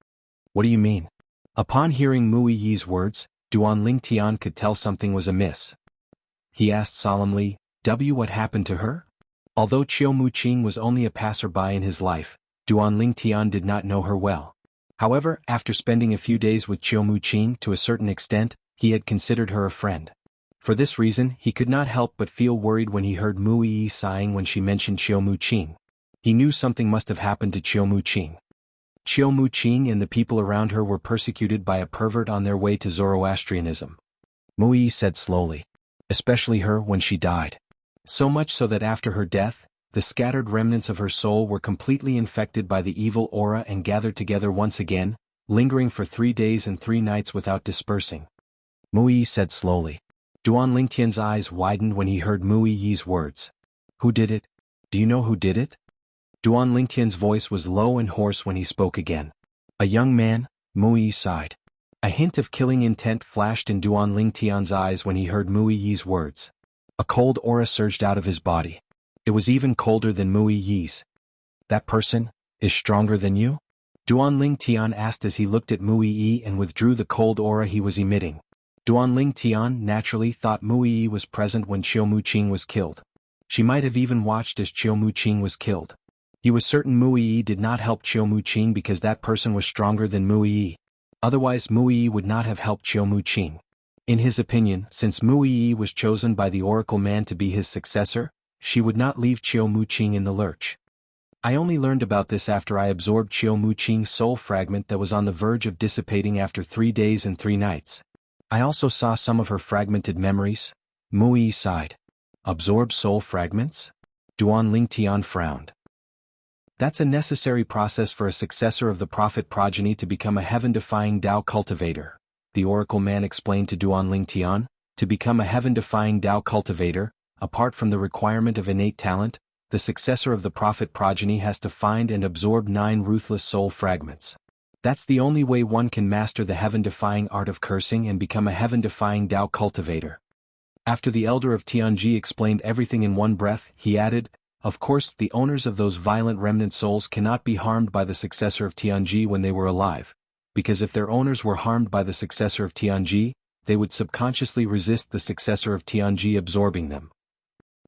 S1: What do you mean? Upon hearing Mu Yi's words, Duan Ling Tian could tell something was amiss. He asked solemnly, what happened to her? Although Chiu Mu Qing was only a passerby in his life, Duan Ling Tian did not know her well. However, after spending a few days with Chiu Mu Qing to a certain extent, he had considered her a friend. For this reason, he could not help but feel worried when he heard Mu Yi sighing when she mentioned Chiu Mu Qing. He knew something must have happened to Chiu Mu Qing. Chiu Mu Qing and the people around her were persecuted by a pervert on their way to Zoroastrianism. Mu Yi said slowly. Especially her when she died. So much so that after her death, the scattered remnants of her soul were completely infected by the evil aura and gathered together once again, lingering for 3 days and 3 nights without dispersing. Mu Yi said slowly. Duan Lingtian's eyes widened when he heard Mu Yi's words. Who did it? Do you know who did it? Duan Lingtian's voice was low and hoarse when he spoke again. A young man, Mu Yi sighed. A hint of killing intent flashed in Duan Lingtian's eyes when he heard Mu Yi's words. A cold aura surged out of his body. It was even colder than Mu Yi's. That person is stronger than you? Duan Lingtian asked as he looked at Mu Yi and withdrew the cold aura he was emitting. Duan Lingtian naturally thought Mu Yi was present when Chiu Mu Qing was killed. She might have even watched as Chiu Mu Qing was killed. He was certain Mu Yi did not help Chiu Mu Qing because that person was stronger than Mu Yi. Otherwise Mu Yi would not have helped Chiu Mu Qing. In his opinion, since Mu Yi was chosen by the Oracle Man to be his successor, she would not leave Chiu Mu Qing in the lurch. I only learned about this after I absorbed Chiu Mu Qing's soul fragment that was on the verge of dissipating after 3 days and 3 nights. I also saw some of her fragmented memories. Mu Yi sighed. Absorb soul fragments? Duan Lingtian frowned. That's a necessary process for a successor of the prophet progeny to become a heaven-defying Tao cultivator, the Oracle Man explained to Duan Lingtian. To become a heaven-defying Tao cultivator, apart from the requirement of innate talent, the successor of the prophet progeny has to find and absorb 9 ruthless soul fragments. That's the only way one can master the heaven-defying art of cursing and become a heaven-defying Tao cultivator. After the elder of Tianji explained everything in one breath, he added, of course, the owners of those violent remnant souls cannot be harmed by the successor of Tianji when they were alive, because if their owners were harmed by the successor of Tianji, they would subconsciously resist the successor of Tianji absorbing them.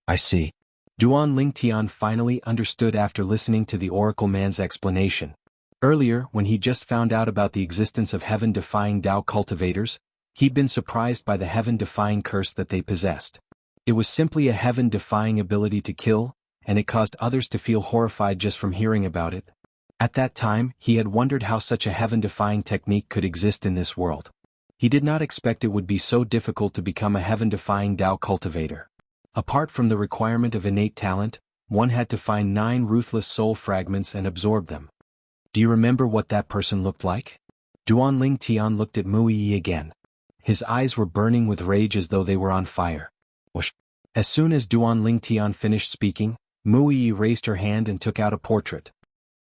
S1: I see. Duan Lingtian finally understood after listening to the Oracle Man's explanation. Earlier, when he just found out about the existence of heaven-defying Tao cultivators, he'd been surprised by the heaven-defying curse that they possessed. It was simply a heaven-defying ability to kill, and it caused others to feel horrified just from hearing about it. At that time, he had wondered how such a heaven-defying technique could exist in this world. He did not expect it would be so difficult to become a heaven-defying Tao cultivator. Apart from the requirement of innate talent, one had to find 9 ruthless soul fragments and absorb them. Do you remember what that person looked like? Duan Lingtian looked at Mu Yi again. His eyes were burning with rage as though they were on fire. Whoosh. As soon as Duan Lingtian finished speaking, Mu Yi raised her hand and took out a portrait.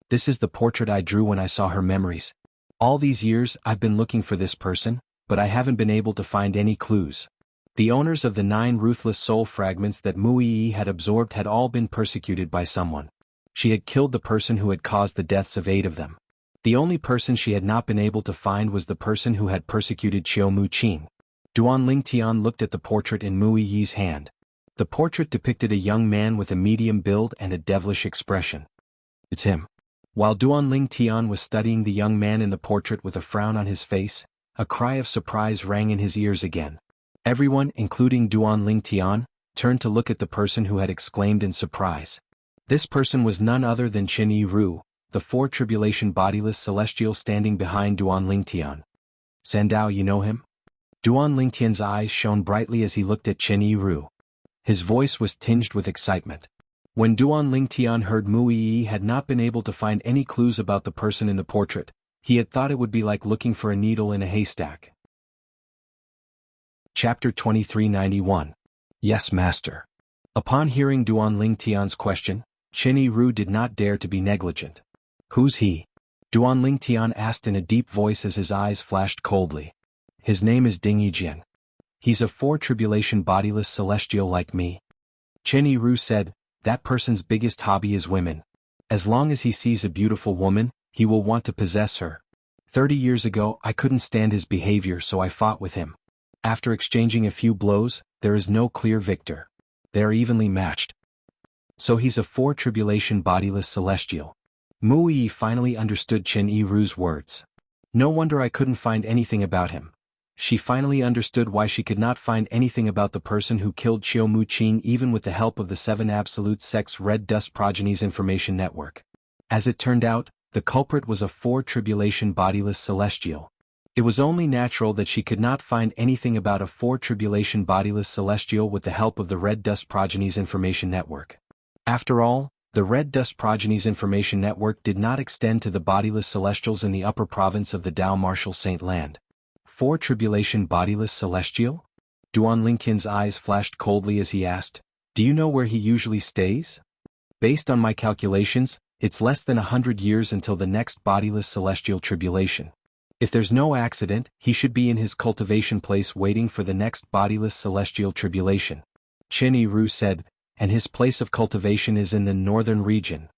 S1: This is the portrait I drew when I saw her memories. All these years I've been looking for this person, but I haven't been able to find any clues. The owners of the 9 ruthless soul fragments that Mu Yi had absorbed had all been persecuted by someone. She had killed the person who had caused the deaths of 8 of them. The only person she had not been able to find was the person who had persecuted Chiu Mu Qing. Duan Lingtian looked at the portrait in Mu Yi's hand. The portrait depicted a young man with a medium build and a devilish expression. It's him. While Duanling Tian was studying the young man in the portrait with a frown on his face, a cry of surprise rang in his ears again. Everyone, including Duanling Tian, turned to look at the person who had exclaimed in surprise. This person was none other than Qin Yi Ru, the four tribulation bodiless celestial standing behind Duanling Tian. Sandao, you know him? Duanling Tian's eyes shone brightly as he looked at Qin Yi Ru. His voice was tinged with excitement. When Duanling Tian heard Mu Yi had not been able to find any clues about the person in the portrait, he had thought it would be like looking for a needle in a haystack. Chapter 2391. Yes, Master. Upon hearing Duanling Tian's question, Qin Yi Ru did not dare to be negligent. Who's he? Duanling Tian asked in a deep voice as his eyes flashed coldly. His name is Ding Yijian. He's a four tribulation bodiless celestial like me. Qin Yi Ru said, that person's biggest hobby is women. As long as he sees a beautiful woman, he will want to possess her. 30 years ago I couldn't stand his behavior, so I fought with him. After exchanging a few blows, there is no clear victor. They are evenly matched. So he's a four tribulation bodiless celestial. Mu Yi finally understood Qin Yi Ru's words. No wonder I couldn't find anything about him. She finally understood why she could not find anything about the person who killed Qiu Mu Qing even with the help of the 7 Absolute Sects Red Dust Progenies Information Network. As it turned out, the culprit was a four tribulation bodiless celestial. It was only natural that she could not find anything about a four tribulation bodiless celestial with the help of the Red Dust Progenies Information Network. After all, the Red Dust Progenies Information Network did not extend to the bodiless celestials in the upper province of the Dao Martial Saint Land. Four tribulation bodiless celestial? Duanling Tian's eyes flashed coldly as he asked, do you know where he usually stays? Based on my calculations, it's less than 100 years until the next bodiless celestial tribulation. If there's no accident, he should be in his cultivation place waiting for the next bodiless celestial tribulation. Qin Yi Ru said, and his place of cultivation is in the northern region.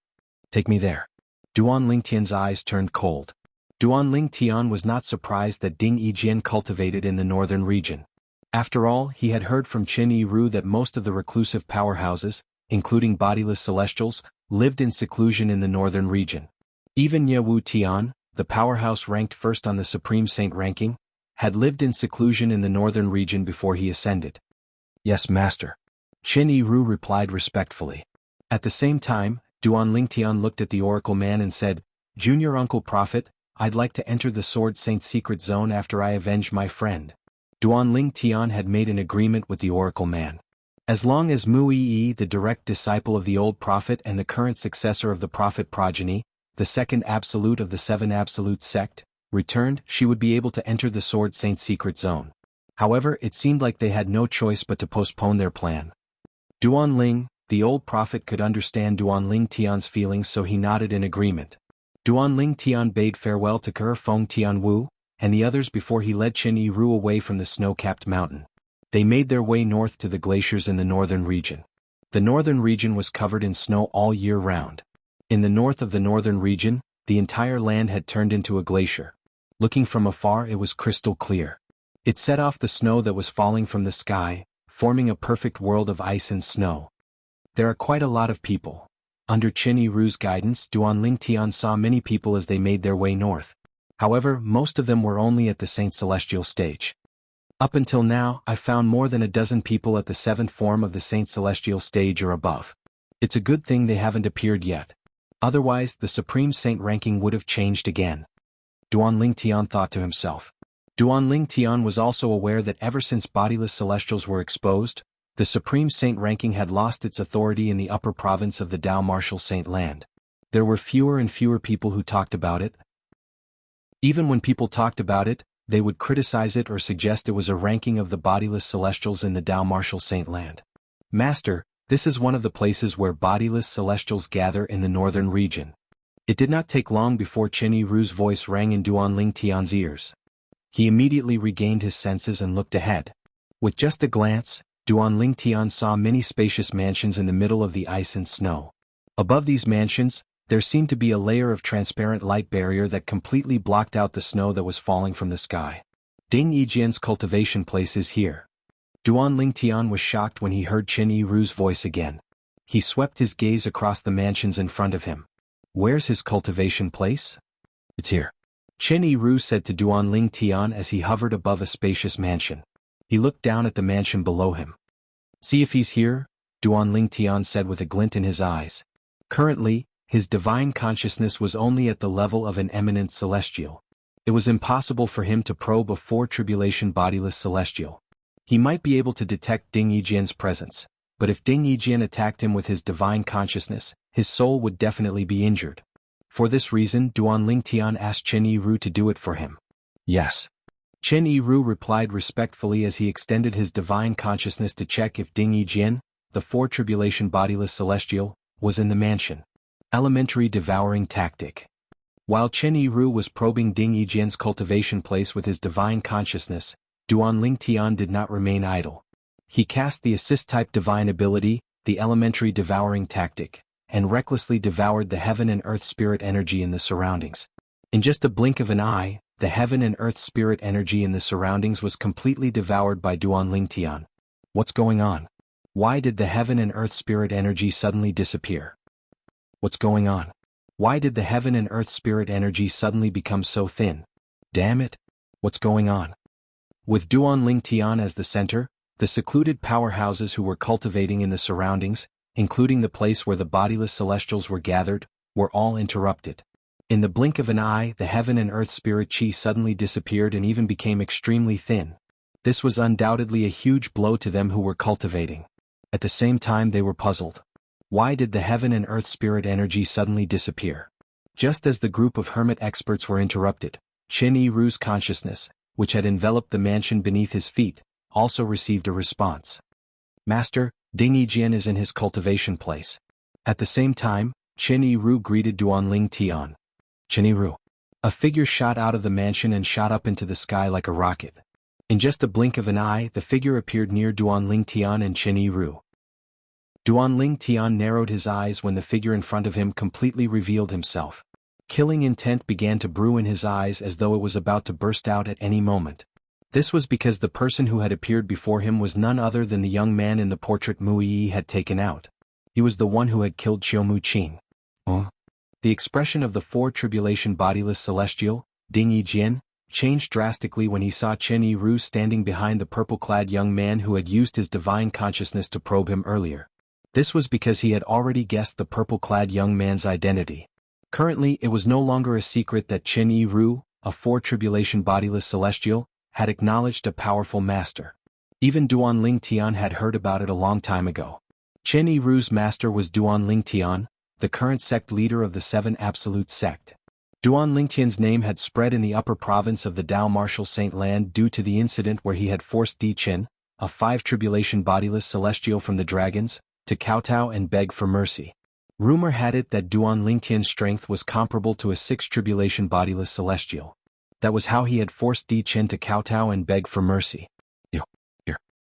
S1: Take me there. Duanling Tian's eyes turned cold. Duanling Tian was not surprised that Ding Yijian cultivated in the northern region. After all, he had heard from Qin Yi Ru that most of the reclusive powerhouses, including bodiless celestials, lived in seclusion in the northern region. Even Ye Wu Tian, the powerhouse ranked first on the Supreme Saint ranking, had lived in seclusion in the northern region before he ascended. Yes, Master. Qin Yi Ru replied respectfully. At the same time, Duanling Tian looked at the Oracle Man and said, Junior Uncle Prophet, I'd like to enter the Sword Saint's secret zone after I avenge my friend. Duanling Tian had made an agreement with the Oracle Man. As long as Mu Yi, the direct disciple of the old prophet and the current successor of the prophet progeny, the second absolute of the 7 Absolute sect, returned, she would be able to enter the Sword Saint's secret zone. However, it seemed like they had no choice but to postpone their plan. Duanling, the old prophet, could understand Duanling Tian's feelings, so he nodded in agreement. Duanling Tian bade farewell to Ke Feng Tianwu and the others before he led Qin Yi Ru away from the snow-capped mountain. They made their way north to the glaciers in the northern region. The northern region was covered in snow all year round. In the north of the northern region, the entire land had turned into a glacier. Looking from afar, it was crystal clear. It set off the snow that was falling from the sky, forming a perfect world of ice and snow. There are quite a lot of people. Under Qin Yi Ru's guidance, Duanling Tian saw many people as they made their way north. However, most of them were only at the Saint Celestial stage. Up until now, I found more than a dozen people at the 7th form of the Saint Celestial stage or above. It's a good thing they haven't appeared yet. Otherwise, the Supreme Saint ranking would have changed again. Duanling Tian thought to himself. Duanling Tian was also aware that ever since bodiless celestials were exposed, the Supreme Saint ranking had lost its authority in the upper province of the Dao Martial Saint Land. There were fewer and fewer people who talked about it. Even when people talked about it, they would criticize it or suggest it was a ranking of the bodiless celestials in the Dao Martial Saint Land. Master, this is one of the places where bodiless celestials gather in the northern region. It did not take long before Qin Yi Ru's voice rang in Duanling Tian's ears. He immediately regained his senses and looked ahead. With just a glance, Duanling Tian saw many spacious mansions in the middle of the ice and snow. Above these mansions, there seemed to be a layer of transparent light barrier that completely blocked out the snow that was falling from the sky. Ding Yijian's cultivation place is here. Duan Lingtian was shocked when he heard Qin Yiru's voice again. He swept his gaze across the mansions in front of him. Where's his cultivation place? It's here. Qin Yiru said to Duan Lingtian as he hovered above a spacious mansion. He looked down at the mansion below him. See if he's here, Duan Lingtian said with a glint in his eyes. Currently, his divine consciousness was only at the level of an eminent celestial. It was impossible for him to probe a four-tribulation bodiless celestial. He might be able to detect Ding Yijian's presence, but if Ding Yijian attacked him with his divine consciousness, his soul would definitely be injured. For this reason, Duan Lingtian asked Qin Yiru to do it for him. Yes. Qin Yiru replied respectfully as he extended his divine consciousness to check if Ding Yijian, the four-tribulation bodiless celestial, was in the mansion. Elementary devouring tactic. While Qin Yiru was probing Ding Yijian's cultivation place with his divine consciousness, Duan Lingtian did not remain idle. He cast the assist-type divine ability, the elementary devouring tactic, and recklessly devoured the heaven and earth spirit energy in the surroundings. In just a blink of an eye, the heaven and earth spirit energy in the surroundings was completely devoured by Duan Lingtian. What's going on? Why did the heaven and earth spirit energy suddenly disappear? What's going on? Why did the heaven and earth spirit energy suddenly become so thin? Damn it! What's going on? With Duan Lingtian as the center, the secluded powerhouses who were cultivating in the surroundings, including the place where the bodiless celestials were gathered, were all interrupted. In the blink of an eye, the heaven and earth spirit chi suddenly disappeared and even became extremely thin. This was undoubtedly a huge blow to them who were cultivating. At the same time, they were puzzled. Why did the heaven and earth spirit energy suddenly disappear? Just as the group of hermit experts were interrupted, Qin Yiru's consciousness, which had enveloped the mansion beneath his feet, also received a response. Master, Ding Yijian is in his cultivation place. At the same time, Qin Yiru greeted Duan Lingtian. Qin Yiru. A figure shot out of the mansion and shot up into the sky like a rocket. In just a blink of an eye, the figure appeared near Duan Lingtian and Qin Yiru. Duan Lingtian narrowed his eyes when the figure in front of him completely revealed himself. Killing intent began to brew in his eyes as though it was about to burst out at any moment. This was because the person who had appeared before him was none other than the young man in the portrait Mu Yi had taken out. He was the one who had killed Qiu Qing. The expression of the four-tribulation bodiless celestial, Ding Yijian, changed drastically when he saw Qin Yiru standing behind the purple-clad young man who had used his divine consciousness to probe him earlier. This was because he had already guessed the purple-clad young man's identity. Currently, it was no longer a secret that Qin Yiru, a four-tribulation bodiless celestial, had acknowledged a powerful master. Even Duan Lingtian had heard about it a long time ago. Qin Yiru's master was Duan Lingtian, the current sect leader of the Seven Absolute Sect. Duan Lingtian's name had spread in the upper province of the Dao Martial Saint Land due to the incident where he had forced Di Qin, a five-tribulation bodiless celestial from the dragons, to kowtow and beg for mercy. Rumor had it that Duan Lingtian's strength was comparable to a six-tribulation bodiless celestial. That was how he had forced Di Qin to kowtow and beg for mercy. Your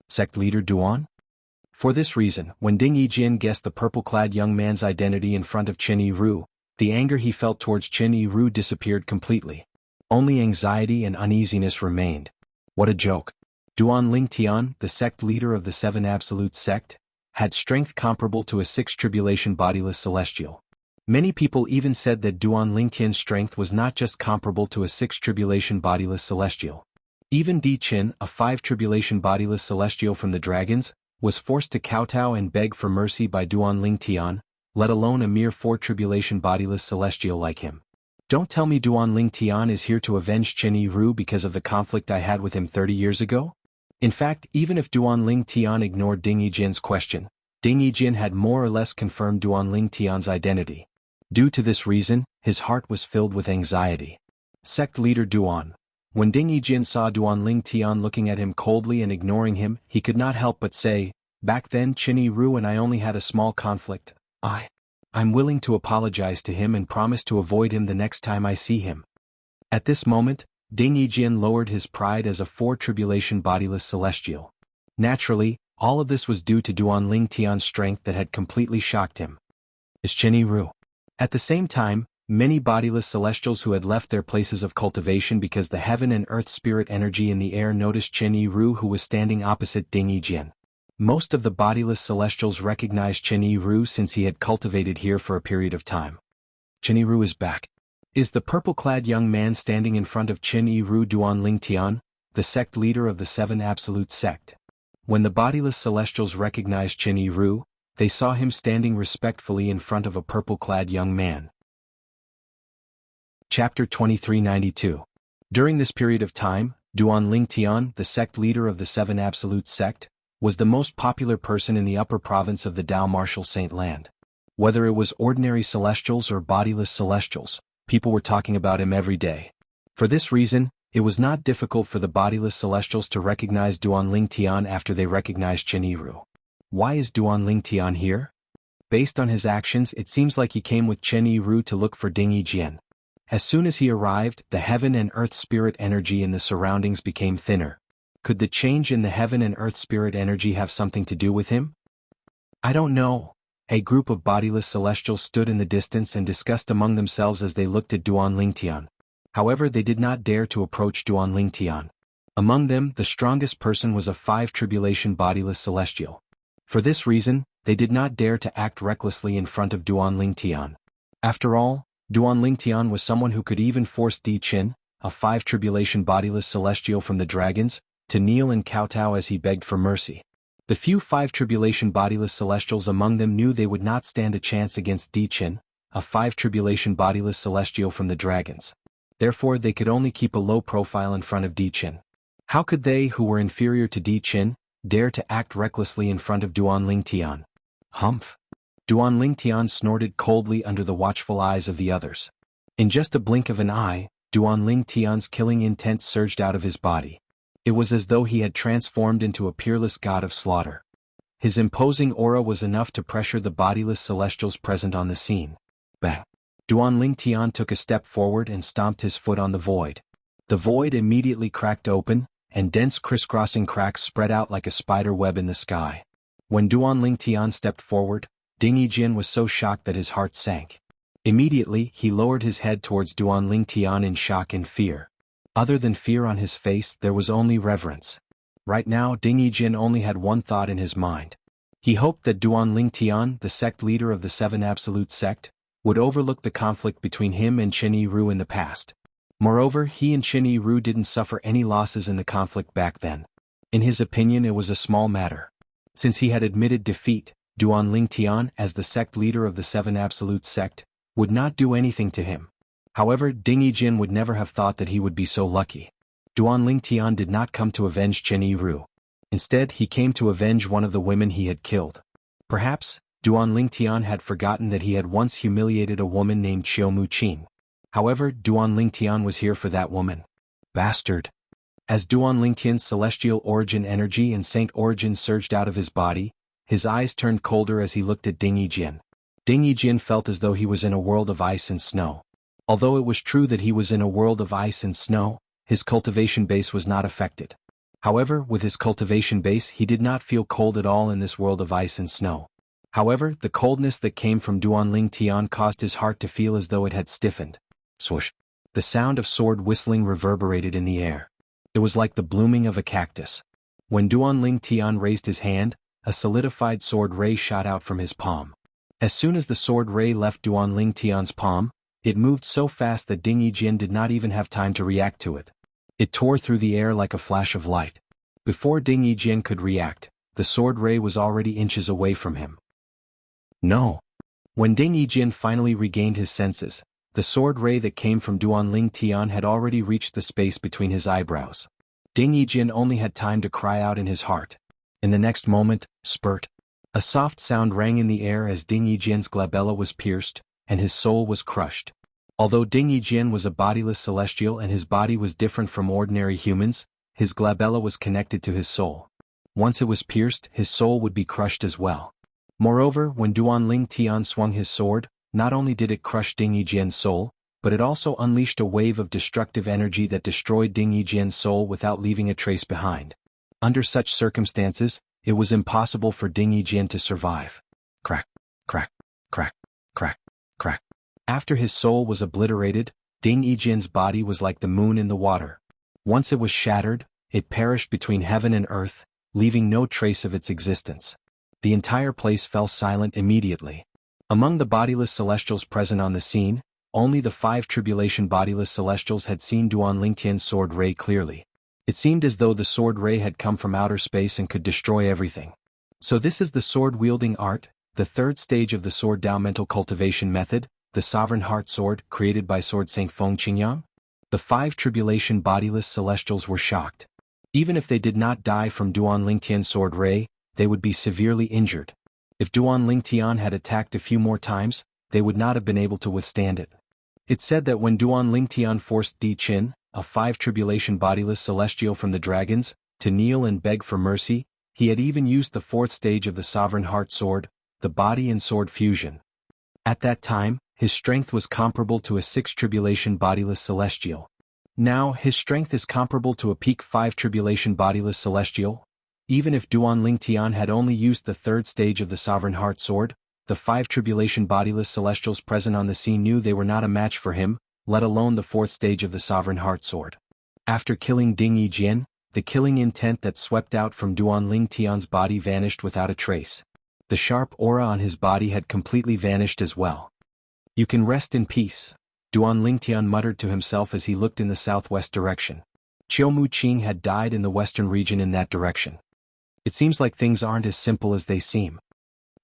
S1: sect leader Duan? For this reason, when Ding Yijian guessed the purple-clad young man's identity in front of Qin Yiru, the anger he felt towards Qin Yiru disappeared completely. Only anxiety and uneasiness remained. What a joke. Duan Lingtian, the sect leader of the Seven Absolute Sect, had strength comparable to a six-tribulation bodiless celestial. Many people even said that Duan Lingtian's strength was not just comparable to a six-tribulation bodiless celestial. Even Di Qin, a five-tribulation bodiless celestial from the dragons, was forced to kowtow and beg for mercy by Duan Lingtian, let alone a mere four-tribulation bodiless celestial like him. Don't tell me Duan Lingtian is here to avenge Qin Yiru because of the conflict I had with him 30 years ago? In fact, even if Duan Lingtian ignored Ding Yijian's question, Ding Yijian had more or less confirmed Duan Lingtian's identity. Due to this reason, his heart was filled with anxiety. Sect leader Duan. When Ding Yijian saw Duan Lingtian looking at him coldly and ignoring him, he could not help but say, "Back then Qin Yiru and I only had a small conflict. I'm willing to apologize to him and promise to avoid him the next time I see him." At this moment, Ding Yijian lowered his pride as a four-tribulation bodiless celestial. Naturally, all of this was due to Duan Lingtian's strength that had completely shocked him. Is Qin Yiru? At the same time, Many bodiless celestials who had left their places of cultivation because the heaven and earth spirit energy in the air noticed Chen Yiru, who was standing opposite Ding Yijian. Most of the bodiless celestials recognized Chen Yiru since he had cultivated here for a period of time. Chen Yiru is back. Is the purple-clad young man standing in front of Chen Yiru Duanling Tian, the sect leader of the Seven Absolute Sect? When the bodiless celestials recognized Chen Yiru, they saw him standing respectfully in front of a purple-clad young man. Chapter 2392. During this period of time, Duanling Tian, the sect leader of the Seven Absolute Sect, was the most popular person in the upper province of the Dao Martial Saint Land. Whether it was ordinary celestials or bodiless celestials, people were talking about him every day. For this reason, it was not difficult for the bodiless celestials to recognize Duanling Tian after they recognized Chen Yiru. Why is Duanling Tian here? Based on his actions, it seems like he came with Chen Yiru to look for Ding Yijian. As soon as he arrived, the heaven and earth spirit energy in the surroundings became thinner. Could the change in the heaven and earth spirit energy have something to do with him? I don't know. A group of bodiless celestials stood in the distance and discussed among themselves as they looked at Duanling Tian. However, they did not dare to approach Duanling Tian. Among them, the strongest person was a 5 tribulation bodiless celestial. For this reason, they did not dare to act recklessly in front of Duanling Tian. After all, Duanling Tian was someone who could even force Di Qin, a 5 tribulation bodiless celestial from the dragons, to kneel and kowtow as he begged for mercy. The few 5 tribulation bodiless celestials among them knew they would not stand a chance against Di Qin, a 5 tribulation bodiless celestial from the dragons. Therefore they could only keep a low profile in front of Di Qin. How could they, who were inferior to Di Qin, dare to act recklessly in front of Duanling Tian? Humph! Duanling Tian snorted coldly under the watchful eyes of the others. In just a blink of an eye, Duanling Tian's killing intent surged out of his body. It was as though he had transformed into a peerless god of slaughter. His imposing aura was enough to pressure the bodiless celestials present on the scene. Bang! Duanling Tian took a step forward and stomped his foot on the void. The void immediately cracked open, and dense crisscrossing cracks spread out like a spider web in the sky. When Duanling Tian stepped forward, Ding Yijian was so shocked that his heart sank. Immediately, he lowered his head towards Duanling Tian in shock and fear. Other than fear on his face, there was only reverence. Right now, Ding Yijian only had one thought in his mind. He hoped that Duanling Tian, the sect leader of the Seven Absolute Sect, would overlook the conflict between him and Chen Yiru in the past. Moreover, he and Chen Yiru didn't suffer any losses in the conflict back then. In his opinion, it was a small matter. Since he had admitted defeat, Duanling Tian, as the sect leader of the Seven Absolute Sect, would not do anything to him. However, Ding Yijian would never have thought that he would be so lucky. Duanling Tian did not come to avenge Chen Yiru. Instead, he came to avenge one of the women he had killed. Perhaps, Duanling Tian had forgotten that he had once humiliated a woman named Qiu Muqing. However, Duanling Tian was here for that woman. Bastard! As Duanling Tian's celestial origin energy and saint origin surged out of his body, his eyes turned colder as he looked at Ding Yijian. Ding Yijian felt as though he was in a world of ice and snow. Although it was true that he was in a world of ice and snow, his cultivation base was not affected. However, with his cultivation base, he did not feel cold at all in this world of ice and snow. However, the coldness that came from Duanling Tian caused his heart to feel as though it had stiffened. Swoosh! The sound of sword whistling reverberated in the air. It was like the blooming of a cactus. When Duanling Tian raised his hand, a solidified sword ray shot out from his palm. As soon as the sword ray left Duanling Tian's palm, it moved so fast that Ding Yijian did not even have time to react to it. It tore through the air like a flash of light. Before Ding Yijian could react, the sword ray was already inches away from him. No! When Ding Yijian finally regained his senses, the sword ray that came from Duanling Tian had already reached the space between his eyebrows. Ding Yijian only had time to cry out in his heart. In the next moment, spurt! A soft sound rang in the air as Ding Yijian's glabella was pierced, and his soul was crushed. Although Ding Yijian was a bodiless celestial and his body was different from ordinary humans, his glabella was connected to his soul. Once it was pierced, his soul would be crushed as well. Moreover, when Duanling Tian swung his sword, not only did it crush Ding Yijian's soul, but it also unleashed a wave of destructive energy that destroyed Ding Yijian's soul without leaving a trace behind. Under such circumstances, it was impossible for Ding Yijian to survive. Crack, crack, crack, crack, crack. After his soul was obliterated, Ding Yijian's body was like the moon in the water. Once it was shattered, it perished between heaven and earth, leaving no trace of its existence. The entire place fell silent immediately. Among the bodiless celestials present on the scene, only the 5 tribulation bodiless celestials had seen Duan Lingtian's sword ray clearly. It seemed as though the sword ray had come from outer space and could destroy everything. So this is the sword-wielding art, the third stage of the Sword Dao mental cultivation method, the Sovereign Heart Sword created by Sword Saint Feng Qingyang? The 5 tribulation bodiless celestials were shocked. Even if they did not die from Duan Lingtian's sword ray, they would be severely injured. If Duan Lingtian had attacked a few more times, they would not have been able to withstand it. It said that when Duan Lingtian forced Di Qin, a 5 tribulation bodiless celestial from the dragons, to kneel and beg for mercy, he had even used the 4th stage of the Sovereign Heart Sword, the body and sword fusion. At that time, his strength was comparable to a 6 tribulation bodiless celestial. Now, his strength is comparable to a peak 5 tribulation bodiless celestial. Even if Duan Lingtian had only used the 3rd stage of the Sovereign Heart Sword, the 5 tribulation bodiless celestials present on the scene knew they were not a match for him, let alone the 4th stage of the Sovereign Heart Sword. After killing Ding Yijian, the killing intent that swept out from Duan Lingtian's body vanished without a trace. The sharp aura on his body had completely vanished as well. "You can rest in peace," Duan Lingtian muttered to himself as he looked in the southwest direction. Qiu Muqing had died in the western region in that direction. It seems like things aren't as simple as they seem.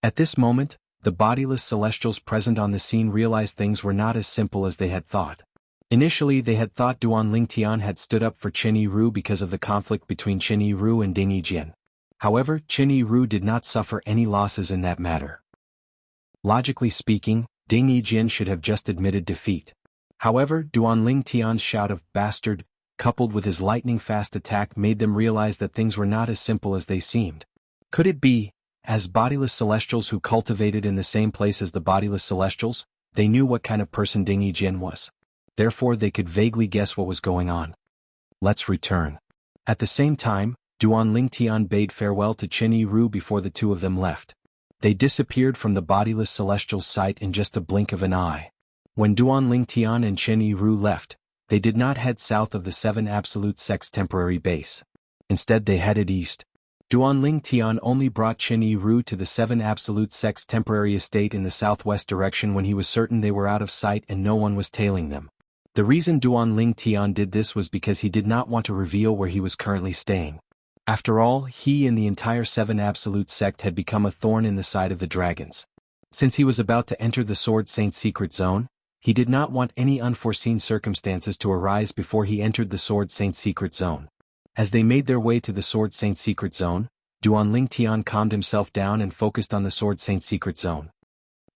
S1: At this moment, the bodiless celestials present on the scene realized things were not as simple as they had thought. Initially they had thought Duan Lingtian had stood up for Qin Yiru because of the conflict between Qin Yiru and Ding Yijian. However, Qin Yiru did not suffer any losses in that matter. Logically speaking, Ding Yijian should have just admitted defeat. However, Duan Lingtian's shout of "bastard," coupled with his lightning-fast attack made them realize that things were not as simple as they seemed. Could it be, as bodiless celestials who cultivated in the same place as the bodiless celestials, they knew what kind of person Ding Yijian was? Therefore they could vaguely guess what was going on. Let's return. At the same time, Duan Lingtian bade farewell to Qin Yiru before the two of them left. They disappeared from the bodiless celestial's sight in just a blink of an eye. When Duan Lingtian and Qin Yiru left, they did not head south of the 7 Absolute Sect's temporary base. Instead they headed east. Duan Lingtian only brought Qin Yiru to the 7 Absolute Sect's temporary estate in the southwest direction when he was certain they were out of sight and no one was tailing them. The reason Duan Lingtian did this was because he did not want to reveal where he was currently staying. After all, he and the entire 7 Absolute Sect had become a thorn in the side of the dragons. Since he was about to enter the Sword Saint's secret zone, he did not want any unforeseen circumstances to arise before he entered the Sword Saint's secret zone. As they made their way to the Sword Saint's secret zone, Duan Lingtian calmed himself down and focused on the Sword Saint's secret zone.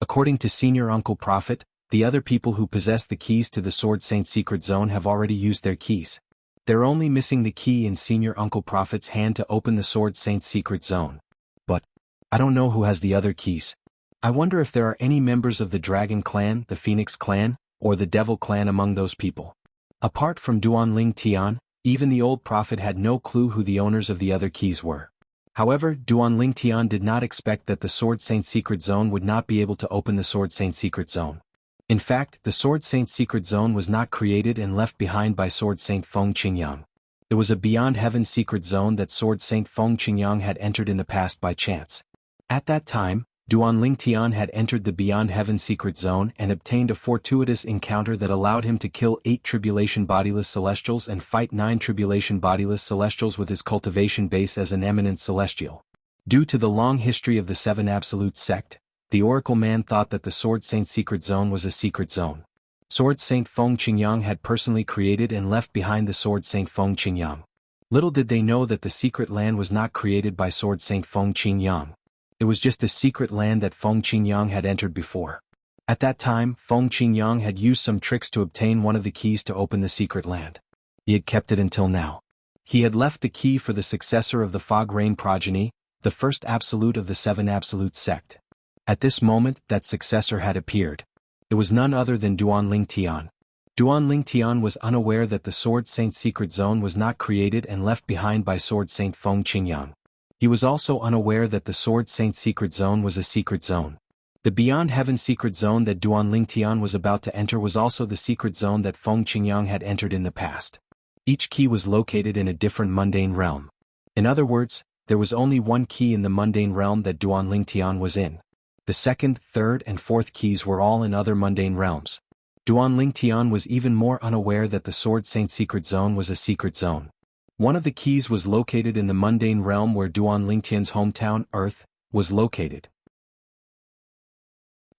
S1: According to Senior Uncle Prophet, the other people who possess the keys to the Sword Saint's secret zone have already used their keys. They're only missing the key in Senior Uncle Prophet's hand to open the Sword Saint's secret zone. But I don't know who has the other keys. I wonder if there are any members of the Dragon Clan, the Phoenix Clan, or the Devil Clan among those people. Apart from Duan Lingtian, even the old prophet had no clue who the owners of the other keys were. However, Duan Lingtian did not expect that the Sword Saint's secret zone would not be able to open the Sword Saint's secret zone. In fact, the Sword Saint's secret zone was not created and left behind by Sword Saint Feng Qingyang. It was a Beyond Heaven secret zone that Sword Saint Feng Qingyang had entered in the past by chance. At that time, Duan Lingtian had entered the Beyond Heaven secret zone and obtained a fortuitous encounter that allowed him to kill 8 tribulation bodiless celestials and fight 9 tribulation bodiless celestials with his cultivation base as an eminent celestial. Due to the long history of the 7 Absolute Sect, the Oracle Man thought that the Sword Saint's secret zone was a secret zone. Sword Saint Feng Qingyang had personally created and left behind the Sword Saint Feng Qingyang. Little did they know that the secret land was not created by Sword Saint Feng Qingyang. It was just a secret land that Feng Qingyang had entered before. At that time, Feng Qingyang had used some tricks to obtain one of the keys to open the secret land. He had kept it until now. He had left the key for the successor of the Fog Rain progeny, the first absolute of the 7 Absolute Sect. At this moment, that successor had appeared. It was none other than Duan Lingtian. Duan Lingtian was unaware that the Sword Saint's secret zone was not created and left behind by Sword Saint Feng Qingyang. He was also unaware that the Sword Saint's secret zone was a secret zone. The Beyond Heaven secret zone that Duan Lingtian was about to enter was also the secret zone that Feng Qingyang had entered in the past. Each key was located in a different mundane realm. In other words, there was only one key in the mundane realm that Duan Lingtian was in. The second, third, and fourth keys were all in other mundane realms. Duan Lingtian was even more unaware that the Sword Saint secret zone was a secret zone. One of the keys was located in the mundane realm where Duan Lingtian's hometown, Earth, was located.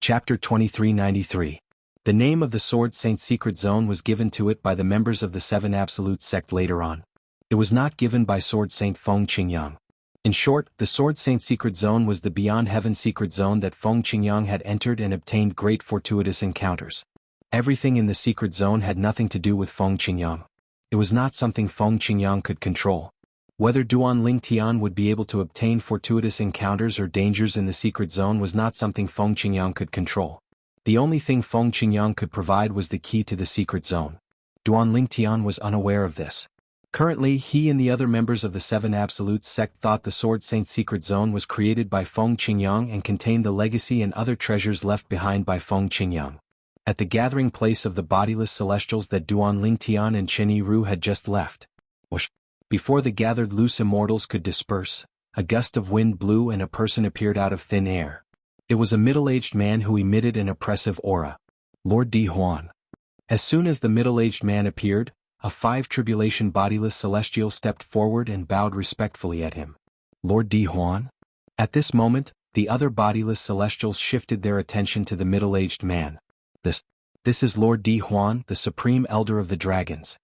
S1: Chapter 2393. The name of the Sword Saint secret zone was given to it by the members of the Seven Absolute sect later on. It was not given by Sword Saint Feng Qingyang. In short, the Sword Saint secret zone was the Beyond Heaven secret zone that Feng Qingyang had entered and obtained great fortuitous encounters. Everything in the secret zone had nothing to do with Feng Qingyang. It was not something Feng Qingyang could control. Whether Duan Lingtian would be able to obtain fortuitous encounters or dangers in the secret zone was not something Feng Qingyang could control. The only thing Feng Qingyang could provide was the key to the secret zone. Duan Lingtian was unaware of this. Currently, he and the other members of the Seven Absolute sect thought the Sword Saint secret zone was created by Feng Qingyang and contained the legacy and other treasures left behind by Feng Qingyang. At the gathering place of the bodiless celestials that Duan Lingtian and Chen Yiru had just left. Before the gathered loose immortals could disperse, a gust of wind blew and a person appeared out of thin air. It was a middle-aged man who emitted an oppressive aura. Lord Di Huan. As soon as the middle-aged man appeared, a 5 tribulation bodiless celestial stepped forward and bowed respectfully at him. Lord Di Huan? At this moment, the other bodiless celestials shifted their attention to the middle-aged man. This is Lord Di Huan, the supreme elder of the dragons.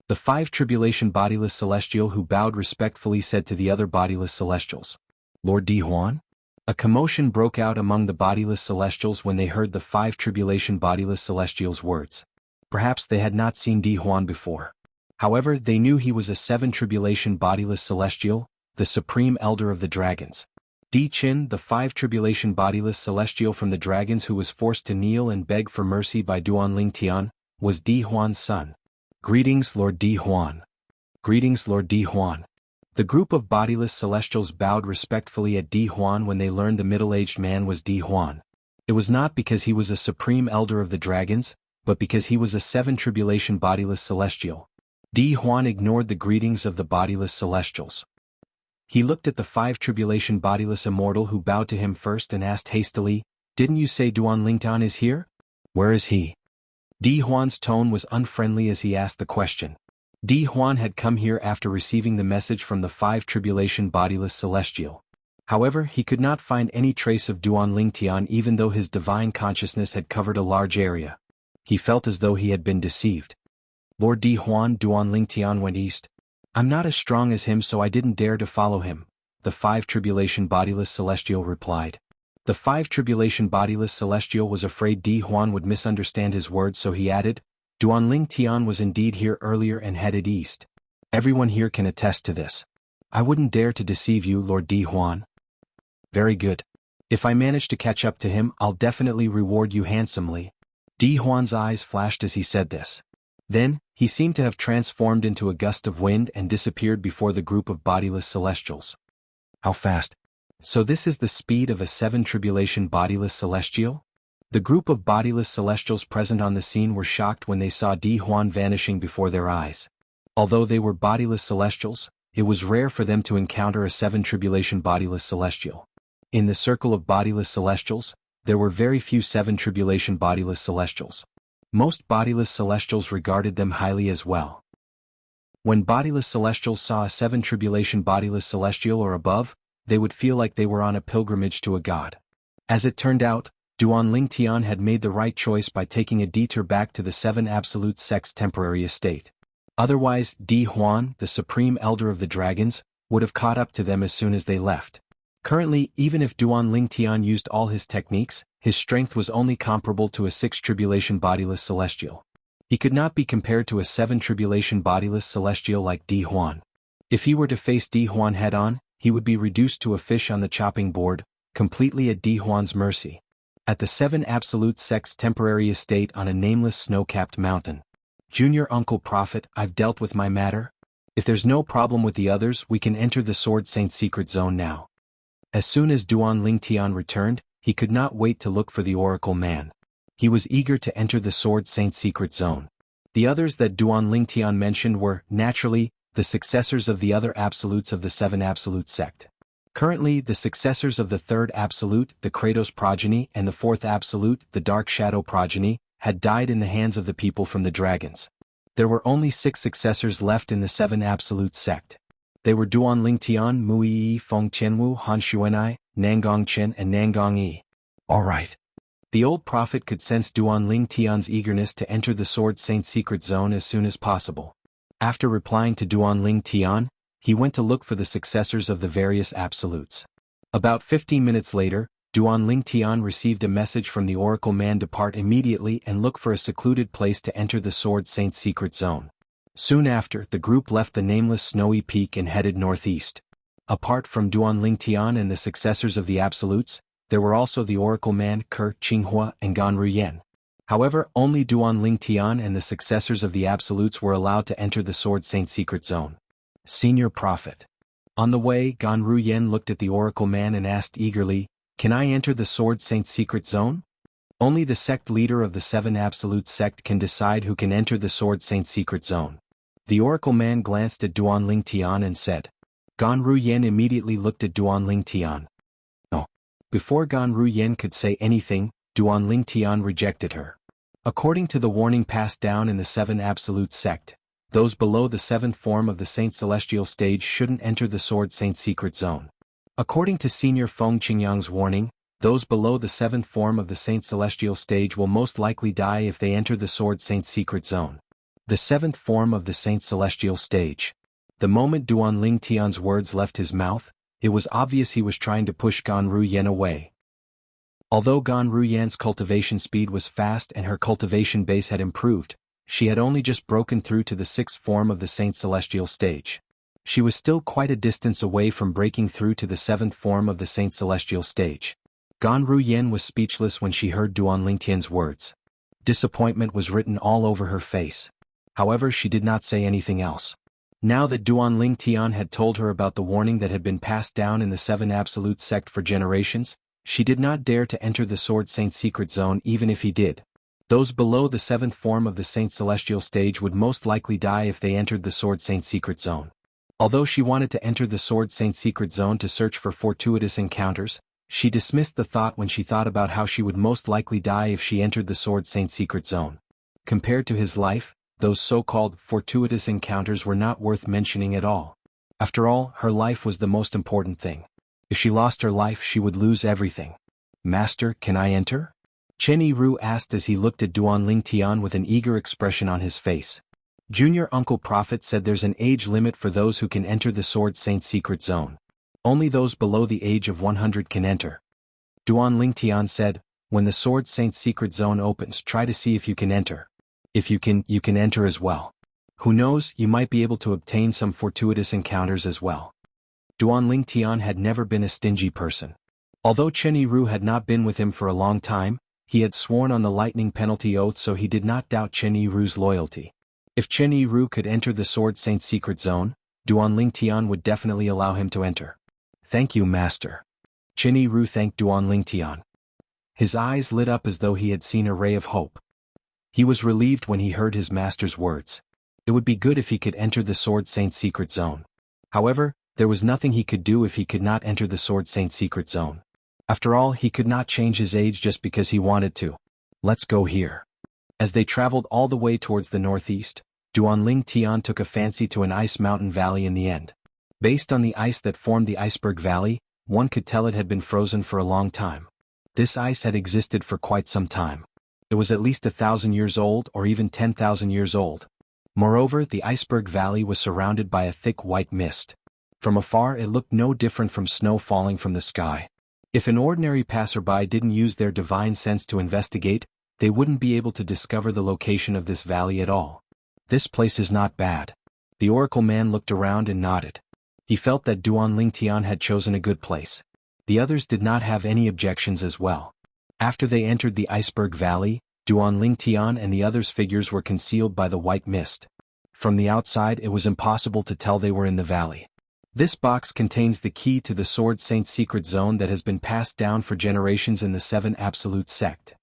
S1: The 5 tribulation bodiless celestial who bowed respectfully said to the other bodiless celestials, Lord Di Huan? A commotion broke out among the bodiless celestials when they heard the 5 tribulation bodiless celestials' words. Perhaps they had not seen Di Huan before. However, they knew he was a 7 tribulation bodiless celestial, the supreme elder of the dragons. Di Qin, the 5 tribulation bodiless celestial from the dragons who was forced to kneel and beg for mercy by Duan Lingtian, was Di Huan's son. Greetings, Lord Di Huan. Greetings, Lord Di Huan. The group of bodiless celestials bowed respectfully at Di Huan when they learned the middle-aged man was Di Huan. It was not because he was a supreme elder of the dragons, but because he was a 7 tribulation bodiless celestial. Di Huan ignored the greetings of the bodiless celestials. He looked at the 5 tribulation bodiless immortal who bowed to him first and asked hastily, Didn't you say Duan Lingtian is here? Where is he? Di Huan's tone was unfriendly as he asked the question. Di Huan had come here after receiving the message from the 5 tribulation bodiless celestial. However, he could not find any trace of Duan Lingtian even though his divine consciousness had covered a large area. He felt as though he had been deceived. Lord Di Huan, Duan Lingtian went east. I'm not as strong as him so I didn't dare to follow him, the 5 tribulation bodiless celestial replied. The 5 tribulation bodiless celestial was afraid Di Huan would misunderstand his words so he added, Duan Lingtian was indeed here earlier and headed east. Everyone here can attest to this. I wouldn't dare to deceive you, Lord Di Huan. Very good. If I manage to catch up to him, I'll definitely reward you handsomely. Di Huan's eyes flashed as he said this. Then, he seemed to have transformed into a gust of wind and disappeared before the group of bodiless celestials. How fast? So this is the speed of a 7 tribulation bodiless celestial? The group of bodiless celestials present on the scene were shocked when they saw Di Huan vanishing before their eyes. Although they were bodiless celestials, it was rare for them to encounter a 7 tribulation bodiless celestial. In the circle of bodiless celestials, there were very few 7 tribulation bodiless celestials. Most bodiless celestials regarded them highly as well. When bodiless celestials saw a 7 tribulation bodiless celestial or above, they would feel like they were on a pilgrimage to a god. As it turned out, Duan Lingtian had made the right choice by taking a detour back to the 7 Absolute Sect's temporary estate. Otherwise, Di Huan, the supreme elder of the dragons, would have caught up to them as soon as they left. Currently, even if Duan Lingtian used all his techniques, his strength was only comparable to a 6 tribulation bodiless celestial. He could not be compared to a 7 tribulation bodiless celestial like Di Huan. If he were to face Di Huan head-on, he would be reduced to a fish on the chopping board, completely at Di Huan's mercy. At the 7 Absolute Sect's temporary estate on a nameless snow-capped mountain. Junior Uncle Prophet, I've dealt with my matter. If there's no problem with the others, we can enter the Sword Saint secret zone now. As soon as Duan Lingtian returned, he could not wait to look for the Oracle Man. He was eager to enter the Sword Saint's secret zone. The others that Duan Lingtian mentioned were, naturally, the successors of the other absolutes of the Seven Absolute sect. Currently, the successors of the Third Absolute, the Kratos progeny, and the Fourth Absolute, the Dark Shadow progeny, had died in the hands of the people from the dragons. There were only 6 successors left in the Seven Absolute sect. They were Duan Lingtian, Mui Feng Tianwu, Han Xuanai, Nangong Chen, and Nangong Yi. Alright. The old prophet could sense Duan Lingtian's eagerness to enter the Sword Saint's secret zone as soon as possible. After replying to Duan Lingtian, he went to look for the successors of the various absolutes. About 15 minutes later, Duan Lingtian received a message from the Oracle Man: depart immediately and look for a secluded place to enter the Sword Saint's secret zone. Soon after, the group left the nameless snowy peak and headed northeast. Apart from Duan Lingtian and the successors of the absolutes, there were also the Oracle Man, Ke Qinghua, and Gan Ruyen. However, only Duan Lingtian and the successors of the absolutes were allowed to enter the Sword Saint's secret zone. Senior Prophet. On the way, Gan Ruyen looked at the Oracle Man and asked eagerly, "Can I enter the Sword Saint's secret zone?" Only the sect leader of the Seven Absolute sect can decide who can enter the Sword Saint's secret zone. The Oracle Man glanced at Duan Lingtian and said. Gan Ruyen immediately looked at Duan Lingtian. No. Before Gan Ruyen could say anything, Duan Lingtian rejected her. According to the warning passed down in the Seven Absolute sect, those below the 7th form of the Saint Celestial stage shouldn't enter the Sword Saint's secret zone. According to Senior Feng Qingyang's warning, those below the 7th form of the Saint Celestial stage will most likely die if they enter the Sword Saint's secret zone. The 7th form of the Saint Celestial stage. The moment Duan Lingtian's words left his mouth, it was obvious he was trying to push Gan Ruyen away. Although Gan Ruyen's cultivation speed was fast and her cultivation base had improved, she had only just broken through to the 6th form of the Saint Celestial stage. She was still quite a distance away from breaking through to the 7th form of the Saint Celestial stage. Gan Ruyen was speechless when she heard Duan Lingtian's words. Disappointment was written all over her face. However, she did not say anything else. Now that Duan Lingtian had told her about the warning that had been passed down in the Seven Absolute sect for generations, she did not dare to enter the Sword Saint's secret zone even if he did. Those below the 7th form of the Saint Celestial stage would most likely die if they entered the Sword Saint's secret zone. Although she wanted to enter the Sword Saint's secret zone to search for fortuitous encounters, she dismissed the thought when she thought about how she would most likely die if she entered the Sword Saint's secret zone. Compared to his life, those so-called fortuitous encounters were not worth mentioning at all. After all, her life was the most important thing. If she lost her life, she would lose everything. "Master, can I enter?" Chen Yiru asked as he looked at Duan Lingtian with an eager expression on his face. Junior Uncle Prophet said there's an age limit for those who can enter the Sword Saint's secret zone. Only those below the age of 100 can enter. Duan Lingtian said, "When the Sword Saint's secret zone opens, try to see if you can enter. If you can enter as well. Who knows, you might be able to obtain some fortuitous encounters as well." Duan Lingtian had never been a stingy person. Although Chen Yiru had not been with him for a long time, he had sworn on the lightning penalty oath, so he did not doubt Chen Yiru's loyalty. If Chen Yiru could enter the Sword Saint's secret zone, Duan Lingtian would definitely allow him to enter. "Thank you, Master." Chen Yiru thanked Duan Lingtian. His eyes lit up as though he had seen a ray of hope. He was relieved when he heard his master's words. It would be good if he could enter the Sword Saint's secret zone. However, there was nothing he could do if he could not enter the Sword Saint's secret zone. After all, he could not change his age just because he wanted to. "Let's go here." As they traveled all the way towards the northeast, Duan Lingtian took a fancy to an ice mountain valley in the end. Based on the ice that formed the iceberg valley, one could tell it had been frozen for a long time. This ice had existed for quite some time. It was at least 1,000 years old or even 10,000 years old. Moreover, the iceberg valley was surrounded by a thick white mist. From afar it looked no different from snow falling from the sky. If an ordinary passerby didn't use their divine sense to investigate, they wouldn't be able to discover the location of this valley at all. "This place is not bad." The Oracle Man looked around and nodded. He felt that Duan Lingtian had chosen a good place. The others did not have any objections as well. After they entered the iceberg valley, Duan Lingtian and the others' figures were concealed by the white mist. From the outside it was impossible to tell they were in the valley. This box contains the key to the Sword Saint's secret zone that has been passed down for generations in the Seven Absolute sect.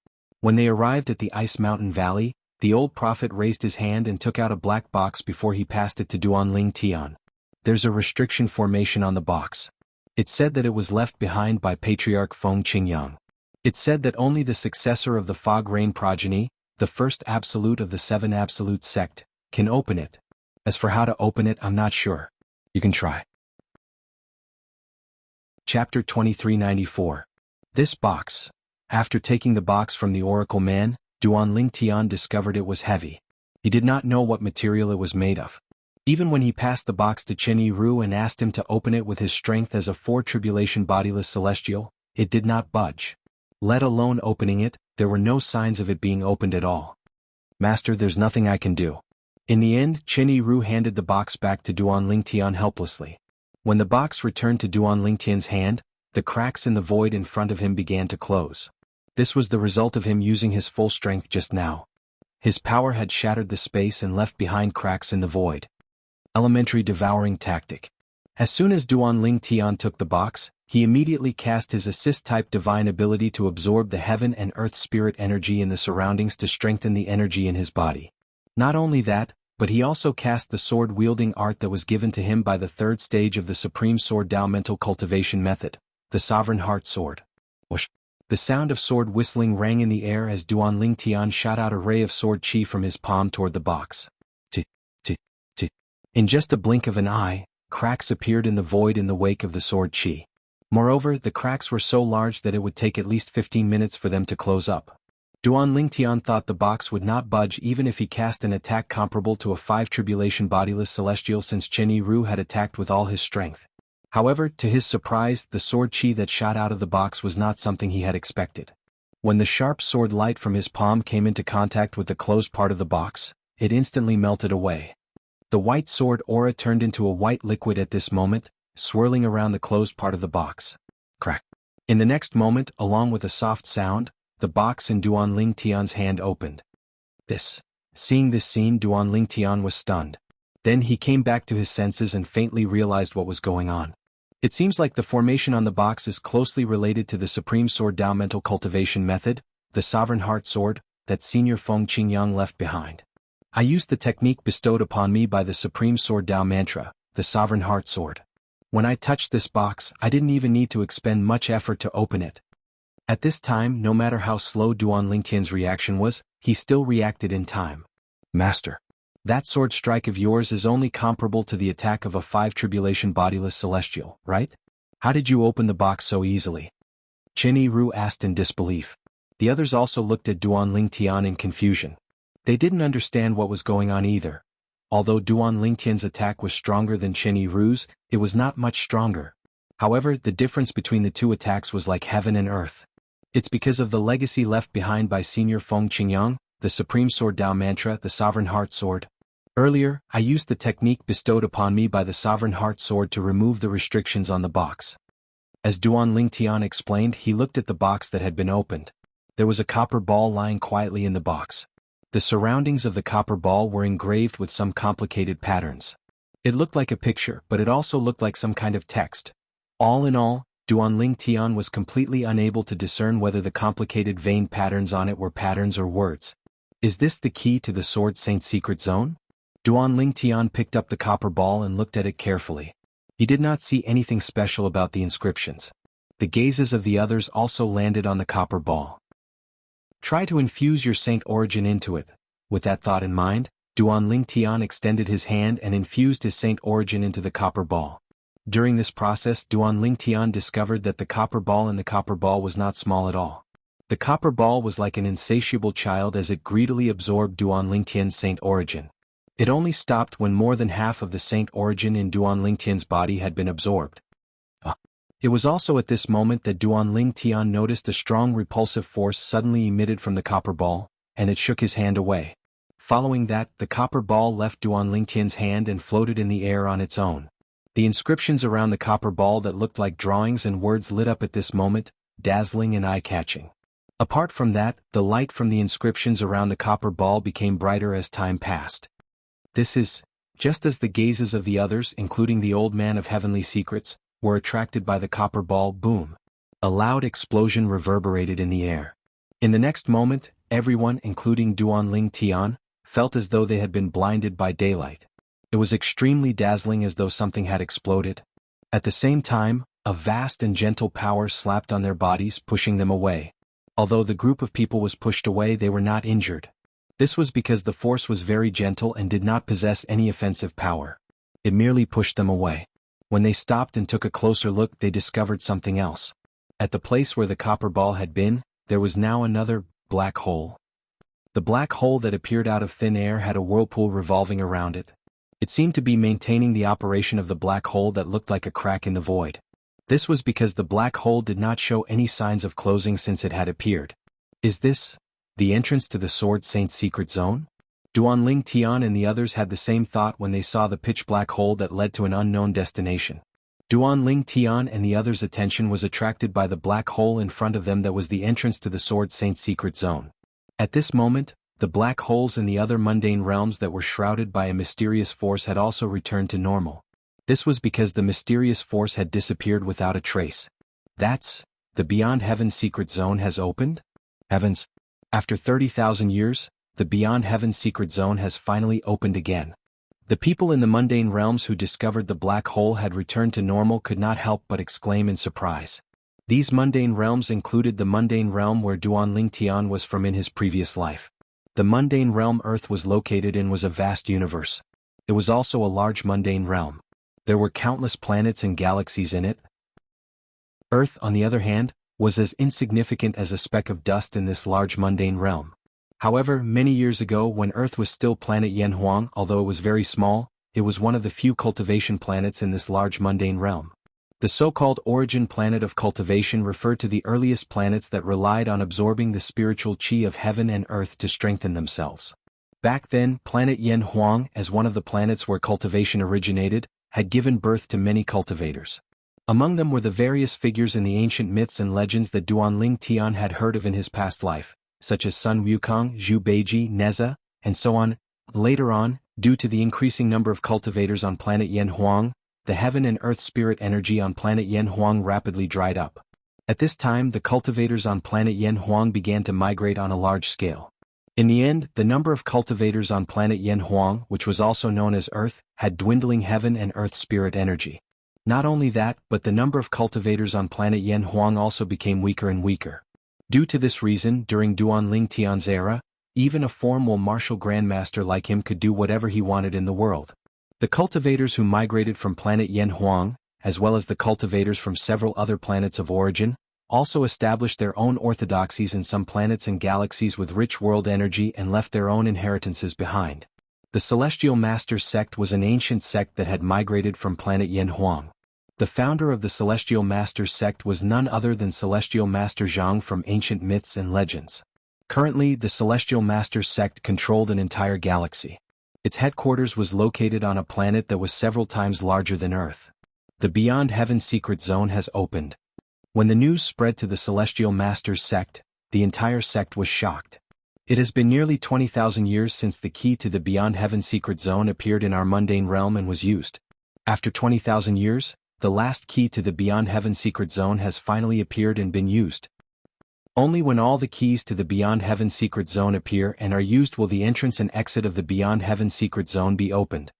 S1: When they arrived at the Ice Mountain Valley, the old prophet raised his hand and took out a black box before he passed it to Duanling Tian. There's a restriction formation on the box. It said that it was left behind by Patriarch Feng Qingyang. It said that only the successor of the Fog Rain progeny, the first absolute of the Seven Absolute sect, can open it. As for how to open it, I'm not sure. You can try. Chapter 2394. This box. After taking the box from the Oracle Man, Duanling Tian discovered it was heavy. He did not know what material it was made of. Even when he passed the box to Chen Yiru and asked him to open it with his strength as a four-tribulation bodiless celestial, it did not budge. Let alone opening it, there were no signs of it being opened at all. Master, there's nothing I can do. In the end, Chen Yiru handed the box back to Duanling Tian helplessly. When the box returned to Duanling Tian's hand, the cracks in the void in front of him began to close. This was the result of him using his full strength just now. His power had shattered the space and left behind cracks in the void. Elementary devouring tactic. As soon as Duanling Tian took the box, he immediately cast his assist-type divine ability to absorb the heaven and earth spirit energy in the surroundings to strengthen the energy in his body. Not only that, but he also cast the sword-wielding art that was given to him by the third stage of the Supreme Sword Dao mental cultivation method, the Sovereign Heart Sword. Whoosh! The sound of sword whistling rang in the air as Duanling Tian shot out a ray of sword chi from his palm toward the box. In just a blink of an eye, cracks appeared in the void in the wake of the sword chi. Moreover, the cracks were so large that it would take at least 15 minutes for them to close up. Duanling Tian thought the box would not budge even if he cast an attack comparable to a 5-tribulation bodiless celestial, since Chen Yiru had attacked with all his strength. However, to his surprise, the sword chi that shot out of the box was not something he had expected. When the sharp sword light from his palm came into contact with the closed part of the box, it instantly melted away. The white sword aura turned into a white liquid at this moment, swirling around the closed part of the box. Crack. In the next moment, along with a soft sound, the box in Duanling Tian's hand opened. Seeing this scene, Duanling Tian was stunned. Then he came back to his senses and faintly realized what was going on. It seems like the formation on the box is closely related to the Supreme Sword Dao mental cultivation method, the Sovereign Heart Sword, that Senior Feng Qingyang left behind. I used the technique bestowed upon me by the Supreme Sword Dao mantra, the Sovereign Heart Sword. When I touched this box, I didn't even need to expend much effort to open it. At this time, no matter how slow Duanling Tian's reaction was, he still reacted in time. Master. That sword strike of yours is only comparable to the attack of a 5-tribulation bodiless celestial, right? How did you open the box so easily? Chen Yiru asked in disbelief. The others also looked at Duanling Tian in confusion. They didn't understand what was going on either. Although Duanling Tian's attack was stronger than Chen Yiru's, it was not much stronger. However, the difference between the two attacks was like heaven and earth. It's because of the legacy left behind by Senior Feng Qingyang, the Supreme Sword Dao mantra, the Sovereign Heart Sword. Earlier, I used the technique bestowed upon me by the Sovereign Heart Sword to remove the restrictions on the box. As Duanling Tian explained, he looked at the box that had been opened. There was a copper ball lying quietly in the box. The surroundings of the copper ball were engraved with some complicated patterns. It looked like a picture, but it also looked like some kind of text. All in all, Duanling Tian was completely unable to discern whether the complicated vein patterns on it were patterns or words. Is this the key to the Sword Saint's secret zone? Duanling Tian picked up the copper ball and looked at it carefully. He did not see anything special about the inscriptions. The gazes of the others also landed on the copper ball. Try to infuse your saint origin into it. With that thought in mind, Duanling Tian extended his hand and infused his saint origin into the copper ball. During this process, Duanling Tian discovered that the copper ball in the copper ball was not small at all. The copper ball was like an insatiable child as it greedily absorbed Duanling Tian's saint origin. It only stopped when more than half of the saint origin in Duanling Tian's body had been absorbed. It was also at this moment that Duanling Tian noticed a strong repulsive force suddenly emitted from the copper ball, and it shook his hand away. Following that, the copper ball left Duanling Tian's hand and floated in the air on its own. The inscriptions around the copper ball that looked like drawings and words lit up at this moment, dazzling and eye-catching. Apart from that, the light from the inscriptions around the copper ball became brighter as time passed. This is Just as the gazes of the others, including the old man of heavenly secrets, were attracted by the copper ball, boom. A loud explosion reverberated in the air. In the next moment, everyone, including Duanling Tian, felt as though they had been blinded by daylight. It was extremely dazzling, as though something had exploded. At the same time, a vast and gentle power slapped on their bodies, pushing them away. Although the group of people was pushed away, they were not injured. This was because the force was very gentle and did not possess any offensive power. It merely pushed them away. When they stopped and took a closer look, they discovered something else. At the place where the copper ball had been, there was now another black hole. The black hole that appeared out of thin air had a whirlpool revolving around it. It seemed to be maintaining the operation of the black hole that looked like a crack in the void. This was because the black hole did not show any signs of closing since it had appeared. Is this the entrance to the Sword Saint's secret zone? Duanling Tian and the others had the same thought when they saw the pitch-black hole that led to an unknown destination. Duanling Tian and the others' attention was attracted by the black hole in front of them that was the entrance to the Sword Saint's secret zone. At this moment, the black holes in the other mundane realms that were shrouded by a mysterious force had also returned to normal. This was because the mysterious force had disappeared without a trace. That's the Beyond Heaven secret zone has opened? Heavens! After 30,000 years, the Beyond Heaven secret zone has finally opened again. The people in the mundane realms who discovered the black hole had returned to normal could not help but exclaim in surprise. These mundane realms included the mundane realm where Duanling Tian was from in his previous life. The mundane realm Earth was located in was a vast universe. It was also a large mundane realm. There were countless planets and galaxies in it. Earth, on the other hand, was as insignificant as a speck of dust in this large mundane realm. However, many years ago when Earth was still planet Yanhuang, although it was very small, it was one of the few cultivation planets in this large mundane realm. The so-called origin planet of cultivation referred to the earliest planets that relied on absorbing the spiritual qi of heaven and earth to strengthen themselves. Back then, planet Yanhuang, as one of the planets where cultivation originated, had given birth to many cultivators. Among them were the various figures in the ancient myths and legends that Duanling Tian had heard of in his past life, such as Sun Wukong, Zhu Beiji, Neza, and so on. Later on, due to the increasing number of cultivators on planet Yanhuang, the heaven and earth spirit energy on planet Yanhuang rapidly dried up. At this time, the cultivators on planet Yanhuang began to migrate on a large scale. In the end, the number of cultivators on planet Yanhuang, which was also known as Earth, had dwindling heaven and earth spirit energy. Not only that, but the number of cultivators on planet Yanhuang also became weaker and weaker. Due to this reason, during Duanling Tian's era, even a formal martial grandmaster like him could do whatever he wanted in the world. The cultivators who migrated from planet Yanhuang, as well as the cultivators from several other planets of origin, also established their own orthodoxies in some planets and galaxies with rich world energy and left their own inheritances behind. The Celestial Masters sect was an ancient sect that had migrated from planet Yanhuang. The founder of the Celestial Masters sect was none other than Celestial Master Jianghu from ancient myths and legends. Currently, the Celestial Masters sect controlled an entire galaxy. Its headquarters was located on a planet that was several times larger than Earth. The Beyond Heaven secret zone has opened. When the news spread to the Celestial Masters sect, the entire sect was shocked. It has been nearly 20,000 years since the key to the Beyond Heaven secret zone appeared in our mundane realm and was used. After 20,000 years, the last key to the Beyond Heaven secret zone has finally appeared and been used. Only when all the keys to the Beyond Heaven secret zone appear and are used will the entrance and exit of the Beyond Heaven secret zone be opened.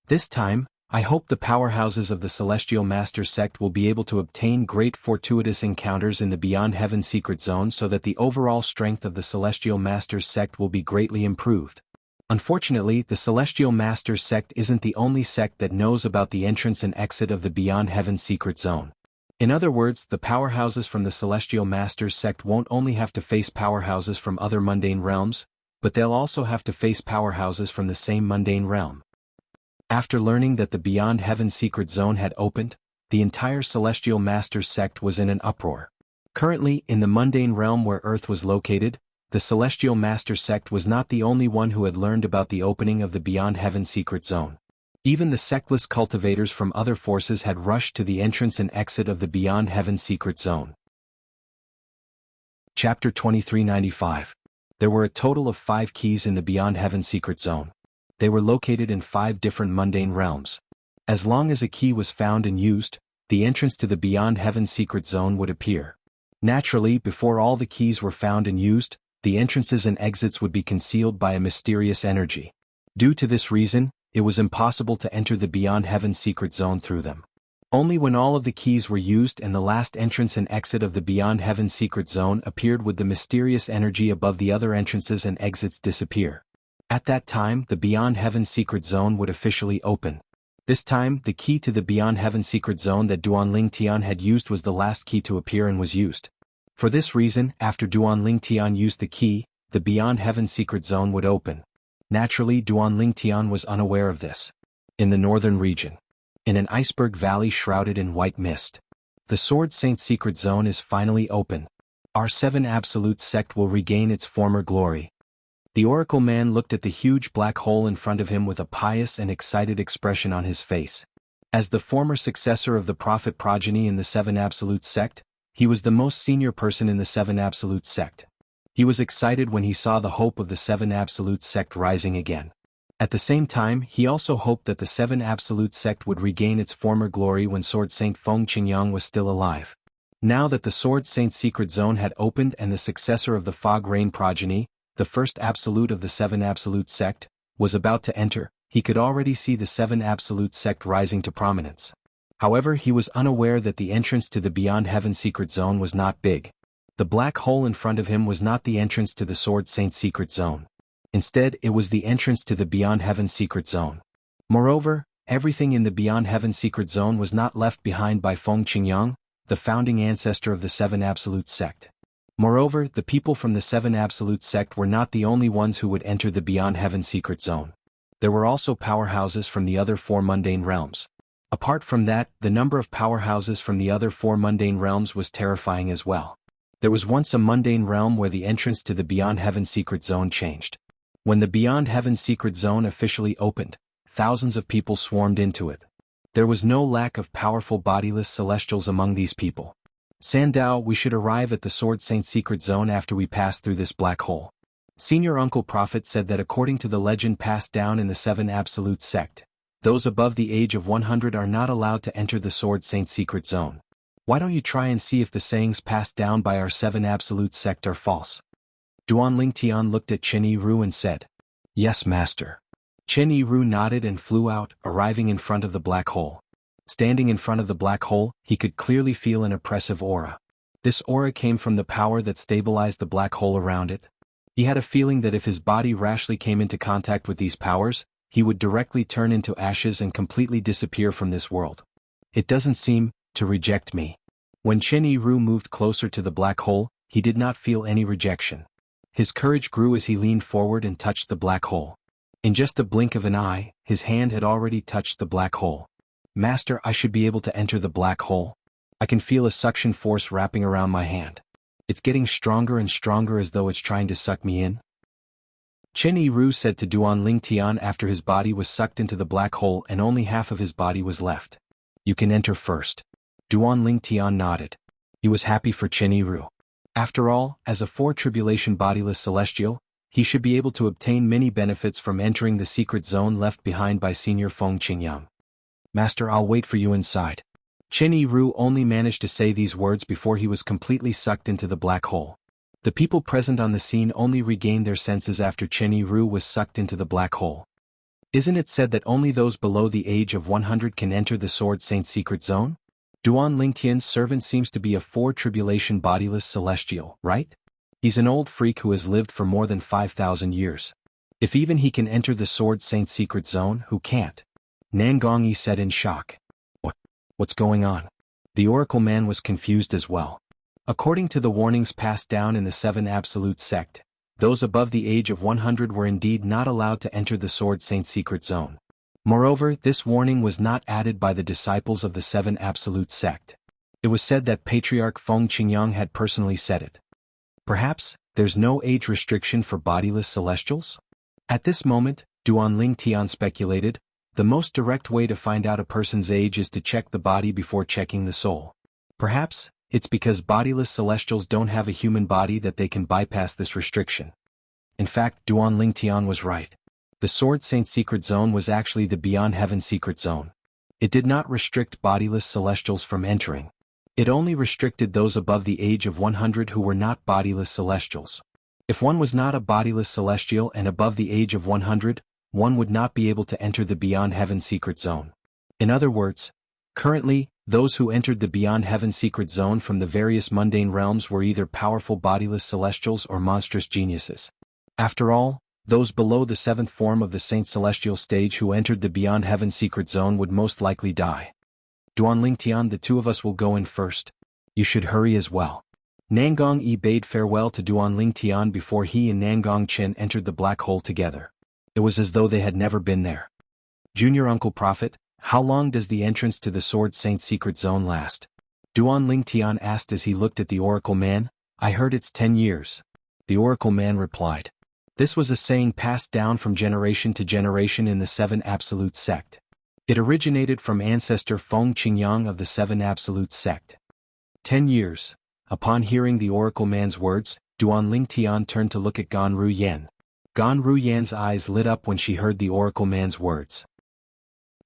S1: This time, I hope the powerhouses of the Celestial Master sect will be able to obtain great fortuitous encounters in the Beyond Heaven secret zone so that the overall strength of the Celestial Masters sect will be greatly improved. Unfortunately, the Celestial Masters sect isn't the only sect that knows about the entrance and exit of the Beyond Heaven secret zone. In other words, the powerhouses from the Celestial Masters sect won't only have to face powerhouses from other mundane realms, but they'll also have to face powerhouses from the same mundane realm. After learning that the Beyond Heaven secret zone had opened, the entire Celestial Masters sect was in an uproar. Currently, in the mundane realm where Earth was located, the Celestial Masters sect was not the only one who had learned about the opening of the Beyond Heaven secret zone. Even the sectless cultivators from other forces had rushed to the entrance and exit of the Beyond Heaven secret zone. Chapter 2395. There were a total of 5 keys in the Beyond Heaven secret zone. They were located in 5 different mundane realms. As long as a key was found and used, the entrance to the Beyond Heaven secret zone would appear. Naturally, before all the keys were found and used, the entrances and exits would be concealed by a mysterious energy. Due to this reason, it was impossible to enter the Beyond Heaven secret zone through them. Only when all of the keys were used and the last entrance and exit of the Beyond Heaven secret zone appeared would the mysterious energy above the other entrances and exits disappear. At that time, the Beyond Heaven secret zone would officially open. This time, the key to the Beyond Heaven secret zone that Duanling Tian had used was the last key to appear and was used. For this reason, after Duanling Tian used the key, the Beyond Heaven secret zone would open. Naturally, Duanling Tian was unaware of this. In the northern region, in an iceberg valley shrouded in white mist, the Sword Saint secret zone is finally open. Our 7 Absolute sect will regain its former glory. The Oracle Man looked at the huge black hole in front of him with a pious and excited expression on his face. As the former successor of the Prophet progeny in the 7 Absolute sect, he was the most senior person in the 7 Absolute sect. He was excited when he saw the hope of the 7 Absolute sect rising again. At the same time, he also hoped that the 7 Absolute sect would regain its former glory when Sword Saint Feng Qingyang was still alive. Now that the Sword Saint secret zone had opened and the successor of the Fog Rain progeny, the first Absolute of the 7 Absolute sect, was about to enter, he could already see the 7 Absolute sect rising to prominence. However, he was unaware that the entrance to the Beyond Heaven secret zone was not big. The black hole in front of him was not the entrance to the Sword Saint secret zone. Instead, it was the entrance to the Beyond Heaven secret zone. Moreover, everything in the Beyond Heaven secret zone was not left behind by Feng Qingyang, the founding ancestor of the 7 Absolute sect. Moreover, the people from the 7 Absolute sect were not the only ones who would enter the Beyond Heaven secret zone. There were also powerhouses from the other 4 mundane realms. Apart from that, the number of powerhouses from the other 4 mundane realms was terrifying as well. There was once a mundane realm where the entrance to the Beyond Heaven secret zone changed. When the Beyond Heaven secret zone officially opened, thousands of people swarmed into it. There was no lack of powerful bodiless celestials among these people. Sandao, we should arrive at the Sword Saint secret zone after we pass through this black hole. Senior Uncle Prophet said that according to the legend passed down in the 7 Absolute sect, those above the age of 100 are not allowed to enter the Sword Saint secret zone. Why don't you try and see if the sayings passed down by our 7 Absolute sect are false? Duanling Tian looked at Chen Yiru and said, "Yes, Master." Chen Yiru nodded and flew out, arriving in front of the black hole. Standing in front of the black hole, he could clearly feel an oppressive aura. This aura came from the power that stabilized the black hole around it. He had a feeling that if his body rashly came into contact with these powers, he would directly turn into ashes and completely disappear from this world. It doesn't seem to reject me. When Chen Yiru moved closer to the black hole, he did not feel any rejection. His courage grew as he leaned forward and touched the black hole. In just a blink of an eye, his hand had already touched the black hole. Master, I should be able to enter the black hole. I can feel a suction force wrapping around my hand. It's getting stronger and stronger as though it's trying to suck me in. Chen Yiru said to Duanling Tian after his body was sucked into the black hole and only half of his body was left. You can enter first. Duanling Tian nodded. He was happy for Chen Yiru. After all, as a 4 tribulation bodiless celestial, he should be able to obtain many benefits from entering the secret zone left behind by Senior Feng Qingyang. Master, I'll wait for you inside. Chen Yiru only managed to say these words before he was completely sucked into the black hole. The people present on the scene only regained their senses after Chen Yiru was sucked into the black hole. Isn't it said that only those below the age of 100 can enter the Sword Saint secret zone? Duanling Tian's servant seems to be a 4 tribulation bodiless celestial, right? He's an old freak who has lived for more than 5,000 years. If even he can enter the Sword Saint secret zone, who can't? Nangongyi said in shock. What's going on? The Oracle Man was confused as well. According to the warnings passed down in the 7 Absolute sect, those above the age of 100 were indeed not allowed to enter the Sword Saint secret zone. Moreover, this warning was not added by the disciples of the 7 Absolute sect. It was said that Patriarch Feng Qingyang had personally said it. Perhaps, there's no age restriction for bodiless celestials? At this moment, Duanling Tian speculated, the most direct way to find out a person's age is to check the body before checking the soul. Perhaps, it's because bodiless celestials don't have a human body that they can bypass this restriction. In fact, Duanling Tian was right. The Sword Saint Secret Zone was actually the Beyond Heaven Secret Zone. It did not restrict bodiless celestials from entering. It only restricted those above the age of 100 who were not bodiless celestials. If one was not a bodiless celestial and above the age of 100, one would not be able to enter the Beyond Heaven Secret Zone. In other words, currently, those who entered the Beyond Heaven Secret Zone from the various mundane realms were either powerful bodiless celestials or monstrous geniuses. After all, those below the seventh form of the Saint Celestial stage who entered the Beyond Heaven Secret Zone would most likely die. Duan Tian, the two of us will go in first. You should hurry as well. Nangong Yi bade farewell to Duan Tian before he and Nangong Chen entered the black hole together. It was as though they had never been there. Junior Uncle Prophet, how long does the entrance to the Sword Saint Secret Zone last? Duan Tian asked as he looked at the Oracle Man. I heard it's 10 years. The Oracle Man replied. This was a saying passed down from generation to generation in the Seven Absolute Sect. It originated from ancestor Feng Qingyang of the Seven Absolute Sect. 10 years. Upon hearing the Oracle Man's words, Duan Tian turned to look at Gan Ru Yan. Gan Ru Yan's eyes lit up when she heard the Oracle Man's words.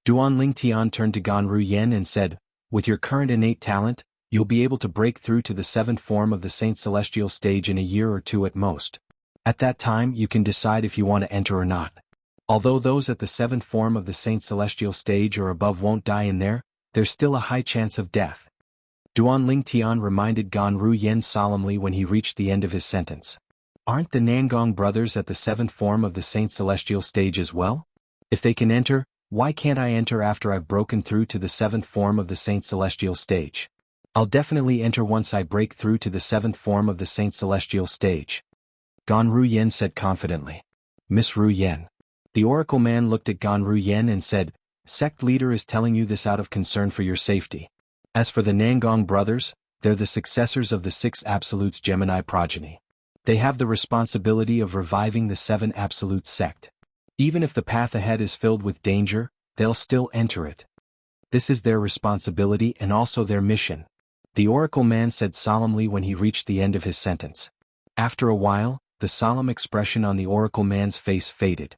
S1: Duan Tian turned to Gan Ru Yan and said, with your current innate talent, you'll be able to break through to the seventh form of the Saint Celestial stage in a year or two at most. At that time you can decide if you want to enter or not. Although those at the seventh form of the Saint Celestial stage or above won't die in there, there's still a high chance of death. Duan Tian reminded Gan Ru Yan solemnly when he reached the end of his sentence. Aren't the Nangong brothers at the seventh form of the Saint Celestial stage as well? If they can enter, why can't I enter after I've broken through to the seventh form of the Saint Celestial stage? I'll definitely enter once I break through to the seventh form of the Saint Celestial stage. Gan Ru Yan said confidently. Miss Ru Yan. The Oracle Man looked at Gan Ru Yan and said, Sect leader is telling you this out of concern for your safety. As for the Nangong brothers, they're the successors of the Six Absolutes Gemini progeny. They have the responsibility of reviving the Seven Absolute sect. Even if the path ahead is filled with danger, they'll still enter it. This is their responsibility and also their mission. The Oracle Man said solemnly when he reached the end of his sentence. After a while, the solemn expression on the Oracle Man's face faded.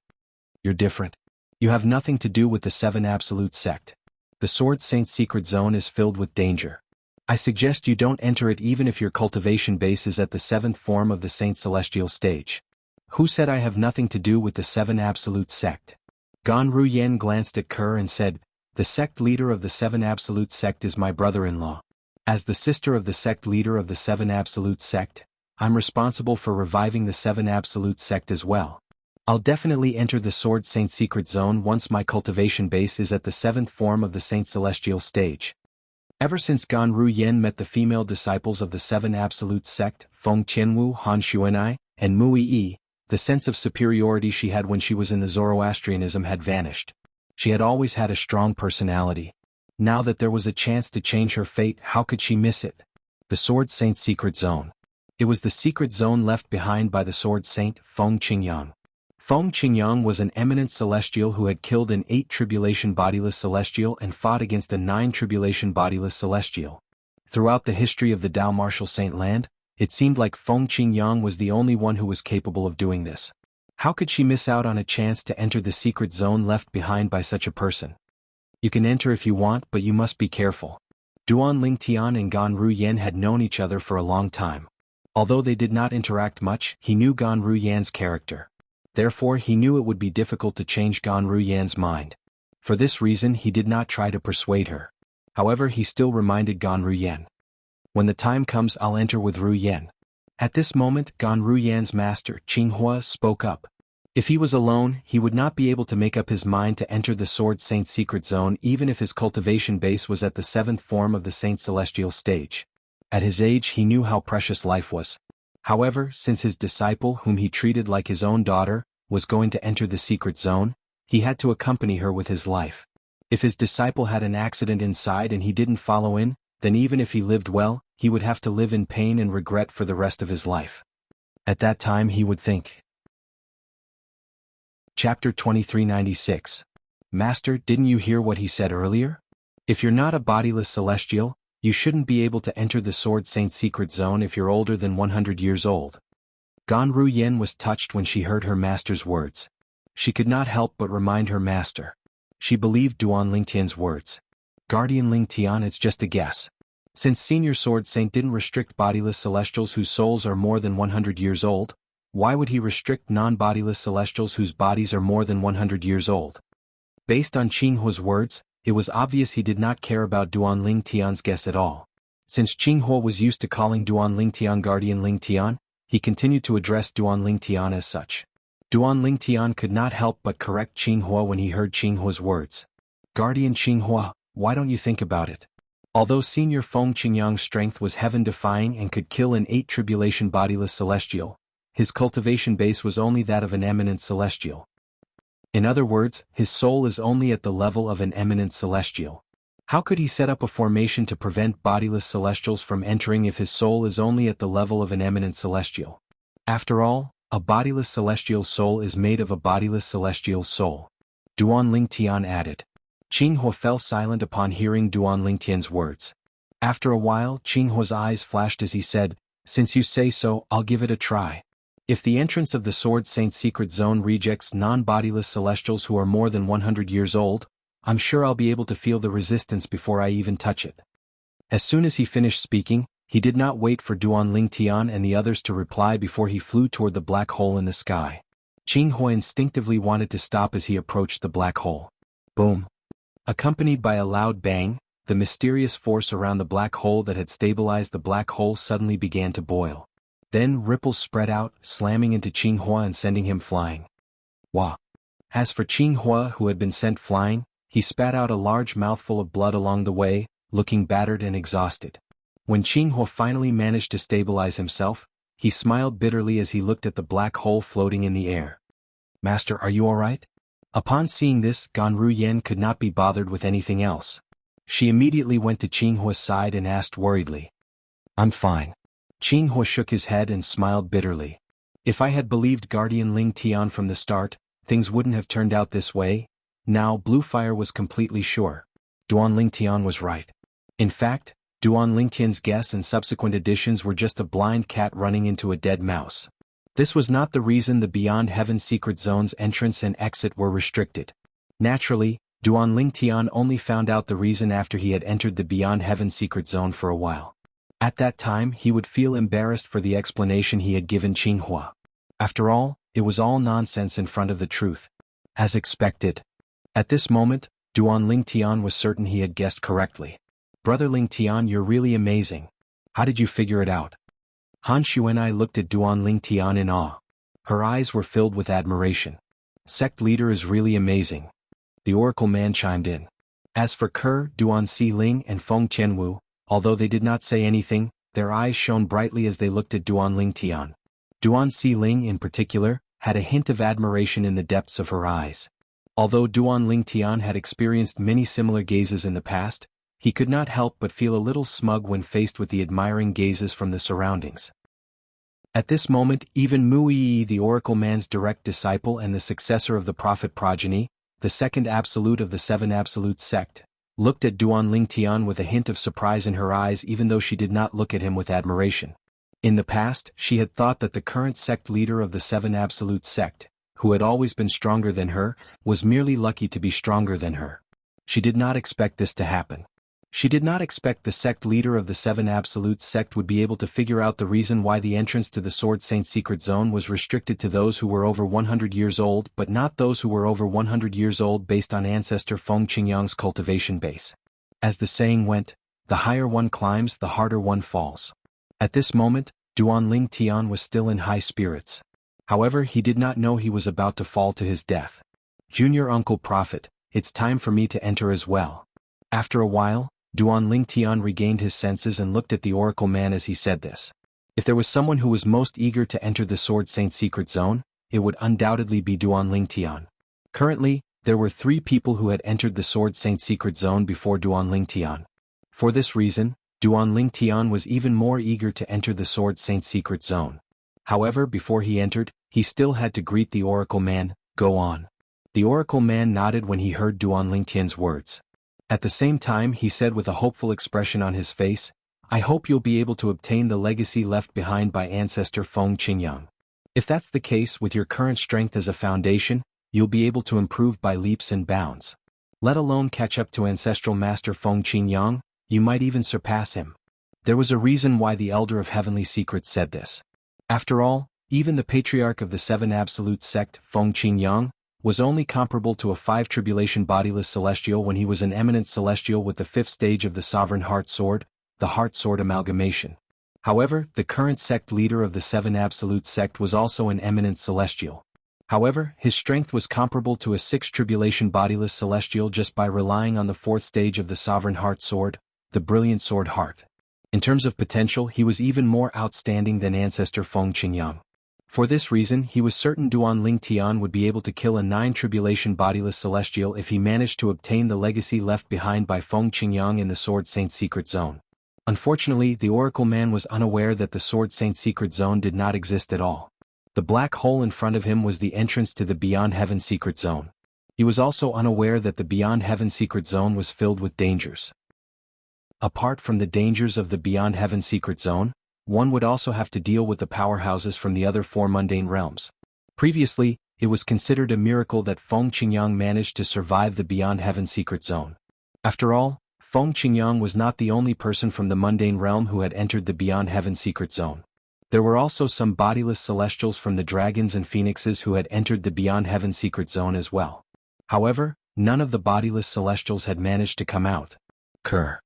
S1: You're different. You have nothing to do with the Seven Absolute sect. The Sword Saint Secret Zone is filled with danger. I suggest you don't enter it even if your cultivation base is at the seventh form of the Saint Celestial stage. Who said I have nothing to do with the Seven Absolute sect? Gan Ru Yan glanced at Kerr and said, the sect leader of the Seven Absolute sect is my brother-in-law. As the sister of the sect leader of the Seven Absolute sect, I'm responsible for reviving the Seven Absolute sect as well. I'll definitely enter the Sword Saint Secret Zone once my cultivation base is at the seventh form of the Saint Celestial stage. Ever since Gan Ru Yan met the female disciples of the Seven Absolute sect, Feng Qianwu, Han Xuanai, and Mui Yi, the sense of superiority she had when she was in the Zoroastrianism had vanished. She had always had a strong personality. Now that there was a chance to change her fate, how could she miss it? The Sword Saint Secret Zone. It was the secret zone left behind by the Sword Saint, Feng Qingyang. Feng Qingyang was an eminent celestial who had killed an 8 tribulation bodiless celestial and fought against a 9 tribulation bodiless celestial. Throughout the history of the Dao Martial Saint Land, it seemed like Feng Qingyang was the only one who was capable of doing this. How could she miss out on a chance to enter the secret zone left behind by such a person? You can enter if you want, but you must be careful. Duan Tian and Gan Ru Yan had known each other for a long time. Although they did not interact much, he knew Gan Ru Yan's character. Therefore he knew it would be difficult to change Gan Ru Yan's mind. For this reason he did not try to persuade her. However, he still reminded Gan Ru Yan. When the time comes, I'll enter with Ru Yan. At this moment, Gan Ru Yan's master, Qinghua, spoke up. If he was alone, he would not be able to make up his mind to enter the Sword Saint Secret Zone even if his cultivation base was at the seventh form of the Saint Celestial stage. At his age he knew how precious life was. However, since his disciple, whom he treated like his own daughter, was going to enter the secret zone, he had to accompany her with his life. If his disciple had an accident inside and he didn't follow in, then even if he lived well, he would have to live in pain and regret for the rest of his life. At that time he would think. Chapter 2396. Master, didn't you hear what he said earlier? If you're not a bodiless celestial, you shouldn't be able to enter the Sword Saint Secret Zone if you're older than 100 years old. Gan Ru Yan was touched when she heard her master's words. She could not help but remind her master. She believed Duan Lingtian's words. Guardian Lingtian, it's just a guess. Since Senior Sword Saint didn't restrict bodiless celestials whose souls are more than 100 years old, why would he restrict non-bodiless celestials whose bodies are more than 100 years old? Based on Qinghua's words, it was obvious he did not care about Duan Lingtian's guess at all. Since Qinghua was used to calling Duan Lingtian Guardian Lingtian, he continued to address Duan Lingtian as such. Duan Lingtian could not help but correct Qinghua when he heard Qinghua's words. Guardian Qinghua, why don't you think about it? Although Senior Feng Qingyang's strength was heaven-defying and could kill an 8 tribulation bodiless celestial, his cultivation base was only that of an eminent celestial. In other words, his soul is only at the level of an eminent celestial. How could he set up a formation to prevent bodiless celestials from entering if his soul is only at the level of an eminent celestial? After all, a bodiless celestial soul is made of a bodiless celestial soul. Duan Lingtian added. Qinghua fell silent upon hearing Duan Lingtian's words. After a while, Qinghua's eyes flashed as he said, "Since you say so, I'll give it a try. If the entrance of the Sword Saint's secret zone rejects non-bodiless celestials who are more than 100 years old, I'm sure I'll be able to feel the resistance before I even touch it." As soon as he finished speaking, he did not wait for Duan Lingtian and the others to reply before he flew toward the black hole in the sky. Qinghua instinctively wanted to stop as he approached the black hole. Boom! Accompanied by a loud bang, the mysterious force around the black hole that had stabilized the black hole suddenly began to boil. Then ripples spread out, slamming into Qinghua and sending him flying. Wah! As for Qinghua, who had been sent flying, he spat out a large mouthful of blood along the way, looking battered and exhausted. When Qinghua finally managed to stabilize himself, he smiled bitterly as he looked at the black hole floating in the air. "Master, are you all right?" Upon seeing this, Ganru Yen could not be bothered with anything else. She immediately went to Qinghua's side and asked worriedly. "I'm fine." Qinghua shook his head and smiled bitterly. "If I had believed Guardian Lingtian from the start, things wouldn't have turned out this way." Now Bluefire was completely sure. Duan Lingtian was right. In fact, Duan Lingtian's guess and subsequent additions were just a blind cat running into a dead mouse. This was not the reason the Beyond Heaven secret zone's entrance and exit were restricted. Naturally, Duan Lingtian only found out the reason after he had entered the Beyond Heaven secret zone for a while. At that time he would feel embarrassed for the explanation he had given Qinghua. After all, it was all nonsense in front of the truth. As expected. At this moment, Duan Lingtian was certain he had guessed correctly. "Brother Lingtian, you're really amazing. How did you figure it out?" Han Xuanai looked at Duan Lingtian in awe. Her eyes were filled with admiration. "Sect leader is really amazing." The Oracle Man chimed in. As for Ke, Duan Si Ling and Feng Tianwu, although they did not say anything, their eyes shone brightly as they looked at Duan Lingtian. Duan Si Ling in particular, had a hint of admiration in the depths of her eyes. Although Duan Lingtian had experienced many similar gazes in the past, he could not help but feel a little smug when faced with the admiring gazes from the surroundings. At this moment, even Mu Yi, the Oracle Man's direct disciple and the successor of the Prophet progeny, the second absolute of the Seven Absolute sect, looked at Duan Lingtian with a hint of surprise in her eyes even though she did not look at him with admiration. In the past, she had thought that the current sect leader of the Seven Absolute sect, who had always been stronger than her, was merely lucky to be stronger than her. She did not expect this to happen. She did not expect the sect leader of the Seven Absolute sect would be able to figure out the reason why the entrance to the Sword Saint secret zone was restricted to those who were over 100 years old but not those who were over 100 years old based on ancestor Feng Qingyang's cultivation base. As the saying went, the higher one climbs, the harder one falls. At this moment, Duan Lingtian was still in high spirits. However, he did not know he was about to fall to his death. "Junior Uncle Prophet, it's time for me to enter as well." After a while, Duan Lingtian regained his senses and looked at the Oracle Man as he said this. If there was someone who was most eager to enter the Sword Saint secret zone, it would undoubtedly be Duan Lingtian. Currently, there were 3 people who had entered the Sword Saint secret zone before Duan Lingtian. For this reason, Duan Lingtian was even more eager to enter the Sword Saint secret zone. However, before he entered, he still had to greet the Oracle Man. "Go on." The Oracle Man nodded when he heard Duan Lingtian's words. At the same time he said with a hopeful expression on his face, "I hope you'll be able to obtain the legacy left behind by ancestor Feng Qingyang. If that's the case with your current strength as a foundation, you'll be able to improve by leaps and bounds. Let alone catch up to ancestral master Feng Qingyang, you might even surpass him. There was a reason why the Elder of Heavenly Secrets said this. After all, even the Patriarch of the Seven Absolute Sect, Feng Qingyang, was only comparable to a 5 tribulation bodiless celestial when he was an eminent celestial with the 5th stage of the Sovereign Heart Sword, the Heart Sword Amalgamation. However, the current sect leader of the Seven Absolute Sect was also an eminent celestial. However, his strength was comparable to a 6 tribulation bodiless celestial just by relying on the 4th stage of the Sovereign Heart Sword, the Brilliant Sword Heart. In terms of potential, he was even more outstanding than ancestor Feng Qingyang. For this reason, he was certain Duan Ling Tian would be able to kill a 9 tribulation bodiless celestial if he managed to obtain the legacy left behind by Feng Qingyang in the Sword Saint Secret Zone. Unfortunately, the Oracle Man was unaware that the Sword Saint Secret Zone did not exist at all. The black hole in front of him was the entrance to the Beyond Heaven Secret Zone. He was also unaware that the Beyond Heaven Secret Zone was filled with dangers. Apart from the dangers of the Beyond Heaven Secret Zone, one would also have to deal with the powerhouses from the other 4 mundane realms. Previously, it was considered a miracle that Feng Qingyang managed to survive the Beyond Heaven Secret Zone. After all, Feng Qingyang was not the only person from the mundane realm who had entered the Beyond Heaven Secret Zone. There were also some bodiless celestials from the dragons and phoenixes who had entered the Beyond Heaven Secret Zone as well. However, none of the bodiless celestials had managed to come out. Kerr.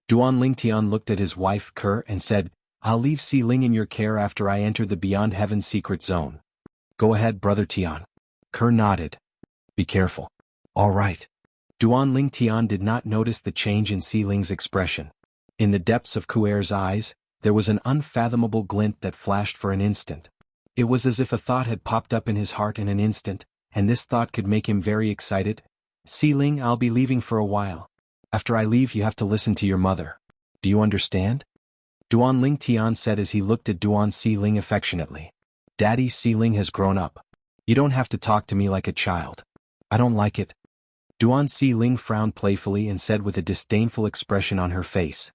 S1: Duan Ling Tian looked at his wife Kerr and said, "I'll leave Si Ling in your care after I enter the Beyond Heaven Secret Zone." "Go ahead, Brother Tian." Kerr nodded. "Be careful." "All right." Duan Ling Tian did not notice the change in Si Ling's expression. In the depths of Kuer's eyes, there was an unfathomable glint that flashed for an instant. It was as if a thought had popped up in his heart in an instant, and this thought could make him very excited. "Si Ling, I'll be leaving for a while. After I leave you have to listen to your mother. Do you understand?" Duan Ling Tian said as he looked at Duan Si Ling affectionately. "Daddy, Si Ling has grown up. You don't have to talk to me like a child. I don't like it." Duan Si Ling frowned playfully and said with a disdainful expression on her face.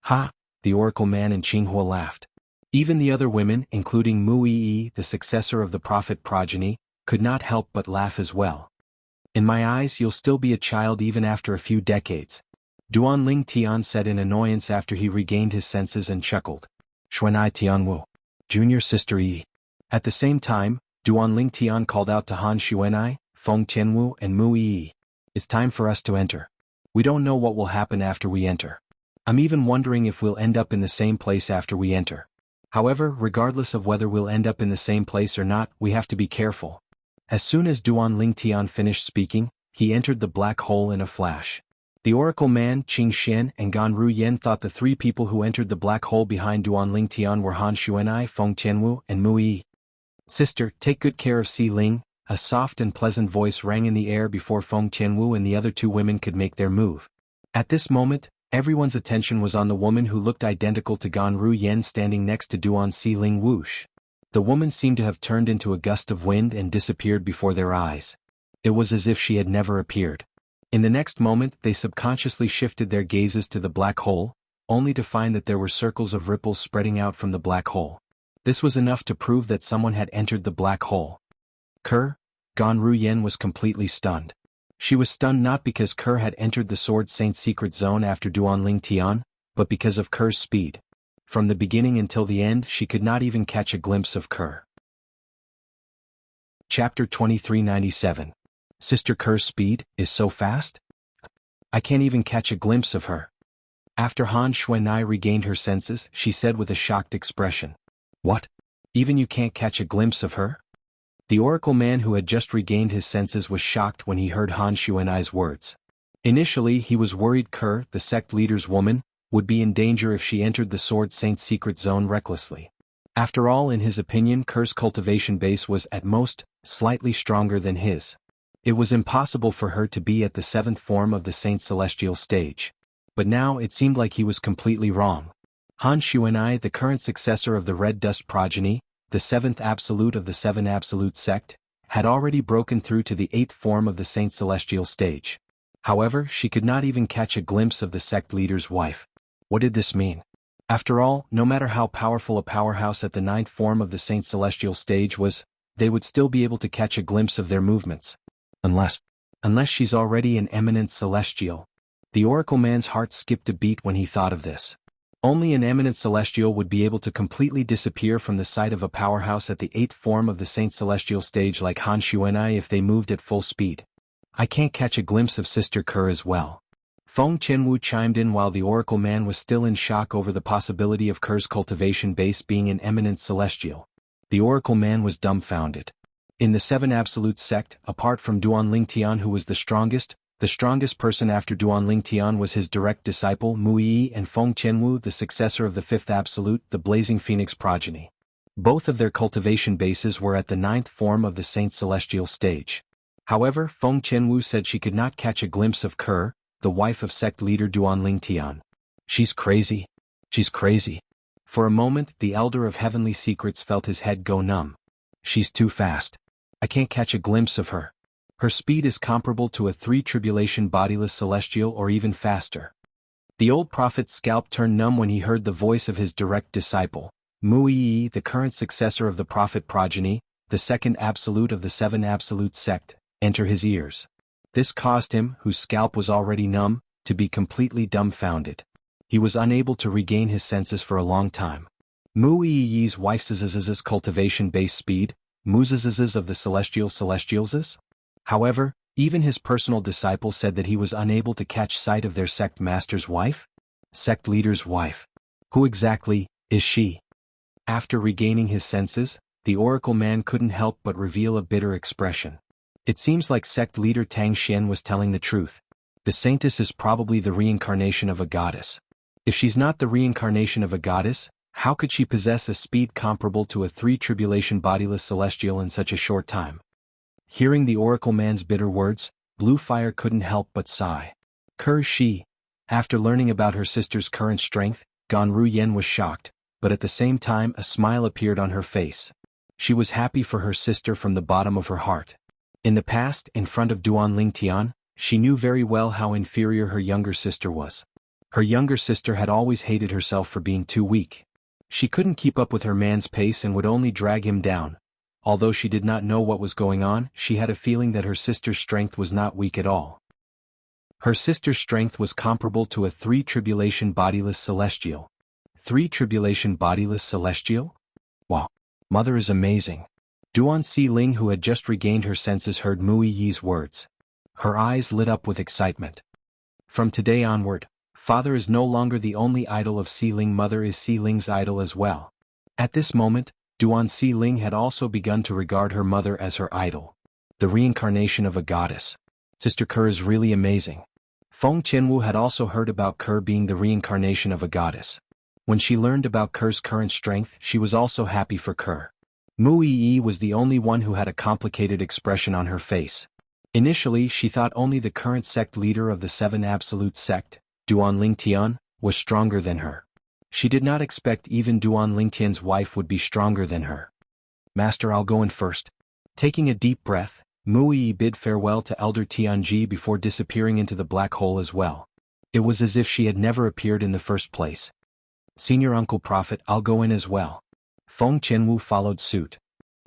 S1: "Ha!" The Oracle Man and Qinghua laughed. Even the other women, including Mu Yi, the successor of the prophet progeny, could not help but laugh as well. "In my eyes you'll still be a child even after a few decades," Duan Ling Tian said in annoyance after he regained his senses and chuckled. "Xuanai Tianwu. Junior sister Yi." At the same time, Duan Ling Tian called out to Han Xuanai, Feng Tianwu and Mu Yi. "It's time for us to enter. We don't know what will happen after we enter. I'm even wondering if we'll end up in the same place after we enter. However, regardless of whether we'll end up in the same place or not, we have to be careful." As soon as Duan Ling Tian finished speaking, he entered the black hole in a flash. The Oracle Man, Qing Xian and Gan Ru Yen thought the 3 people who entered the black hole behind Duan Ling Tian were Han Xuanai, Feng Tianwu and Mu Yi. "Sister, take good care of Si Ling," a soft and pleasant voice rang in the air before Feng Tianwu and the other 2 women could make their move. At this moment, everyone's attention was on the woman who looked identical to Gan Ru Yen standing next to Duan Si Ling whoosh. The woman seemed to have turned into a gust of wind and disappeared before their eyes. It was as if she had never appeared. In the next moment they subconsciously shifted their gazes to the black hole, only to find that there were circles of ripples spreading out from the black hole. This was enough to prove that someone had entered the black hole. Kerr, Gan Ru Yen was completely stunned. She was stunned not because Kerr had entered the Sword Saint Secret Zone after Duan Ling Tian, but because of Kerr's speed. From the beginning until the end she could not even catch a glimpse of Kerr. Chapter 2397. Sister Kerr's speed is so fast? I can't even catch a glimpse of her. After Han Xuanai regained her senses, she said with a shocked expression. "What? Even you can't catch a glimpse of her?" The Oracle Man who had just regained his senses was shocked when he heard Han Xuanai's words. Initially he was worried Kerr, the sect leader's woman, would be in danger if she entered the Sword Saint's secret zone recklessly. After all, in his opinion, Kerr's cultivation base was at most slightly stronger than his. It was impossible for her to be at the 7th form of the Saint Celestial stage. But now it seemed like he was completely wrong. Han Xuanai, the current successor of the Red Dust progeny, the 7th absolute of the 7 absolute sect, had already broken through to the 8th form of the Saint Celestial stage. However, she could not even catch a glimpse of the sect leader's wife. What did this mean? After all, no matter how powerful a powerhouse at the 9th form of the Saint Celestial stage was, they would still be able to catch a glimpse of their movements. Unless she's already an eminent celestial. The Oracle man's heart skipped a beat when he thought of this. Only an eminent celestial would be able to completely disappear from the sight of a powerhouse at the 8th form of the Saint Celestial stage like Han Xuanai if they moved at full speed. I can't catch a glimpse of Sister Kerr as well. Feng Qianwu chimed in while the Oracle man was still in shock over the possibility of Kerr's cultivation base being an eminent celestial. The Oracle man was dumbfounded. In the 7 Absolute sect, apart from Duan Lingtian who was the strongest person after Duan Lingtian was his direct disciple Mu Yi and Feng Qianwu the successor of the 5th Absolute, the Blazing Phoenix progeny. Both of their cultivation bases were at the 9th form of the Saint Celestial stage. However, Feng Qianwu said she could not catch a glimpse of Kerr, the wife of sect leader Duan Lingtian. She's crazy. She's crazy. For a moment, the Elder of Heavenly Secrets felt his head go numb. She's too fast. I can't catch a glimpse of her. Her speed is comparable to a 3-tribulation bodiless celestial or even faster. The old prophet's scalp turned numb when he heard the voice of his direct disciple, Mu Yi, the current successor of the prophet progeny, the 2nd Absolute of the 7 Absolute sect, enter his ears. This caused him, whose scalp was already numb, to be completely dumbfounded. He was unable to regain his senses for a long time. Mu Yi's wife's cultivation base speed, Mu's of the celestials. However, even his personal disciple said that he was unable to catch sight of their sect master's wife? Sect leader's wife. Who exactly is she? After regaining his senses, the Oracle man couldn't help but reveal a bitter expression. It seems like sect leader Tang Xian was telling the truth. The saintess is probably the reincarnation of a goddess. If she's not the reincarnation of a goddess, how could she possess a speed comparable to a 3-tribulation bodiless celestial in such a short time? Hearing the Oracle man's bitter words, Blue Fire couldn't help but sigh. Kerr she. After learning about her sister's current strength, Ganru Yen was shocked, but at the same time a smile appeared on her face. She was happy for her sister from the bottom of her heart. In the past, in front of Duan Lingtian, she knew very well how inferior her younger sister was. Her younger sister had always hated herself for being too weak. She couldn't keep up with her man's pace and would only drag him down. Although she did not know what was going on, she had a feeling that her sister's strength was not weak at all. Her sister's strength was comparable to a 3-tribulation bodiless celestial. 3-tribulation bodiless celestial? Wow. Mother is amazing. Duan Xiling, who had just regained her senses, heard Mu Yi's words. Her eyes lit up with excitement. From today onward, Father is no longer the only idol of Xiling, Mother is Xiling's idol as well. At this moment, Duan Xiling had also begun to regard her mother as her idol. The reincarnation of a goddess. Sister Kerr is really amazing. Feng Qianwu had also heard about Kerr being the reincarnation of a goddess. When she learned about Kerr's current strength, she was also happy for Kerr. Mu Yi was the only one who had a complicated expression on her face. Initially, she thought only the current sect leader of the 7 Absolute sect, Duan Lingtian, was stronger than her. She did not expect even Duan Lingtian's wife would be stronger than her. Master, I'll go in first. Taking a deep breath, Mu Yi bid farewell to Elder Tianji before disappearing into the black hole as well. It was as if she had never appeared in the first place. Senior Uncle Prophet, I'll go in as well. Feng Qianwu followed suit.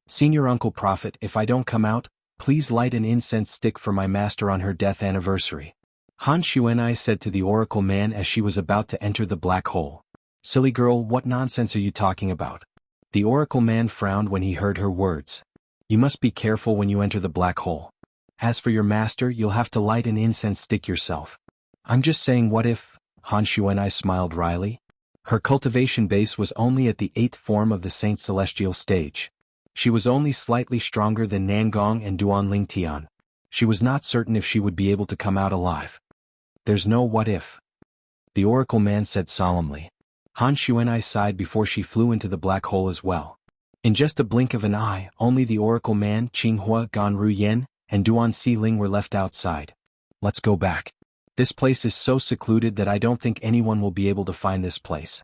S1: Senior Uncle Prophet, if I don't come out, please light an incense stick for my master on her death anniversary. Han Xuanai said to the Oracle man as she was about to enter the black hole. Silly girl, what nonsense are you talking about? The Oracle man frowned when he heard her words. You must be careful when you enter the black hole. As for your master, you'll have to light an incense stick yourself. I'm just saying, what if? Han Xuanai smiled wryly. Her cultivation base was only at the 8th form of the Saint Celestial stage. She was only slightly stronger than Nangong and Duan Lingtian. She was not certain if she would be able to come out alive. There's no what if. The Oracle man said solemnly. Han Xuanai sighed before she flew into the black hole as well. In just a blink of an eye, only the Oracle man, Qinghua, Ganru Yen, and Duan Xiling were left outside. Let's go back. This place is so secluded that I don't think anyone will be able to find this place.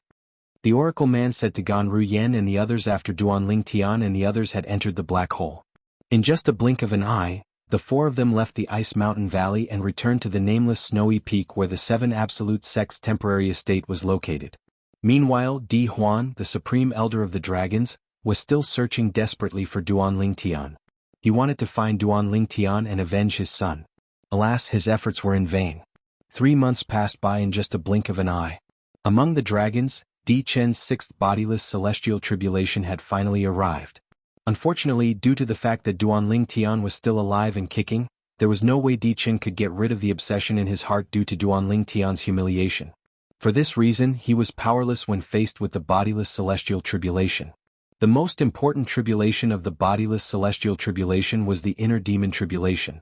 S1: The Oracle man said to Ganru Yen and the others after Duan Lingtian and the others had entered the black hole. In just a blink of an eye, the 4 of them left the Ice Mountain Valley and returned to the nameless snowy peak where the 7 Absolute sect's temporary estate was located. Meanwhile, Di Huan, the Supreme Elder of the Dragons, was still searching desperately for Duan Lingtian. He wanted to find Duan Lingtian and avenge his son. Alas, his efforts were in vain. 3 months passed by in just a blink of an eye. Among the dragons, Di Chen's sixth bodiless celestial tribulation had finally arrived. Unfortunately, due to the fact that Duan Lingtian was still alive and kicking, there was no way Di Chen could get rid of the obsession in his heart due to Duan Lingtian's humiliation. For this reason, he was powerless when faced with the bodiless celestial tribulation. The most important tribulation of the bodiless celestial tribulation was the inner demon tribulation.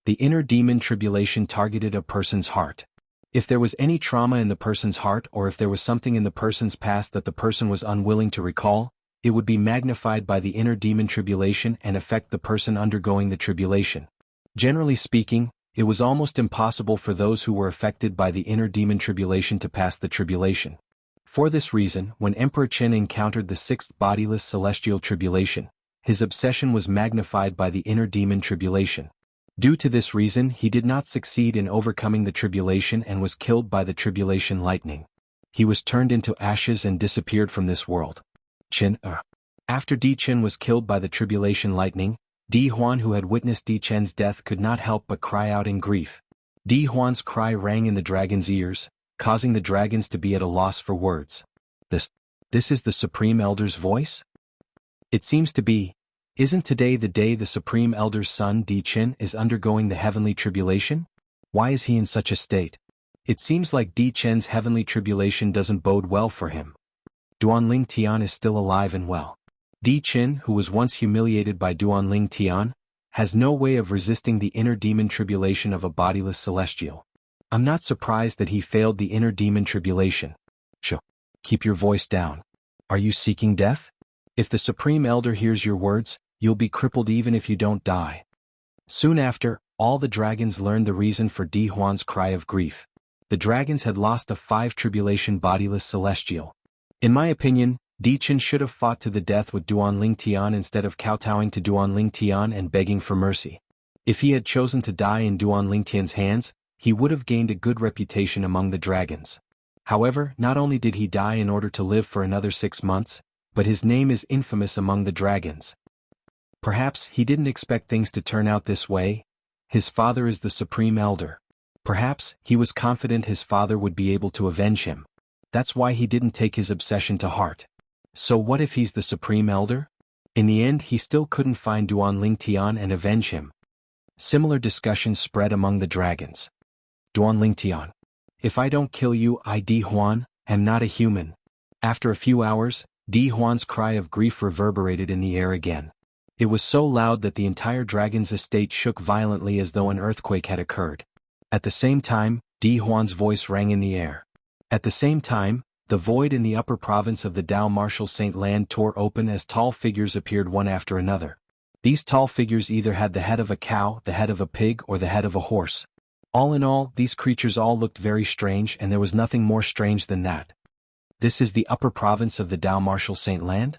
S1: The inner demon tribulation targeted a person's heart. If there was any trauma in the person's heart or if there was something in the person's past that the person was unwilling to recall, it would be magnified by the inner demon tribulation and affect the person undergoing the tribulation. Generally speaking, it was almost impossible for those who were affected by the inner demon tribulation to pass the tribulation. For this reason, when Emperor Chen encountered the sixth bodiless celestial tribulation, his obsession was magnified by the inner demon tribulation. Due to this reason, he did not succeed in overcoming the tribulation and was killed by the tribulation lightning. He was turned into ashes and disappeared from this world. After Di Chen was killed by the tribulation lightning, Di Huan, who had witnessed Di Chen's death, could not help but cry out in grief. Di Huan's cry rang in the dragon's ears, causing the dragons to be at a loss for words. This is the Supreme Elder's voice? It seems to be. Isn't today the day the Supreme Elder's son Di Chen is undergoing the heavenly tribulation? Why is he in such a state? It seems like Di Chen's heavenly tribulation doesn't bode well for him. Duan Lingtian is still alive and well. Di Chen, who was once humiliated by Duan Lingtian, has no way of resisting the inner demon tribulation of a bodiless celestial. I'm not surprised that he failed the inner demon tribulation. Keep your voice down. Are you seeking death? If the Supreme Elder hears your words, you'll be crippled even if you don't die. Soon after, all the dragons learned the reason for Di Huan's cry of grief. The dragons had lost a 5 tribulation bodiless celestial. In my opinion, Di Chen should have fought to the death with Duan Lingtian instead of kowtowing to Duan Lingtian and begging for mercy. If he had chosen to die in Duan Lingtian's hands, he would have gained a good reputation among the dragons. However, not only did he die in order to live for another 6 months, but his name is infamous among the dragons. Perhaps he didn't expect things to turn out this way. His father is the Supreme Elder. Perhaps he was confident his father would be able to avenge him. That's why he didn't take his obsession to heart. So what if he's the Supreme Elder? In the end, he still couldn't find Duan Lingtian and avenge him. Similar discussions spread among the dragons. Duan Lingtian. If I don't kill you, I Di Huan, am not a human. After a few hours, Di Huan's cry of grief reverberated in the air again. It was so loud that the entire dragon's estate shook violently as though an earthquake had occurred. At the same time, Di Huan's voice rang in the air. At the same time, the void in the upper province of the Dao Martial Saint Land tore open as tall figures appeared one after another. These tall figures either had the head of a cow, the head of a pig, or the head of a horse. All in all, these creatures all looked very strange, and there was nothing more strange than that. This is the upper province of the Dao Martial Saint Land?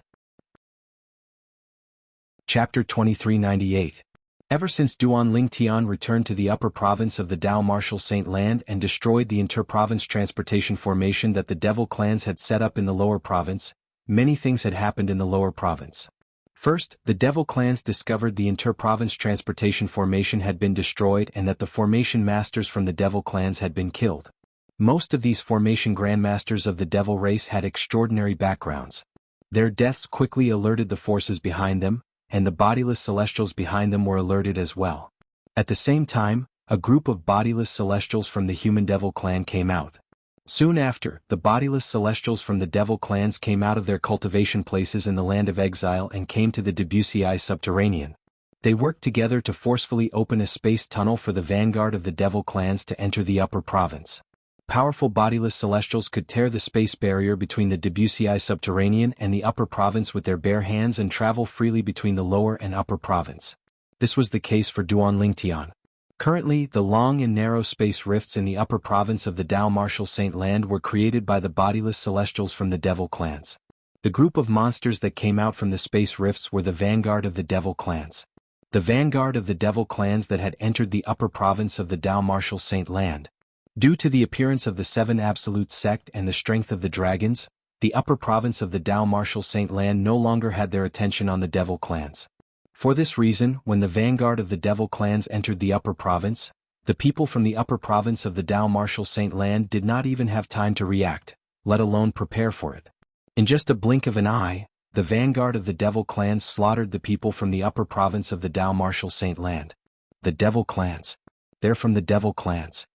S1: Chapter 2398. Ever since Duan Lingtian returned to the upper province of the Dao Martial Saint Land and destroyed the inter-province transportation formation that the devil clans had set up in the lower province, many things had happened in the lower province. First, the devil clans discovered the inter-province transportation formation had been destroyed and that the formation masters from the devil clans had been killed. Most of these formation grandmasters of the devil race had extraordinary backgrounds. Their deaths quickly alerted the forces behind them, and the bodiless celestials behind them were alerted as well. At the same time, a group of bodiless celestials from the human devil clan came out. Soon after, the bodiless celestials from the devil clans came out of their cultivation places in the land of exile and came to the Debussy subterranean. They worked together to forcefully open a space tunnel for the vanguard of the devil clans to enter the upper province. Powerful bodiless celestials could tear the space barrier between the Debussy subterranean and the upper province with their bare hands and travel freely between the lower and upper province. This was the case for Duan Lingtian. Currently, the long and narrow space rifts in the upper province of the Dao Martial Saint Land were created by the bodiless celestials from the devil clans. The group of monsters that came out from the space rifts were the vanguard of the devil clans. The vanguard of the devil clans that had entered the upper province of the Dao Martial Saint Land. Due to the appearance of the 7 Absolute Sect and the strength of the dragons, the upper province of the Dao Martial Saint Land no longer had their attention on the devil clans. For this reason, when the vanguard of the devil clans entered the upper province, the people from the upper province of the Dao Martial Saint Land did not even have time to react, let alone prepare for it. In just a blink of an eye, the vanguard of the devil clans slaughtered the people from the upper province of the Dao Martial Saint Land. The devil clans. They're from the devil clans.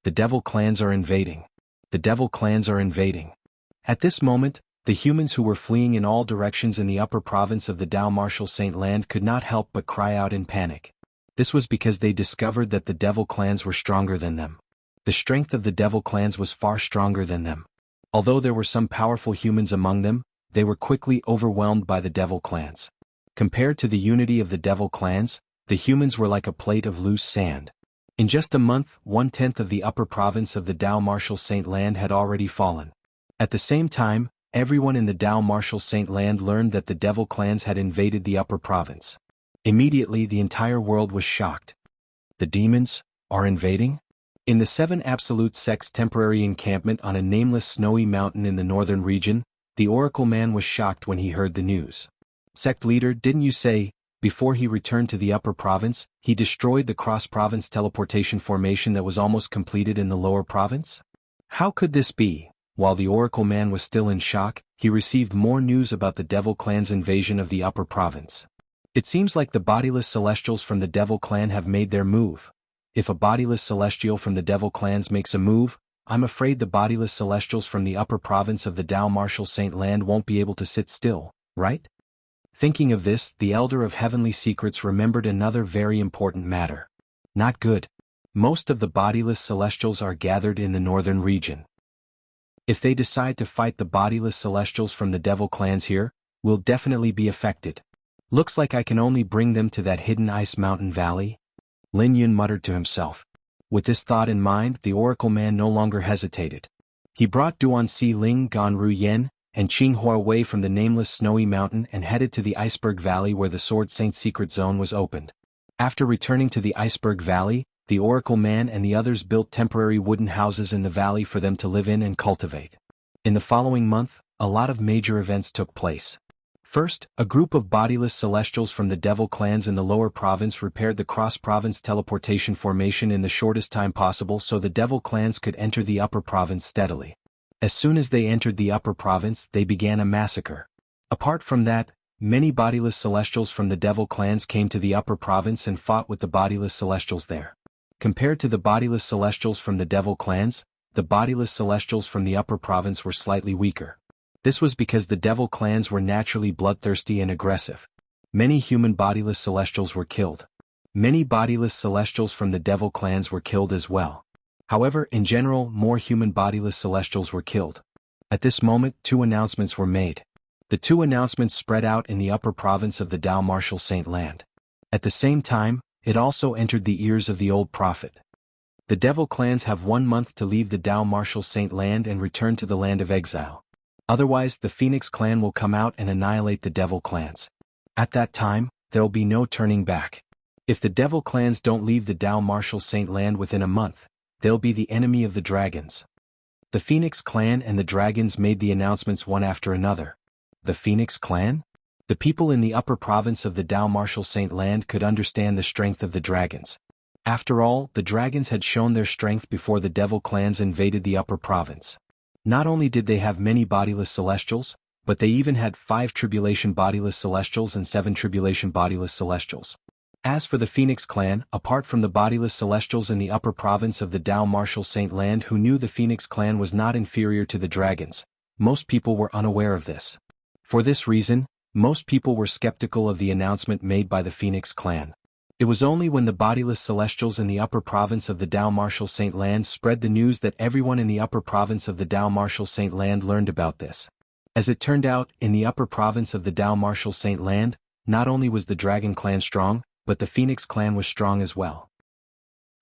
S1: The devil clans are invading. The devil clans are invading. At this moment, the humans who were fleeing in all directions in the upper province of the Dao Martial Saint Land could not help but cry out in panic. This was because they discovered that the devil clans were stronger than them. The strength of the devil clans was far stronger than them. Although there were some powerful humans among them, they were quickly overwhelmed by the devil clans. Compared to the unity of the devil clans, the humans were like a plate of loose sand. In just a month, 1/10 of the upper province of the Dao Martial Saint Land had already fallen. At the same time, everyone in the Dao Martial Saint Land learned that the devil clans had invaded the upper province. Immediately the entire world was shocked. The demons are invading? In the 7 Absolute Sect's temporary encampment on a nameless snowy mountain in the northern region, the Oracle Man was shocked when he heard the news. Sect leader, didn't you say, before he returned to the upper province, he destroyed the cross-province teleportation formation that was almost completed in the lower province? How could this be? While the Oracle Man was still in shock, he received more news about the devil clan's invasion of the upper province. It seems like the bodiless celestials from the devil clan have made their move. If a bodiless celestial from the devil clans makes a move, I'm afraid the bodiless celestials from the upper province of the Dao Martial Saint Land won't be able to sit still, right? Thinking of this, the Elder of Heavenly Secrets remembered another very important matter. Not good. Most of the bodiless celestials are gathered in the northern region. If they decide to fight the bodiless celestials from the devil clans here, we'll definitely be affected. Looks like I can only bring them to that hidden ice mountain valley. Lin Yun muttered to himself. With this thought in mind, the Oracle Man no longer hesitated. He brought Duan Si Ling, Gan Ru Yen, and Qing Hua away from the nameless snowy mountain and headed to the Iceberg Valley where the Sword Saint's secret zone was opened. After returning to the Iceberg Valley, the Oracle Man and the others built temporary wooden houses in the valley for them to live in and cultivate. In the following month, a lot of major events took place. First, a group of bodiless celestials from the devil clans in the lower province repaired the cross-province teleportation formation in the shortest time possible so the devil clans could enter the upper province steadily. As soon as they entered the upper province, they began a massacre. Apart from that, many bodiless celestials from the devil clans came to the upper province and fought with the bodiless celestials there. Compared to the bodiless celestials from the devil clans, the bodiless celestials from the upper province were slightly weaker. This was because the devil clans were naturally bloodthirsty and aggressive. Many human bodiless celestials were killed. Many bodiless celestials from the devil clans were killed as well. However, in general, more human bodiless celestials were killed. At this moment, 2 announcements were made. The 2 announcements spread out in the upper province of the Dao Martial Saint Land. At the same time, it also entered the ears of the old prophet. The devil clans have 1 month to leave the Dao Martial Saint Land and return to the land of exile. Otherwise, the Phoenix clan will come out and annihilate the devil clans. At that time, there'll be no turning back. If the devil clans don't leave the Dao Martial Saint Land within a month, they'll be the enemy of the dragons. The Phoenix clan and the dragons made the announcements one after another. The Phoenix clan? The people in the upper province of the Dao Martial Saint Land could understand the strength of the dragons. After all, the dragons had shown their strength before the devil clans invaded the upper province. Not only did they have many bodiless celestials, but they even had 5 tribulation bodiless celestials and 7 tribulation bodiless celestials. As for the Phoenix clan, apart from the bodiless celestials in the upper province of the Dao Martial Saint Land who knew the Phoenix clan was not inferior to the dragons, most people were unaware of this. For this reason, most people were skeptical of the announcement made by the Phoenix clan. It was only when the bodiless celestials in the upper province of the Dao Martial Saint Land spread the news that everyone in the upper province of the Dao Martial Saint Land learned about this. As it turned out, in the upper province of the Dao Martial Saint Land, not only was the Dragon clan strong, but the Phoenix clan was strong as well.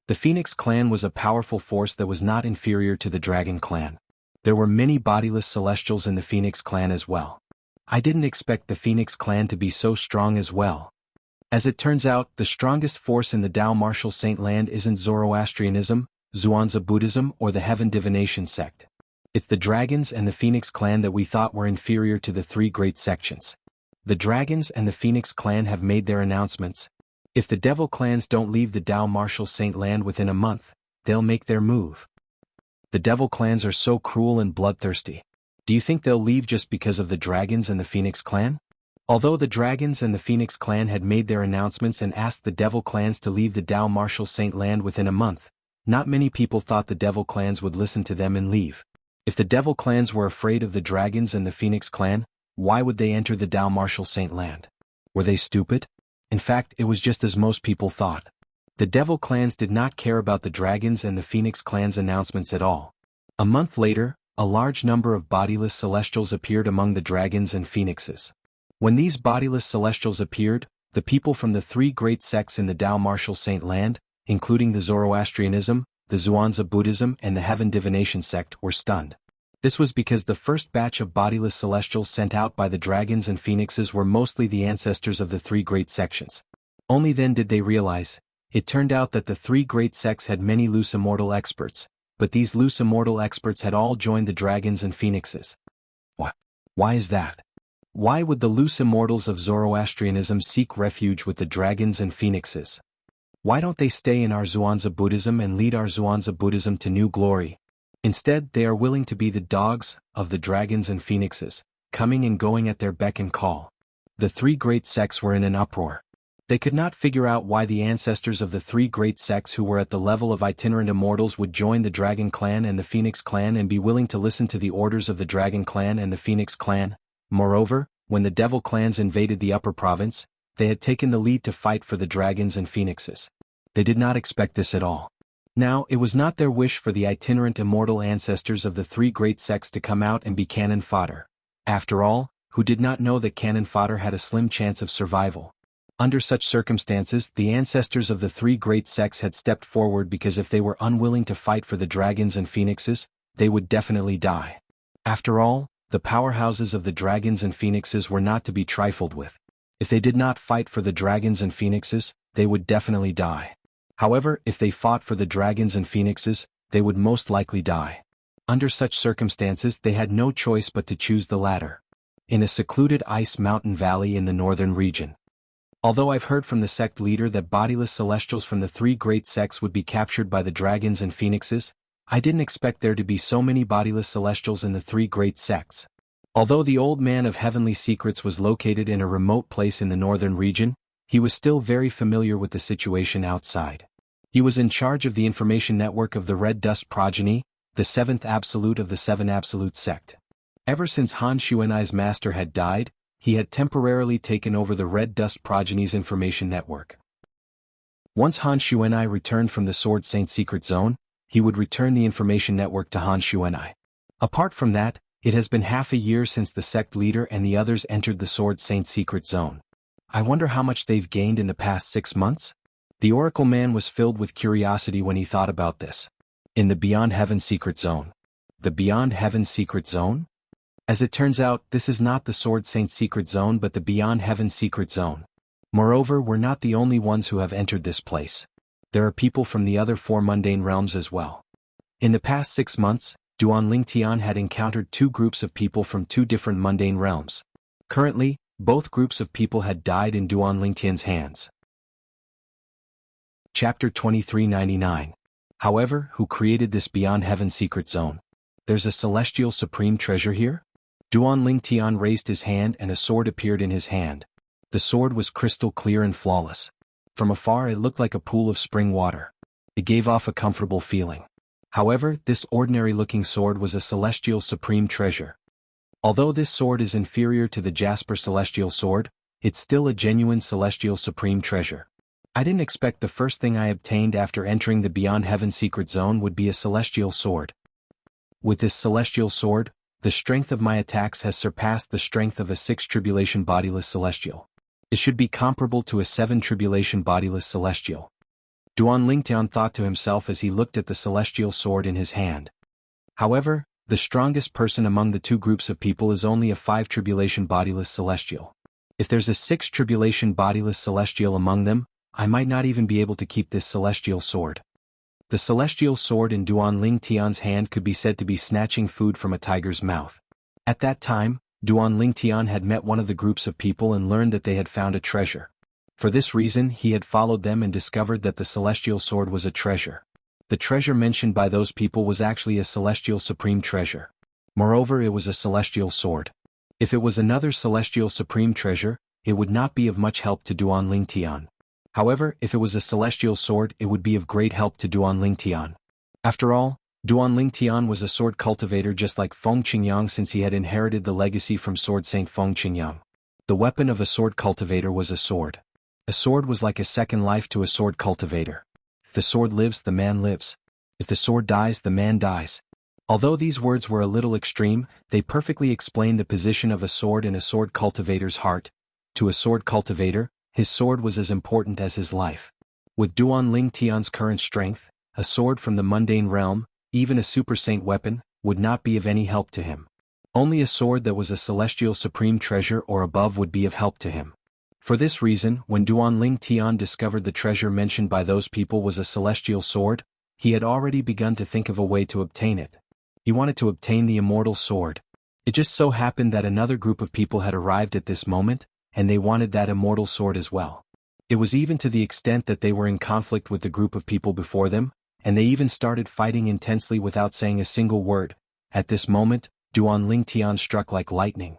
S1: The Phoenix clan was a powerful force that was not inferior to the Dragon clan. There were many bodiless celestials in the Phoenix clan as well. I didn't expect the Phoenix clan to be so strong as well. As it turns out, the strongest force in the Dao Martial Saint Land isn't Zoroastrianism, Zhuangzi Buddhism or the Heaven Divination sect. It's the dragons and the Phoenix clan that we thought were inferior to the 3 great sections. The dragons and the Phoenix clan have made their announcements. If the devil clans don't leave the Dao Marshal Saint land within a month, they'll make their move. The devil clans are so cruel and bloodthirsty. Do you think they'll leave just because of the dragons and the Phoenix clan? Although the dragons and the Phoenix clan had made their announcements and asked the devil clans to leave the Dao Marshal Saint land within a month, not many people thought the devil clans would listen to them and leave. If the devil clans were afraid of the dragons and the Phoenix clan, why would they enter the Dao Marshal Saint land? Were they stupid? In fact, it was just as most people thought. The devil clans did not care about the dragons and the Phoenix clan's announcements at all. A month later, a large number of bodiless celestials appeared among the dragons and phoenixes. When these bodiless celestials appeared, the people from the three great sects in the Dao Marshal Saint land, including the Zoroastrianism, the Zhuangzi Buddhism and the Heaven Divination sect, were stunned. This was because the first batch of bodiless celestials sent out by the dragons and phoenixes were mostly the ancestors of the three great sections. Only then did they realize. It turned out that the three great sects had many loose immortal experts, but these loose immortal experts had all joined the dragons and phoenixes. What? Why is that? Why would the loose immortals of Zoroastrianism seek refuge with the dragons and phoenixes? Why don't they stay in our Zhuangzi Buddhism and lead our Zhuangzi Buddhism to new glory? Instead, they are willing to be the dogs of the dragons and phoenixes, coming and going at their beck and call. The three great sects were in an uproar. They could not figure out why the ancestors of the three great sects who were at the level of itinerant immortals would join the Dragon Clan and the Phoenix Clan and be willing to listen to the orders of the Dragon Clan and the Phoenix Clan. Moreover, when the Devil Clans invaded the Upper Province, they had taken the lead to fight for the dragons and phoenixes. They did not expect this at all. Now, it was not their wish for the itinerant immortal ancestors of the three great sects to come out and be cannon fodder. After all, who did not know that cannon fodder had a slim chance of survival? Under such circumstances, the ancestors of the three great sects had stepped forward because if they were unwilling to fight for the dragons and phoenixes, they would definitely die. After all, the powerhouses of the dragons and phoenixes were not to be trifled with. If they did not fight for the dragons and phoenixes, they would definitely die. However, if they fought for the dragons and phoenixes, they would most likely die. Under such circumstances, they had no choice but to choose the latter. In a secluded ice mountain valley in the northern region. Although I've heard from the sect leader that bodiless celestials from the three great sects would be captured by the dragons and phoenixes, I didn't expect there to be so many bodiless celestials in the three great sects. Although the old man of heavenly secrets was located in a remote place in the northern region, he was still very familiar with the situation outside. He was in charge of the information network of the Red Dust Progeny, the seventh absolute of the Seven Absolute sect. Ever since Han Xuanai's master had died, he had temporarily taken over the Red Dust Progeny's information network. Once Han Xuanai returned from the Sword Saint secret zone, he would return the information network to Han Xuanai. Apart from that, it has been half a year since the sect leader and the others entered the Sword Saint secret zone. I wonder how much they've gained in the past 6 months? The Oracle Man was filled with curiosity when he thought about this. In the Beyond Heaven secret zone. The Beyond Heaven secret zone? As it turns out, this is not the Sword Saint secret zone but the Beyond Heaven secret zone. Moreover, we're not the only ones who have entered this place. There are people from the other 4 mundane realms as well. In the past 6 months, Duan Lingtian had encountered 2 groups of people from 2 different mundane realms. Currently, both groups of people had died in Duan Lingtian's hands. Chapter 2399. However, who created this Beyond Heaven secret zone? There's a celestial supreme treasure here? Duan Lingtian raised his hand and a sword appeared in his hand. The sword was crystal clear and flawless. From afar it looked like a pool of spring water. It gave off a comfortable feeling. However, this ordinary-looking sword was a celestial supreme treasure. Although this sword is inferior to the Jasper celestial sword, it's still a genuine celestial supreme treasure. I didn't expect the first thing I obtained after entering the Beyond Heaven secret zone would be a celestial sword. With this celestial sword, the strength of my attacks has surpassed the strength of a 6 tribulation bodiless celestial. It should be comparable to a 7 tribulation bodiless celestial. Duan Lingtian thought to himself as he looked at the celestial sword in his hand. However, the strongest person among the 2 groups of people is only a 5 tribulation bodiless celestial. If there's a 6 tribulation bodiless celestial among them, I might not even be able to keep this celestial sword. The celestial sword in Duan Lingtian's hand could be said to be snatching food from a tiger's mouth. At that time, Duan Lingtian had met one of the groups of people and learned that they had found a treasure. For this reason he had followed them and discovered that the celestial sword was a treasure. The treasure mentioned by those people was actually a celestial supreme treasure. Moreover, it was a celestial sword. If it was another celestial supreme treasure, it would not be of much help to Duan Lingtian. However, if it was a celestial sword, it would be of great help to Duan Lingtian. After all, Duan Lingtian was a sword cultivator just like Feng Qingyang, since he had inherited the legacy from Sword Saint Feng Qingyang. The weapon of a sword cultivator was a sword. A sword was like a second life to a sword cultivator. If the sword lives, the man lives. If the sword dies, the man dies. Although these words were a little extreme, they perfectly explain the position of a sword in a sword cultivator's heart. To a sword cultivator, his sword was as important as his life. With Duan Lingtian's current strength, a sword from the mundane realm, even a super saint weapon, would not be of any help to him. Only a sword that was a celestial supreme treasure or above would be of help to him. For this reason, when Duan Lingtian discovered the treasure mentioned by those people was a celestial sword, he had already begun to think of a way to obtain it. He wanted to obtain the immortal sword. It just so happened that another group of people had arrived at this moment, and they wanted that immortal sword as well. It was even to the extent that they were in conflict with the group of people before them, and they even started fighting intensely without saying a single word. At this moment, Duan Lingtian struck like lightning.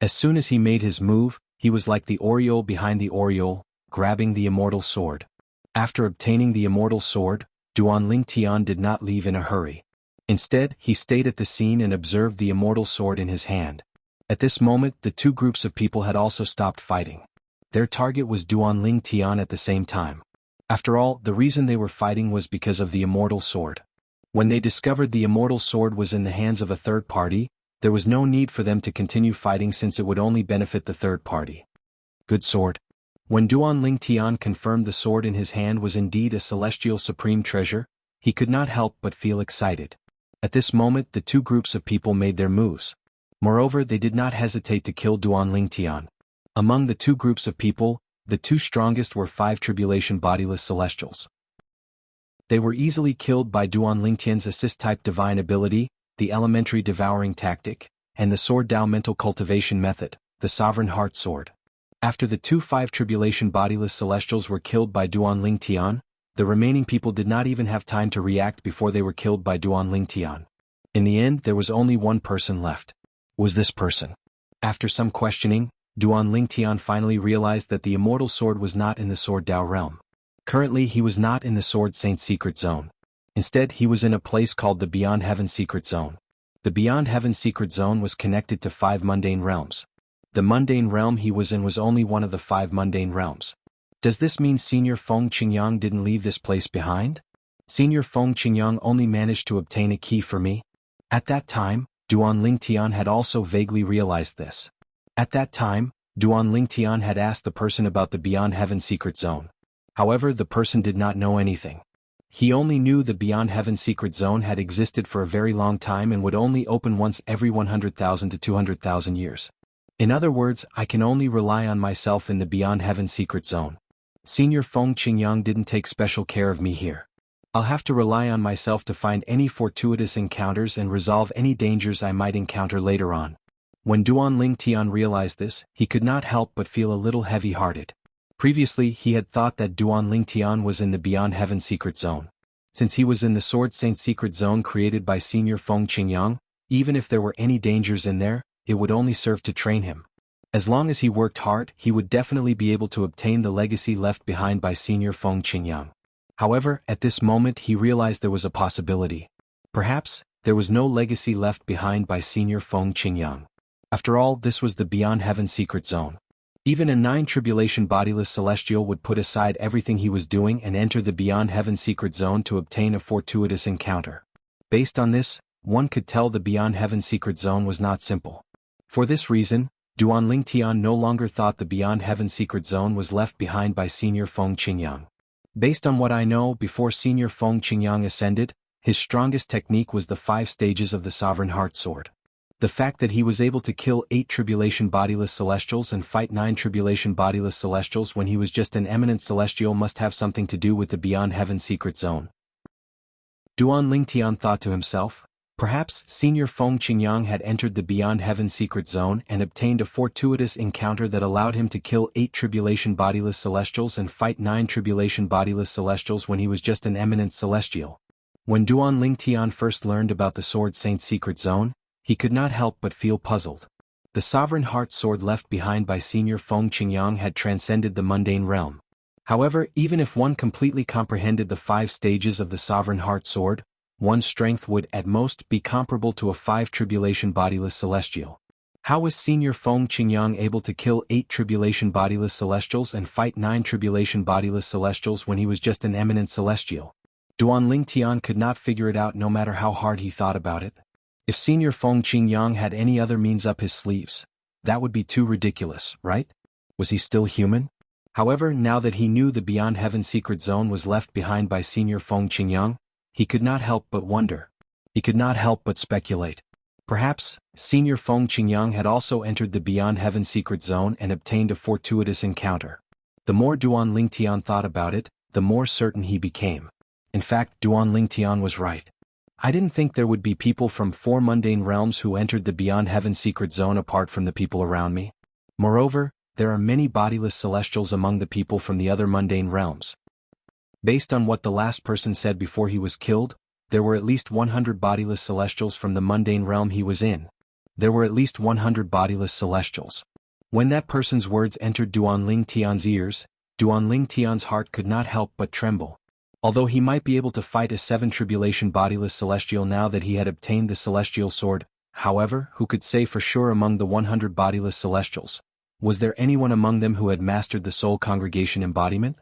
S1: As soon as he made his move, he was like the aureole behind the aureole, grabbing the immortal sword. After obtaining the immortal sword, Duan Lingtian did not leave in a hurry. Instead, he stayed at the scene and observed the immortal sword in his hand. At this moment, the two groups of people had also stopped fighting. Their target was Duan Lingtian at the same time. After all, the reason they were fighting was because of the immortal sword. When they discovered the immortal sword was in the hands of a third party, there was no need for them to continue fighting since it would only benefit the third party. Good sword. When Duan Lingtian confirmed the sword in his hand was indeed a celestial supreme treasure, he could not help but feel excited. At this moment, the two groups of people made their moves. Moreover, they did not hesitate to kill Duan Lingtian. Among the two groups of people, the two strongest were 5 tribulation bodiless celestials. They were easily killed by Duan Lingtian's assist-type divine ability, the elementary devouring tactic, and the sword Dao mental cultivation method, the sovereign heart sword. After the two 5 tribulation bodiless celestials were killed by Duan Lingtian, the remaining people did not even have time to react before they were killed by Duan Lingtian. In the end, there was only one person left. Was this person? After some questioning, Duan Lingtian finally realized that the immortal sword was not in the Sword Dao realm. Currently he was not in the Sword Saint secret zone. Instead he was in a place called the Beyond Heaven secret zone. The Beyond Heaven secret zone was connected to 5 mundane realms. The mundane realm he was in was only one of the 5 mundane realms. Does this mean Senior Feng Qingyang didn't leave this place behind? Senior Feng Qingyang only managed to obtain a key for me? At that time, Duan Lingtian had also vaguely realized this. At that time, Duan Lingtian had asked the person about the Beyond Heaven secret zone. However, the person did not know anything. He only knew the Beyond Heaven secret zone had existed for a very long time and would only open once every 100,000 to 200,000 years. In other words, I can only rely on myself in the Beyond Heaven secret zone. Senior Feng Qingyang didn't take special care of me here. I'll have to rely on myself to find any fortuitous encounters and resolve any dangers I might encounter later on. When Duan Lingtian realized this, he could not help but feel a little heavy-hearted. Previously he had thought that Duan Lingtian was in the Beyond Heaven secret zone. Since he was in the Sword Saint secret zone created by Senior Feng Qingyang, even if there were any dangers in there, it would only serve to train him. As long as he worked hard, he would definitely be able to obtain the legacy left behind by Senior Feng Qingyang. However, at this moment he realized there was a possibility. Perhaps, there was no legacy left behind by Senior Feng Qingyang. After all, this was the Beyond Heaven secret zone. Even a 9 tribulation bodiless celestial would put aside everything he was doing and enter the Beyond Heaven secret zone to obtain a fortuitous encounter. Based on this, one could tell the Beyond Heaven secret zone was not simple. For this reason, Duan Lingtian no longer thought the Beyond Heaven secret zone was left behind by Senior Feng Qingyang. Based on what I know, before Senior Feng Qingyang ascended, his strongest technique was the 5 stages of the Sovereign Heart Sword. The fact that he was able to kill 8 tribulation bodiless celestials and fight 9 tribulation bodiless celestials when he was just an eminent celestial must have something to do with the Beyond Heaven secret zone. Duan Lingtian thought to himself, Perhaps Senior Feng Qingyang had entered the Beyond Heaven secret zone and obtained a fortuitous encounter that allowed him to kill 8 tribulation bodiless celestials and fight 9 tribulation bodiless celestials when he was just an eminent celestial. When Duan Lingtian first learned about the Sword Saint's secret zone, he could not help but feel puzzled. The sovereign heart sword left behind by Senior Feng Qingyang had transcended the mundane realm. However, even if one completely comprehended the 5 stages of the sovereign heart sword, one's strength would, at most, be comparable to a 5 tribulation bodiless celestial. How was Senior Feng Qingyang able to kill 8 tribulation bodiless celestials and fight 9 tribulation bodiless celestials when he was just an eminent celestial? Duan Lingtian could not figure it out no matter how hard he thought about it. If Senior Feng Qingyang had any other means up his sleeves, that would be too ridiculous, right? Was he still human? However, now that he knew the Beyond Heaven secret zone was left behind by Senior Feng Qingyang, he could not help but wonder. He could not help but speculate. Perhaps, Senior Feng Qingyang had also entered the Beyond Heaven secret zone and obtained a fortuitous encounter. The more Duan Lingtian thought about it, the more certain he became. In fact, Duan Lingtian was right. I didn't think there would be people from 4 mundane realms who entered the Beyond Heaven secret zone apart from the people around me. Moreover, there are many bodiless celestials among the people from the other mundane realms. Based on what the last person said before he was killed, there were at least 100 bodiless celestials from the mundane realm he was in. There were at least 100 bodiless celestials. When that person's words entered Duan Lingtian's ears, Duan Lingtian's heart could not help but tremble. Although he might be able to fight a 7 tribulation bodiless celestial now that he had obtained the celestial sword, however, who could say for sure among the 100 bodiless celestials? Was there anyone among them who had mastered the soul congregation embodiment?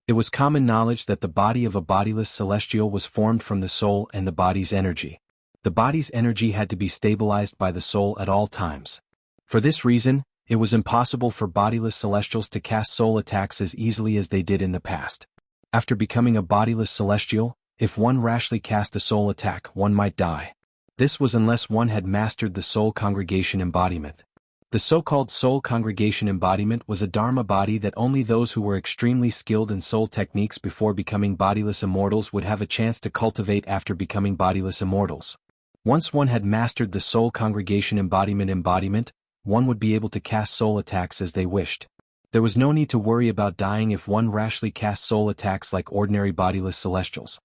S1: It was common knowledge that the body of a bodiless celestial was formed from the soul and the body's energy. The body's energy had to be stabilized by the soul at all times. For this reason, it was impossible for bodiless celestials to cast soul attacks as easily as they did in the past. After becoming a bodiless celestial, if one rashly cast a soul attack, one might die. This was unless one had mastered the soul congregation embodiment. The so-called soul congregation embodiment was a dharma body that only those who were extremely skilled in soul techniques before becoming bodiless immortals would have a chance to cultivate after becoming bodiless immortals. Once one had mastered the soul congregation embodiment, one would be able to cast soul attacks as they wished. There was no need to worry about dying if one rashly cast soul attacks like ordinary bodiless celestials.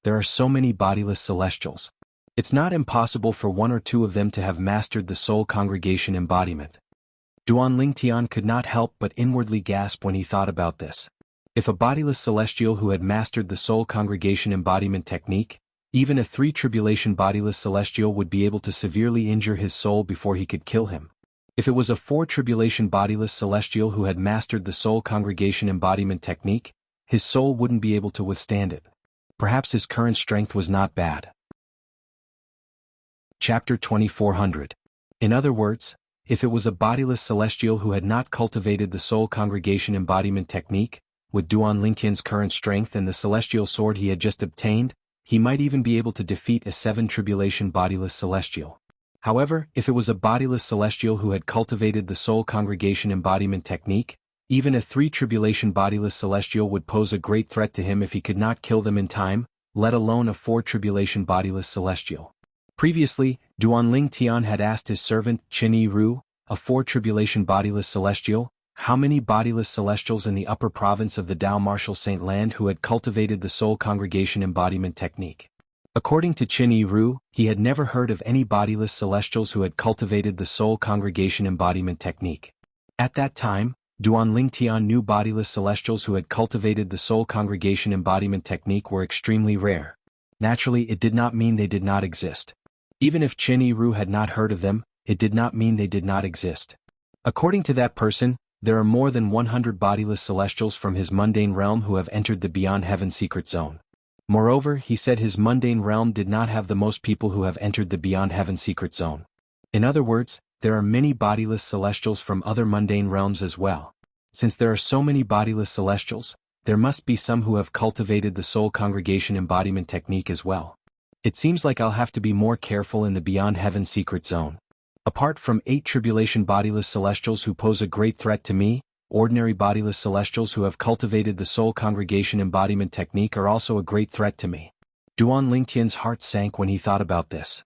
S1: There are so many bodiless celestials. It's not impossible for 1 or 2 of them to have mastered the soul congregation embodiment. Duan Lingtian could not help but inwardly gasp when he thought about this. If a bodiless celestial who had mastered the soul congregation embodiment technique, even a 3 tribulation bodiless celestial would be able to severely injure his soul before he could kill him. If it was a 4 tribulation bodiless celestial who had mastered the soul congregation embodiment technique, his soul wouldn't be able to withstand it. Perhaps his current strength was not bad. Chapter 2400. In other words, if it was a bodiless celestial who had not cultivated the soul congregation embodiment technique, with Duan Lingtian's current strength and the celestial sword he had just obtained, he might even be able to defeat a 7 tribulation bodiless celestial. However, if it was a bodiless celestial who had cultivated the soul congregation embodiment technique, even a 3 tribulation bodiless celestial would pose a great threat to him if he could not kill them in time, let alone a 4 tribulation bodiless celestial. Previously, Duan Lingtian had asked his servant, Qin Yi Ru, a 4 tribulation bodiless celestial, how many bodiless celestials in the upper province of the Tao Martial Saint Land who had cultivated the soul congregation embodiment technique. According to Qin Yi Ru, he had never heard of any bodiless celestials who had cultivated the soul congregation embodiment technique. At that time, Duan Lingtian knew bodiless celestials who had cultivated the soul congregation embodiment technique were extremely rare. Naturally, it did not mean they did not exist. Even if Qin Yi Ru had not heard of them, it did not mean they did not exist. According to that person, there are more than 100 bodiless celestials from his mundane realm who have entered the Beyond Heaven secret zone. Moreover, he said his mundane realm did not have the most people who have entered the Beyond Heaven secret zone. In other words, there are many bodiless celestials from other mundane realms as well. Since there are so many bodiless celestials, there must be some who have cultivated the soul congregation embodiment technique as well. It seems like I'll have to be more careful in the Beyond Heaven secret zone. Apart from 8 tribulation bodiless celestials who pose a great threat to me, ordinary bodiless celestials who have cultivated the soul congregation embodiment technique are also a great threat to me. Duan Lingtian's heart sank when he thought about this.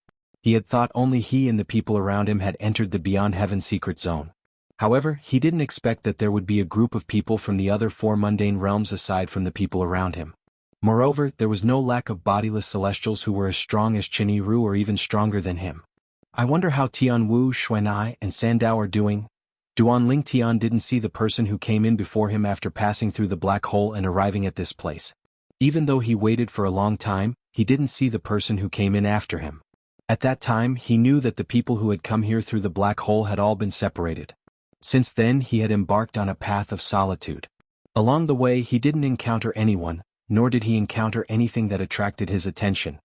S1: He had thought only he and the people around him had entered the Beyond Heaven secret zone. However, he didn't expect that there would be a group of people from the other 4 mundane realms aside from the people around him. Moreover, there was no lack of bodiless celestials who were as strong as Qin Ru or even stronger than him. I wonder how Tianwu, Xuanai, and Sandao are doing? Duanling Tian didn't see the person who came in before him after passing through the black hole and arriving at this place. Even though he waited for a long time, he didn't see the person who came in after him. At that time, he knew that the people who had come here through the black hole had all been separated. Since then, he had embarked on a path of solitude. Along the way, he didn't encounter anyone, nor did he encounter anything that attracted his attention.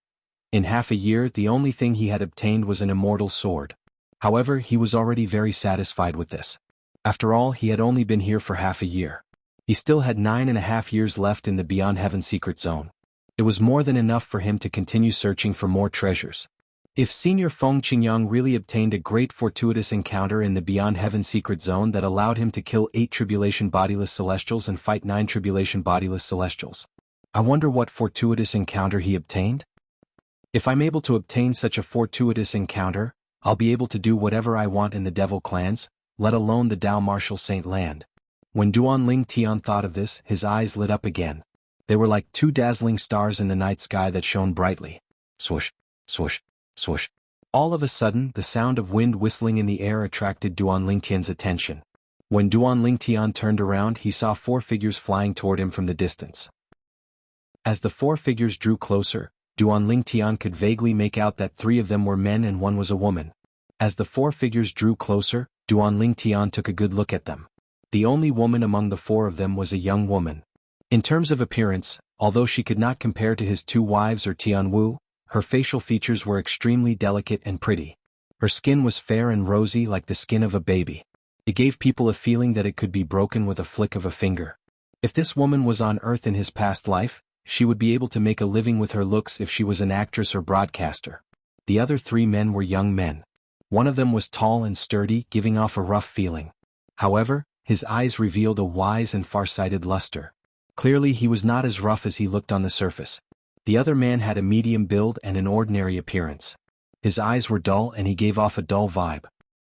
S1: In half a year, the only thing he had obtained was an immortal sword. However, he was already very satisfied with this. After all, he had only been here for half a year. He still had 9.5 years left in the Beyond Heaven secret zone. It was more than enough for him to continue searching for more treasures. If Senior Feng Qingyang really obtained a great fortuitous encounter in the Beyond Heaven secret zone that allowed him to kill 8 tribulation bodiless celestials and fight 9 tribulation bodiless celestials, I wonder what fortuitous encounter he obtained? If I'm able to obtain such a fortuitous encounter, I'll be able to do whatever I want in the devil clans, let alone the Dao Martial Saint land. When Duanling Tian thought of this, his eyes lit up again. They were like 2 dazzling stars in the night sky that shone brightly. Swoosh, swoosh, swoosh. All of a sudden, the sound of wind whistling in the air attracted Duanling Tian's attention. When Duanling Tian turned around, he saw 4 figures flying toward him from the distance. As the 4 figures drew closer, Duanling Tian could vaguely make out that 3 of them were men and 1 was a woman. As the 4 figures drew closer, Duanling Tian took a good look at them. The only woman among the 4 of them was a young woman. In terms of appearance, although she could not compare to his 2 wives or Tianwu, her facial features were extremely delicate and pretty. Her skin was fair and rosy like the skin of a baby. It gave people a feeling that it could be broken with a flick of a finger. If this woman was on Earth in his past life, she would be able to make a living with her looks if she was an actress or broadcaster. The other 3 men were young men. One of them was tall and sturdy, giving off a rough feeling. However, his eyes revealed a wise and far-sighted luster. Clearly he was not as rough as he looked on the surface. The other man had a medium build and an ordinary appearance. His eyes were dull and he gave off a dull vibe.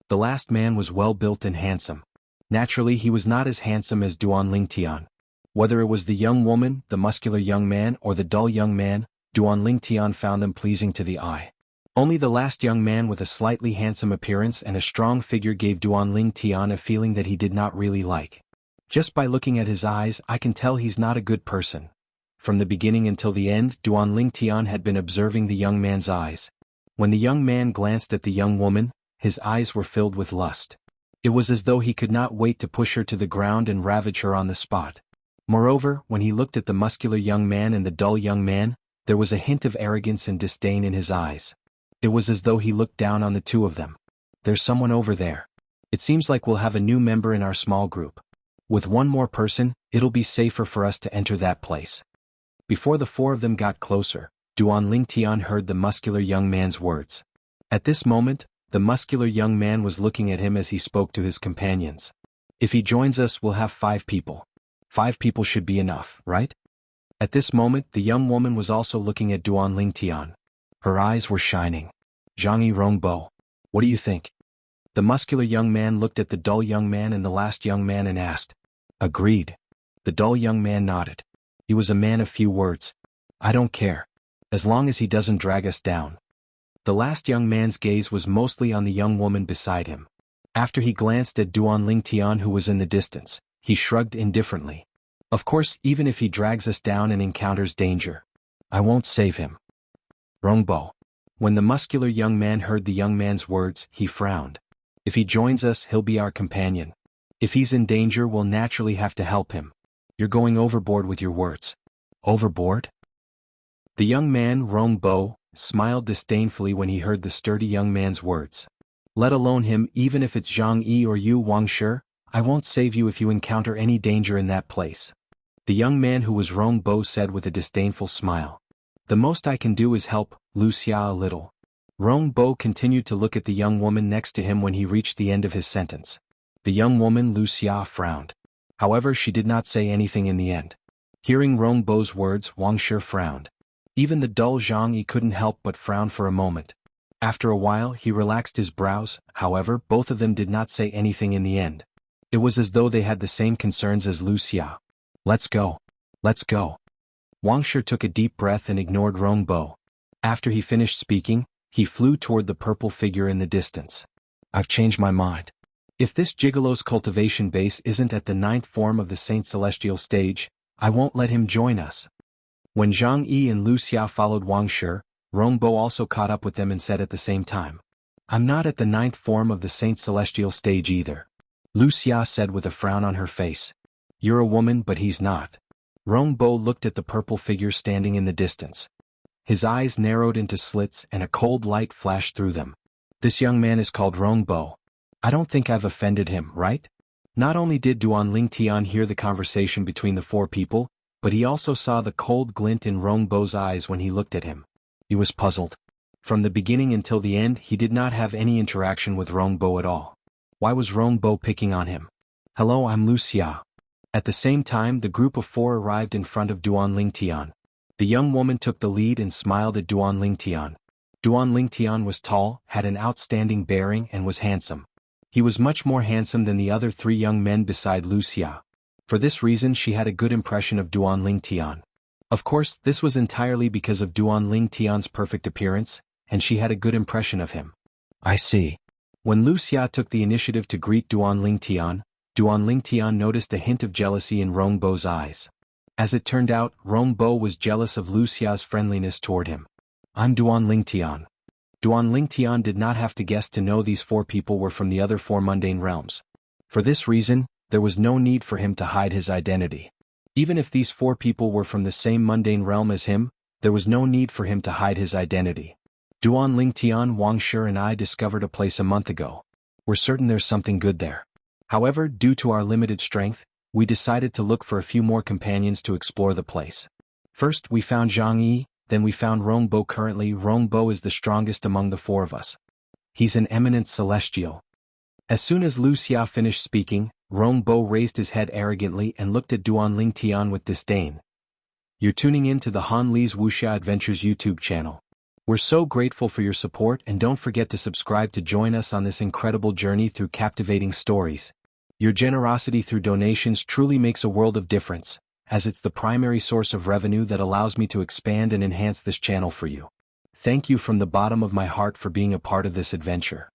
S1: The last man was well-built and handsome. Naturally, he was not as handsome as Duanling Tian. Whether it was the young woman, the muscular young man, or the dull young man, Duanling Tian found them pleasing to the eye. Only the last young man with a slightly handsome appearance and a strong figure gave Duanling Tian a feeling that he did not really like. Just by looking at his eyes, I can tell he's not a good person. From the beginning until the end, Duanling Tian had been observing the young man's eyes. When the young man glanced at the young woman, his eyes were filled with lust. It was as though he could not wait to push her to the ground and ravage her on the spot. Moreover, when he looked at the muscular young man and the dull young man, there was a hint of arrogance and disdain in his eyes. It was as though he looked down on the 2 of them. There's someone over there. It seems like we'll have a new member in our small group. With 1 more person, it'll be safer for us to enter that place. Before the 4 of them got closer, Duanling Tian heard the muscular young man's words. At this moment, the muscular young man was looking at him as he spoke to his companions. If he joins us, we'll have 5 people. 5 people should be enough, right? At this moment, the young woman was also looking at Duanling Tian. Her eyes were shining. Jianghu Rongbo, what do you think? The muscular young man looked at the dull young man and the last young man and asked. Agreed. The dull young man nodded. He was a man of few words. I don't care. As long as he doesn't drag us down. The last young man's gaze was mostly on the young woman beside him. After he glanced at Duanling Tian who was in the distance, he shrugged indifferently. Of course, even if he drags us down and encounters danger, I won't save him. Rongbo. When the muscular young man heard the young man's words, he frowned. If he joins us, he'll be our companion. If he's in danger, we'll naturally have to help him. You're going overboard with your words. Overboard? The young man, Rongbo, smiled disdainfully when he heard the sturdy young man's words. Let alone him, even if it's Zhang Yi or you, Wangshi, I won't save you if you encounter any danger in that place. The young man who was Rongbo said with a disdainful smile. The most I can do is help Wuxia a little. Rongbo continued to look at the young woman next to him when he reached the end of his sentence. The young woman, Wuxia, frowned. However, she did not say anything in the end. Hearing Rongbo's words, Wangshi frowned. Even the dull Zhang Yi couldn't help but frown for a moment. After a while he relaxed his brows, however both of them did not say anything in the end. It was as though they had the same concerns as Wuxia. Let's go. Let's go. Wang Shi took a deep breath and ignored Rongbo. After he finished speaking, he flew toward the purple figure in the distance. I've changed my mind. If this gigolo's cultivation base isn't at the 9th form of the Saint Celestial stage, I won't let him join us. When Zhang Yi and Wuxia followed Wang Shi, Rongbo also caught up with them and said at the same time, I'm not at the 9th form of the Saint Celestial stage either. Wuxia said with a frown on her face. You're a woman but he's not. Rongbo looked at the purple figure standing in the distance. His eyes narrowed into slits and a cold light flashed through them. This young man is called Rongbo. I don't think I've offended him, right? Not only did Duan Lingtian hear the conversation between the four people, but he also saw the cold glint in Rongbo's eyes when he looked at him. He was puzzled. From the beginning until the end he did not have any interaction with Rongbo at all. Why was Rongbo picking on him? Hello, I'm Wuxia. At the same time the group of four arrived in front of Duan Lingtian. The young woman took the lead and smiled at Duan Lingtian. Duan Lingtian was tall, had an outstanding bearing and was handsome. He was much more handsome than the other three young men beside Wuxia. For this reason she had a good impression of Duan Lingtian. Of course, this was entirely because of Duan Lingtian's perfect appearance, and she had a good impression of him. I see. When Wuxia took the initiative to greet Duan Lingtian noticed a hint of jealousy in Rongbo's eyes. As it turned out, Rongbo was jealous of Wuxia's friendliness toward him. I'm Duan Lingtian. Duan Lingtian did not have to guess to know these four people were from the other four mundane realms. For this reason, there was no need for him to hide his identity. Even if these four people were from the same mundane realm as him, there was no need for him to hide his identity. Duan Lingtian, Wang Shi and I discovered a place a month ago. We're certain there's something good there. However, due to our limited strength, we decided to look for a few more companions to explore the place. First we found Zhang Yi, then we found Rongbo. Currently Rongbo is the strongest among the four of us. He's an eminent celestial. As soon as Wuxia finished speaking, Rongbo raised his head arrogantly and looked at Duan Lingtian with disdain. You're tuning in to the Han Li's Wuxia Adventures YouTube channel. We're so grateful for your support and don't forget to subscribe to join us on this incredible journey through captivating stories. Your generosity through donations truly makes a world of difference, as it's the primary source of revenue that allows me to expand and enhance this channel for you. Thank you from the bottom of my heart for being a part of this adventure.